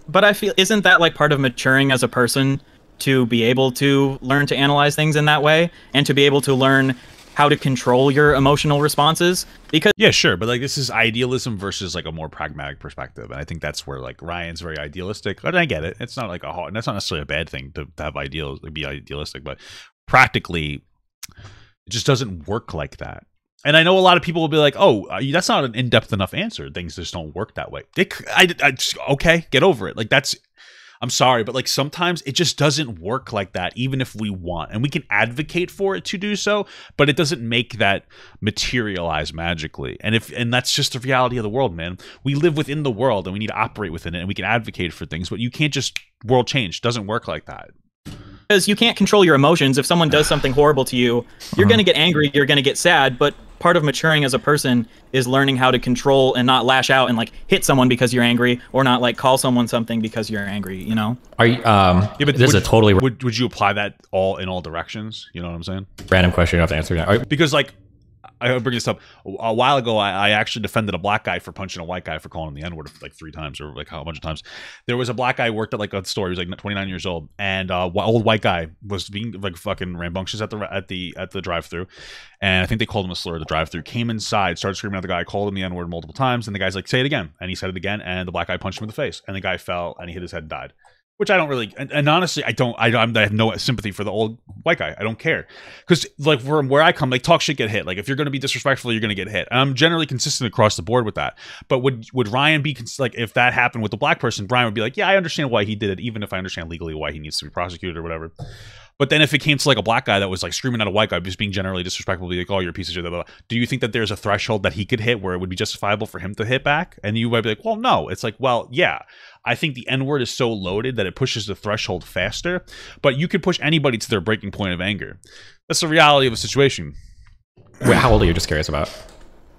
But I feel, isn't that like part of maturing as a person, to be able to learn to analyze things in that way and to be able to learn how to control your emotional responses? Because yeah, sure, but like this is idealism versus like a more pragmatic perspective, and I think that's where like Ryan's very idealistic. And I get it; it's not like that's not necessarily a bad thing to have be idealistic, but practically, it just doesn't work like that. And I know a lot of people will be like, "Oh, that's not an in-depth enough answer. Things just don't work that way." Okay, get over it. Like that's. I'm sorry, but like sometimes it just doesn't work like that, even if we want, and we can advocate for it to do so, but it doesn't make that materialize magically. And that's just the reality of the world, man. We live within the world and we need to operate within it, and we can advocate for things, but you can't just world change. It doesn't work like that. Because you can't control your emotions. If someone does something horrible to you, you're going to get angry, you're going to get sad, but part of maturing as a person is learning how to control and not lash out and like hit someone because you're angry, or not like call someone something because you're angry, you know? Are you yeah, but this is a totally would you apply that in all directions? You know what I'm saying? Random question, you don't have to answer that. Because like I bring this up a while ago. I actually defended a black guy for punching a white guy for calling him the N-word like 3 times or like a bunch of times. There was a black guy who worked at like a store. He was like 29 years old, and old white guy was being like fucking rambunctious at the drive-thru, and I think they called him a slur at the drive-thru. Came inside, started screaming at the guy, called him the N-word multiple times, and the guy's like, "Say it again," and he said it again, and the black guy punched him in the face, and the guy fell and he hit his head and died. Which I don't really, and honestly, I have no sympathy for the old white guy. I don't care, because like from where I come, like talk shit, get hit. Like if you're going to be disrespectful, you're going to get hit. And I'm generally consistent across the board with that. But would Ryan be like, if that happened with the black person, Ryan would be like, yeah, I understand why he did it, even if I understand legally why he needs to be prosecuted or whatever. But then if it came to like a black guy that was like screaming at a white guy, just being generally disrespectful, be like, oh, you're a piece of shit, blah, blah, blah. Do you think that there's a threshold that he could hit where it would be justifiable for him to hit back? And you might be like, well, no. It's like, well, yeah. I think the N-word is so loaded that it pushes the threshold faster, but you could push anybody to their breaking point of anger. That's the reality of the situation. Wait, how old are you? Just curious about.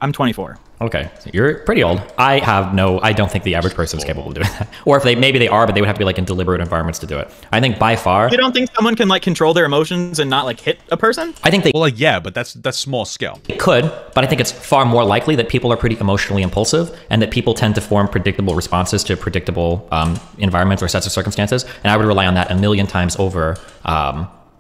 I'm 24. Okay, so you're pretty old. I don't think the average person is capable of doing that. Or if maybe they are, but they would have to be like in deliberate environments to do it. I think by far. You don't think someone can like control their emotions and not like hit a person? I think they. Well, like yeah, but that's small scale. It could, but I think it's far more likely that people are pretty emotionally impulsive and that people tend to form predictable responses to predictable environments or sets of circumstances. And I would rely on that a million times over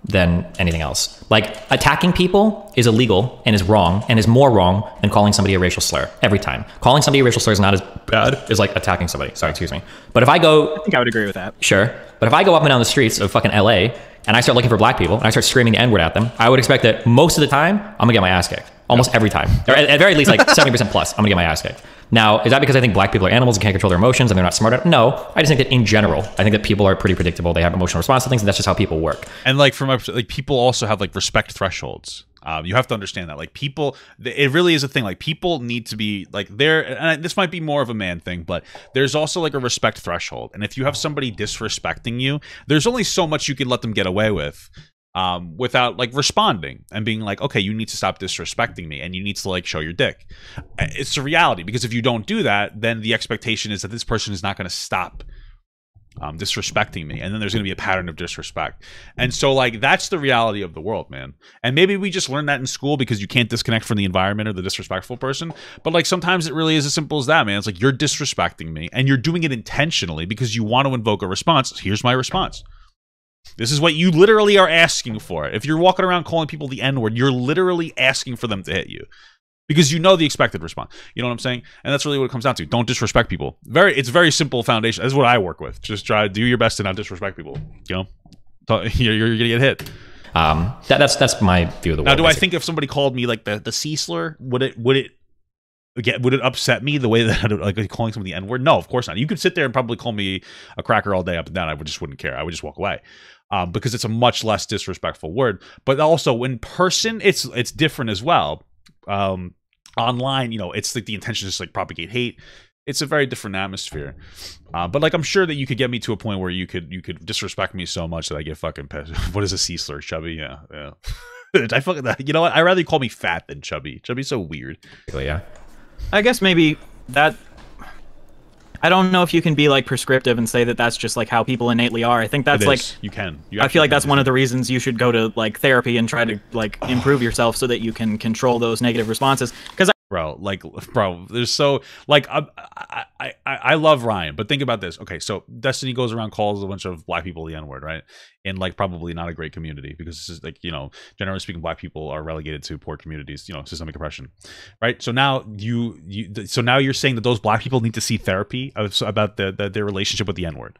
than anything else. Like attacking people is illegal and is wrong and is more wrong than calling somebody a racial slur every time. Calling somebody a racial slur is not as bad as like attacking somebody. Sorry, excuse me. But if I go, I think I would agree with that. Sure. But if I go up and down the streets of fucking LA and I start looking for black people and I start screaming the N-word at them, I would expect that most of the time I'm gonna get my ass kicked. almost every time, or at very least like 70% plus. I'm gonna get my ass kicked. Now, is that because I think black people are animals and can't control their emotions and they're not smart enough? No, I just think that in general, I think that people are pretty predictable. They have emotional response to things, and that's just how people work. And like from like people also have like respect thresholds. You have to understand that like people, it really is a thing. Like people need to be like there, and this might be more of a man thing, but there's also like a respect threshold. And if you have somebody disrespecting you, there's only so much you can let them get away with. Without like responding and being like, okay, you need to stop disrespecting me and you need to like show your dick. It's a reality, because if you don't do that, then the expectation is that this person is not going to stop disrespecting me, and then there's going to be a pattern of disrespect. And so like that's the reality of the world, man. And maybe we just learn that in school because you can't disconnect from the environment or the disrespectful person, but like sometimes it really is as simple as that, man. It's like you're disrespecting me and you're doing it intentionally because you want to invoke a response. Here's my response. This is what you literally are asking for. If you're walking around calling people the N-word, you're literally asking for them to hit you because you know the expected response. You know what I'm saying? And that's really what it comes down to. Don't disrespect people. It's very simple foundation. That's what I work with. Just try to do your best to not disrespect people. You know, you're gonna get hit. That's my view of the world. Now, do I think if somebody called me like the C slur, would it upset me the way that like calling someone the N-word? No, of course not. You could sit there and probably call me a cracker all day up and down. I just wouldn't care. I would just walk away. Because it's a much less disrespectful word. But also in person, it's different as well. Online, you know, it's like the intention is to like propagate hate. It's a very different atmosphere. But like I'm sure that you could get me to a point where you could disrespect me so much that I get fucking pissed. What is a C slur? Chubby? Yeah. I fucking, you know what? I'd rather you call me fat than chubby. Chubby's so weird. Yeah. I guess maybe that. I don't know if you can be like prescriptive and say that that's just like how people innately are. I think that's like you can. I feel like that's one of the reasons you should go to like therapy and try to like improve yourself so that you can control those negative responses. Because bro, there's so like I love Ryan, but think about this. Okay, so Destiny goes around, calls a bunch of black people the N-word, right? In like probably not a great community, because this is like, you know, generally speaking, black people are relegated to poor communities, you know, systemic oppression, right? So now so now you're saying that those black people need to see therapy about their relationship with the N-word.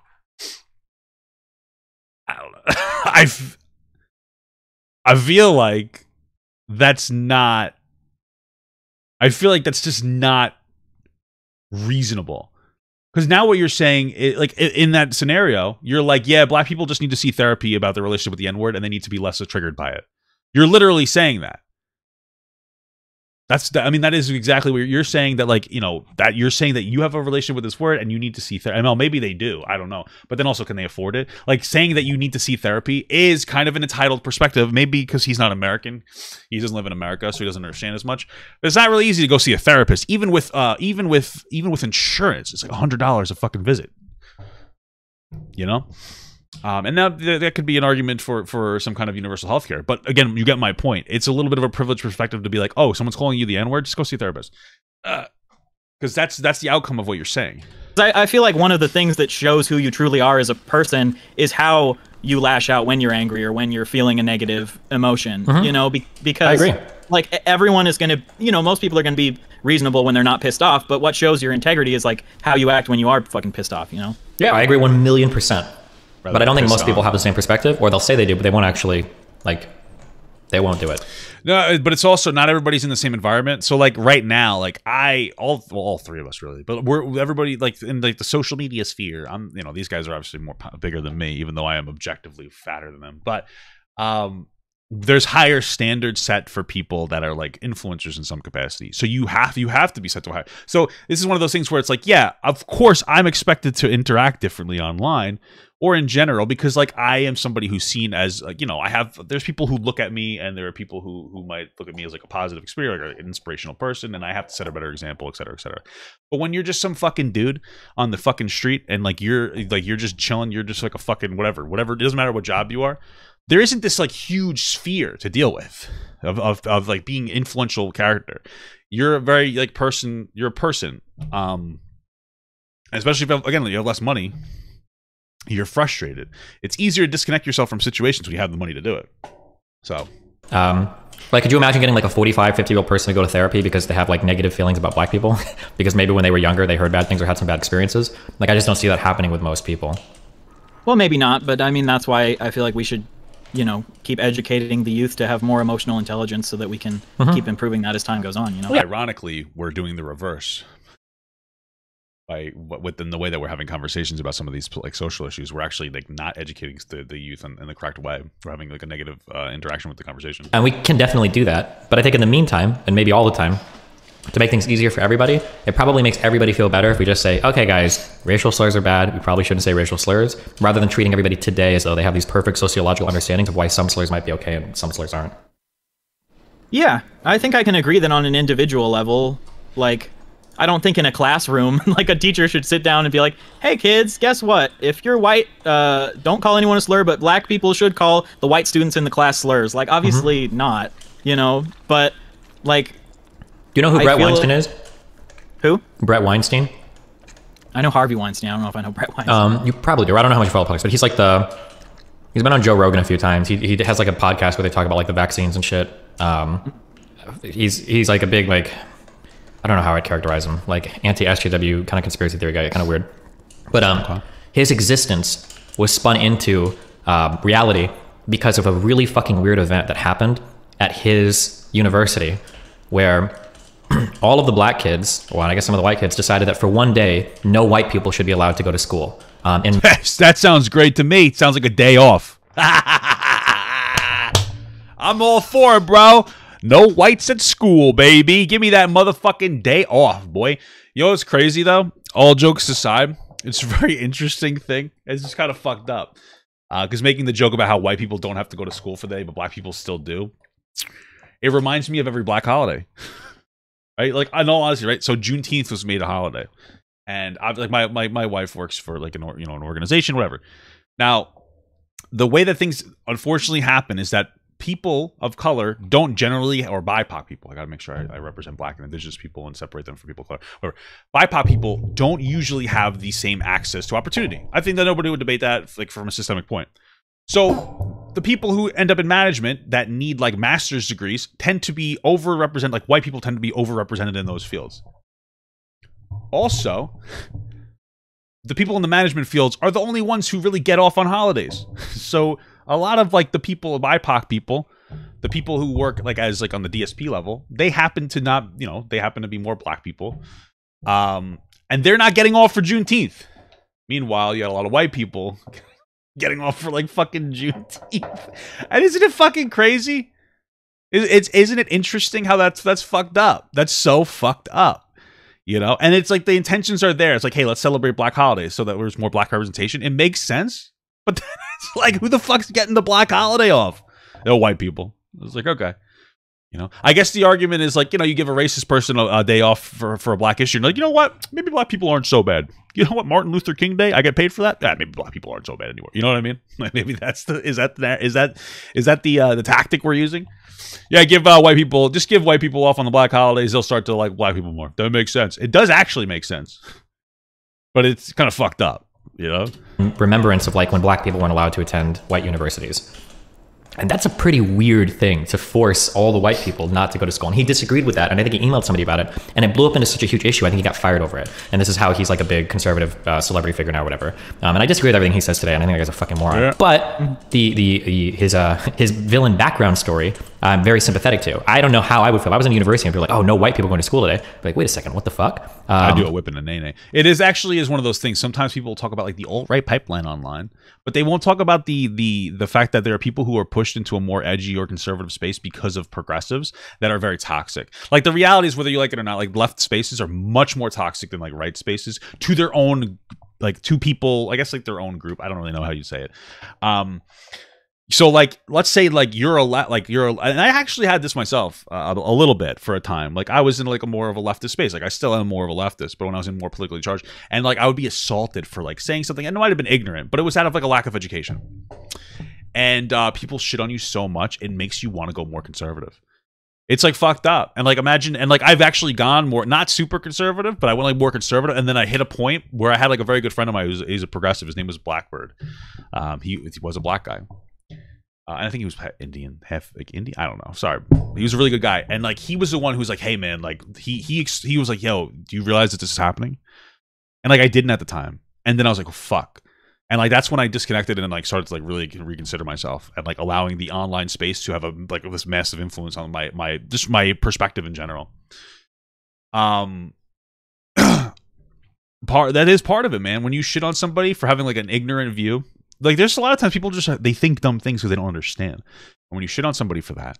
I don't know. I feel like that's not. I feel like that's just not reasonable. Because now what you're saying, like in that scenario, you're like, yeah, black people just need to see therapy about their relationship with the N-word and they need to be less triggered by it. You're literally saying that. I mean, that is exactly what you're saying, that like, you know, that you're saying that you have a relationship with this word and you need to see therapy. Well, maybe they do. I don't know. But then also, can they afford it? Like saying that you need to see therapy is kind of an entitled perspective, maybe because he's not American. He doesn't live in America, so he doesn't understand as much. But it's not really easy to go see a therapist, even with insurance. It's like $100 a fucking visit. You know? And now that could be an argument for some kind of universal health care. But again, you get my point. It's a little bit of a privileged perspective to be like, oh, someone's calling you the N-word, just go see a therapist. Because that's the outcome of what you're saying. I feel like one of the things that shows who you truly are as a person is how you lash out when you're angry or when you're feeling a negative emotion. You know, because I agree. Like everyone is going to, you know, most people are going to be reasonable when they're not pissed off. But what shows your integrity is like how you act when you are fucking pissed off, you know? Yeah, I agree 1,000,000%. But I don't think most people have the same perspective, or they'll say they do, but they won't actually, like, they won't do it. No, but it's also not everybody's in the same environment. So like right now, like all three of us really, but everybody like in like the social media sphere. You know, these guys are obviously bigger than me, even though I am objectively fatter than them. But there's higher standards set for people that are like influencers in some capacity. So you have to be set to higher. So this is one of those things where it's like, yeah, of course I'm expected to interact differently online or in general, because like I am somebody who's seen as like, you know, there's people who look at me and there are people who might look at me as like a positive experience, like an inspirational person, and I have to set a better example, et cetera, et cetera. But when you're just some fucking dude on the fucking street and like you're just chilling, you're just like a fucking whatever, it doesn't matter what job you are. There isn't this like huge sphere to deal with of like being influential character. You're a very like person. You're a person. Especially if again you have less money, you're frustrated. It's easier to disconnect yourself from situations when you have the money to do it. So, like, could you imagine getting like a 45, 50-year-old person to go to therapy because they have like negative feelings about black people because maybe when they were younger they heard bad things or had some bad experiences? Like, I just don't see that happening with most people. Well, maybe not, but I mean that's why I feel like we should keep educating the youth to have more emotional intelligence so that we can keep improving that as time goes on. Ironically, we're doing the reverse. Within the way that we're having conversations about some of these like social issues, we're actually like not educating the youth in the correct way. We're having like a negative interaction with the conversation. And we can definitely do that. But I think in the meantime, and maybe all the time, to make things easier for everybody, it probably makes everybody feel better if we just say, okay, guys, racial slurs are bad. We probably shouldn't say racial slurs, rather than treating everybody today as though they have these perfect sociological understandings of why some slurs might be okay and some slurs aren't. Yeah, I think I can agree that on an individual level, like, I don't think in a classroom, like a teacher should sit down and be like, hey kids, guess what? If you're white, don't call anyone a slur, but black people should call the white students in the class slurs. Like, obviously not, but like... Do you know who Brett Weinstein is? Who? Brett Weinstein. I know Harvey Weinstein. I don't know if I know Brett Weinstein. You probably do. I don't know how much you follow politics, but he's like he's been on Joe Rogan a few times. He has like a podcast where they talk about like the vaccines and shit. He's like a big, like, I don't know how I'd characterize him, like anti-SJW kind of conspiracy theory guy, kind of weird. But his existence was spun into reality because of a really fucking weird event that happened at his university, where all of the black kids, well, I guess some of the white kids, decided that for one day, no white people should be allowed to go to school. And that sounds great to me. It sounds like a day off. I'm all for it, bro. No whites at school, baby. Give me that motherfucking day off, boy. You know what's crazy, though? All jokes aside, it's a very interesting thing. It's just kind of fucked up. Because making the joke about how white people don't have to go to school for the day, but black people still do, it reminds me of every black holiday. Right? Like, I know, honestly, right? So Juneteenth was made a holiday. And I've like my wife works for like an organization, whatever. Now, the way that things unfortunately happen is that people of color don't generally, or BIPOC people, I gotta make sure I represent black and indigenous people and separate them from people of color. Whatever. BIPOC people don't usually have the same access to opportunity. I think that nobody would debate that, like, from a systemic point. So the people who end up in management that need like master's degrees tend to be overrepresented. Like, white people tend to be overrepresented in those fields. Also, the people in the management fields are the only ones who really get off on holidays. So a lot of like the people, BIPOC people, the people who work like as like on the DSP level, they happen to not, they happen to be more black people. And they're not getting off for Juneteenth. Meanwhile, you got a lot of white people getting off for like fucking Juneteenth. And isn't it fucking crazy? Isn't it interesting how that's fucked up? That's so fucked up. And it's like the intentions are there. It's like, hey, let's celebrate black holidays so that there's more black representation. It makes sense. But then it's like, who the fuck's getting the black holiday off? White people. It's like, okay. I guess the argument is like, you give a racist person a day off for a black issue. And like, you know what? Maybe black people aren't so bad. You know what? Martin Luther King Day, I get paid for that. Maybe black people aren't so bad anymore. You know what I mean? Like, maybe that's is that the tactic we're using? Yeah, give white people off on the black holidays. They'll start to like black people more. That makes sense. It does actually make sense, but it's kind of fucked up, Remembrance of like when black people weren't allowed to attend white universities. And that's a pretty weird thing to force all the white people not to go to school. And he disagreed with that. And I think he emailed somebody about it. And it blew up into such a huge issue. I think he got fired over it. And this is how he's like a big conservative celebrity figure now or whatever. And I disagree with everything he says today. And I think that guy's a fucking moron. Yeah. But his villain background story, I'm very sympathetic to. I don't know how I would feel. If I was in university and be like, oh, no white people going to school today. I'd be like, wait a second, what the fuck? I do a whip and a nay-nay. It is one of those things. Sometimes people talk about like the alt-right pipeline online, but they won't talk about the fact that there are people who are pushed into a more edgy or conservative space because of progressives that are very toxic. Like, the reality is, whether you like it or not, like, left spaces are much more toxic than like right spaces to their own, like, to people, I guess, like their own group. I don't really know how you say it. So like, let's say like and I actually had this myself a little bit for a time. Like, I was in like a more of a leftist space. Like, I still am more of a leftist, but when I was in more politically charged, and like I would be assaulted for like saying something. I know I'd have been ignorant, but it was out of like a lack of education. And people shit on you so much, it makes you want to go more conservative. It's like fucked up. And like, imagine, and like I've actually gone more, not super conservative, but I went like more conservative, and then I hit a point where I had like a very good friend of mine he's a progressive. His name was Blackbird. He was a black guy. And I think he was half Indian. I don't know. Sorry. He was a really good guy. And like, he was the one who was like, hey man, like he was like, yo, do you realize that this is happening? And like, I didn't at the time. And then I was like, oh, fuck. And like that's when I disconnected and like started to like really reconsider myself and like allowing the online space to have a like this massive influence on my just my perspective in general. That is part of it, man. When you shit on somebody for having like an ignorant view, like there's a lot of times people just they think dumb things because they don't understand. And when you shit on somebody for that,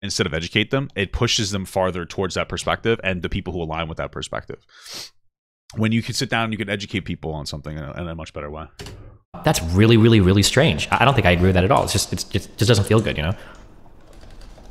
instead of educate them, it pushes them farther towards that perspective and the people who align with that perspective. When you can sit down and you can educate people on something in a much better way. That's really, really, really strange. I don't think I agree with that at all. It just doesn't feel good, you know?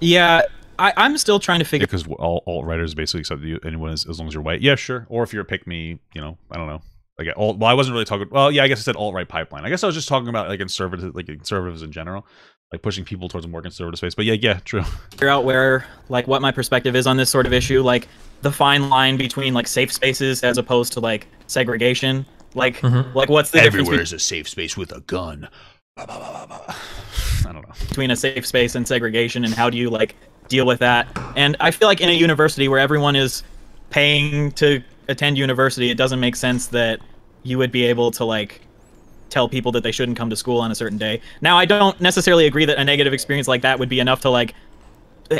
Yeah, I'm still trying to figure. Because alt writers basically accept you, anyone as long as you're white. Yeah, sure. Or if you're a pick me, you know, I don't know. Like well, I wasn't really talking. Well, yeah, I guess I said alt right pipeline. I guess I was just talking about like conservatives in general, like pushing people towards a more conservative space. But yeah, true. Figure out where like what my perspective is on this sort of issue, like the fine line between like safe spaces as opposed to like segregation. Like like what's the everywhere is a safe space with a gun. I don't know. Between a safe space and segregation, and how do you like deal with that? And I feel like in a university where everyone is paying to attend university, it doesn't make sense that you would be able to like tell people that they shouldn't come to school on a certain day. Now, I don't necessarily agree that a negative experience like that would be enough to like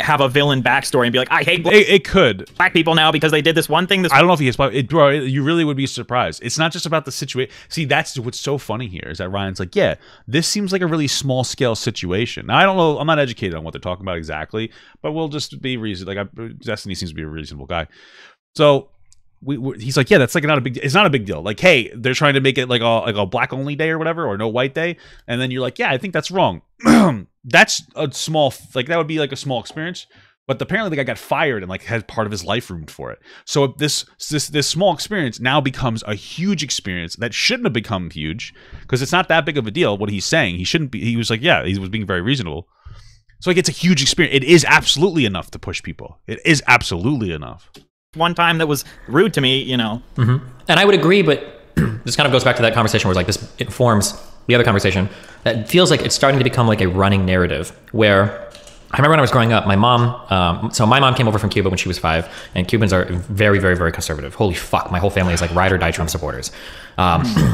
have a villain backstory and be like, I hate it could black people now because they did this one thing. I don't know if he hates bro. You really would be surprised. It's not just about the situation. See, that's what's so funny here is that Ryan's like, yeah, this seems like a really small scale situation. Now, I don't know. I'm not educated on what they're talking about exactly, but we'll just be reasonable. Like, Destiny seems to be a reasonable guy. So he's like, yeah, that's like not a big. It's not a big deal. Like, hey, they're trying to make it like a black only day or whatever, or no white day, and then you're like, yeah, I think that's wrong. That's a small, like that would be like a small experience. But apparently the guy got fired and like had part of his life ruined for it. So this small experience now becomes a huge experience that shouldn't have become huge because it's not that big of a deal. What he's saying, he shouldn't be. He was like, yeah, he was being very reasonable. So like it's a huge experience. It is absolutely enough to push people. It is absolutely enough. One time that was rude to me, you know. And I would agree, but this kind of goes back to that conversation where like this informs the other conversation. It feels like it's starting to become like a running narrative where I remember when I was growing up, my mom, so my mom came over from Cuba when she was 5, and Cubans are very, very, very conservative. Holy fuck, my whole family is like ride or die Trump supporters,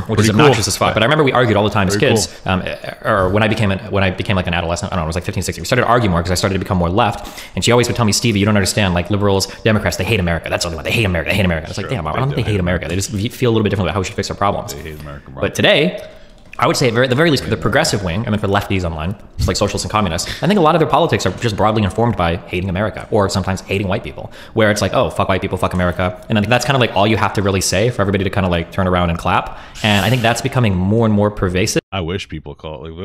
which is obnoxious as fuck. But I remember we argued all the time as kids, or when I became like an adolescent, I don't know, I was like 15, 16. We started to argue more because I started to become more left, and she always would tell me, Stevie, you don't understand, like liberals, Democrats, they hate America. That's the only one. They hate America. They hate America. It's like, damn, I don't think they hate America. They just feel a little bit differently about how we should fix our problems. They hate America, bro. But today, I would say at the very least, for the progressive wing, I mean, for lefties online, just like socialists and communists, I think a lot of their politics are just broadly informed by hating America, or sometimes hating white people, where it's like, oh, fuck white people, fuck America. And I think that's kind of like all you have to really say for everybody to kind of like turn around and clap. And I think that's becoming more and more pervasive. I wish people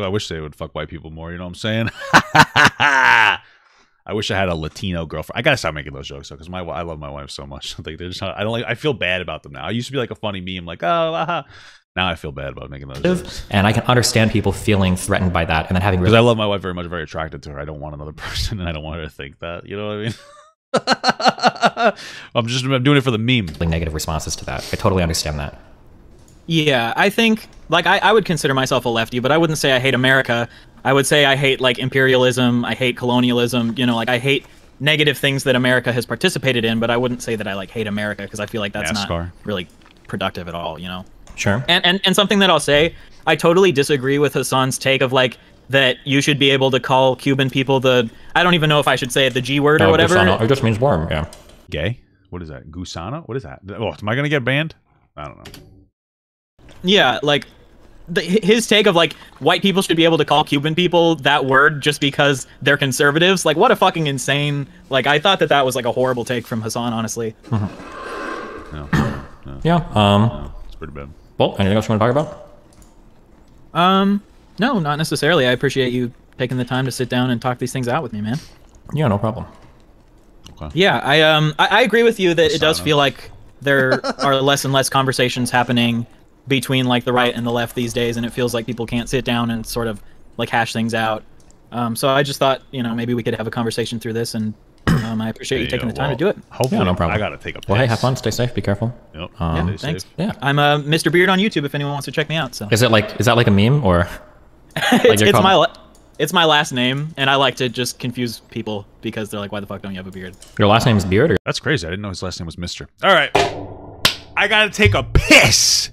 I wish they would fuck white people more, you know what I'm saying? I wish I had a Latino girlfriend. I gotta stop making those jokes though, because I love my wife so much. Like they're just not, I feel bad about them now. I used to be like a funny meme, like, oh, aha. Now I feel bad about making those jokes. And I can understand people feeling threatened by that, and then having because I love my wife very much, very attracted to her. I don't want another person, and I don't want her to think that. You know what I mean? I'm doing it for the meme. Negative responses to that. I totally understand that. Yeah, I think like I would consider myself a lefty, but I wouldn't say I hate America. I would say I hate like imperialism. I hate colonialism. You know, like I hate negative things that America has participated in, but I wouldn't say that I like hate America because I feel like that's not really productive at all. You know. Sure. And something that I'll say, I totally disagree with Hassan's take of like that you should be able to call Cuban people I don't even know if I should say it, the G word or whatever. Gusano. It just means worm, yeah. Gay? What is that? Gusano? What is that? Oh, am I gonna get banned? I don't know. Yeah, like his take of like white people should be able to call Cuban people that word just because they're conservatives. Like what a fucking insane. Like I thought that was like a horrible take from Hassan, honestly. No. Yeah. No, it's pretty bad. Well, anything else you want to talk about? No, not necessarily. I appreciate you taking the time to sit down and talk these things out with me, man. Yeah, no problem. Okay. Yeah, I agree with you that it does feel like there are less and less conversations happening between like the right and the left these days, and it feels like people can't sit down and sort of like hash things out. So I just thought, you know, maybe we could have a conversation through this, and I appreciate you taking the time to do it. Hopefully, yeah, no problem. I gotta take a piss. Well, hey, have fun, stay safe, be careful. Yep. Yeah, thanks. Safe. Yeah, I'm Mr. Beard on YouTube if anyone wants to check me out. So is that like a meme or? Like it's my last name, and I like to just confuse people because they're like, "Why the fuck don't you have a beard?" Your last name is Beard? Or? That's crazy. I didn't know his last name was Mr. All right, I gotta take a piss.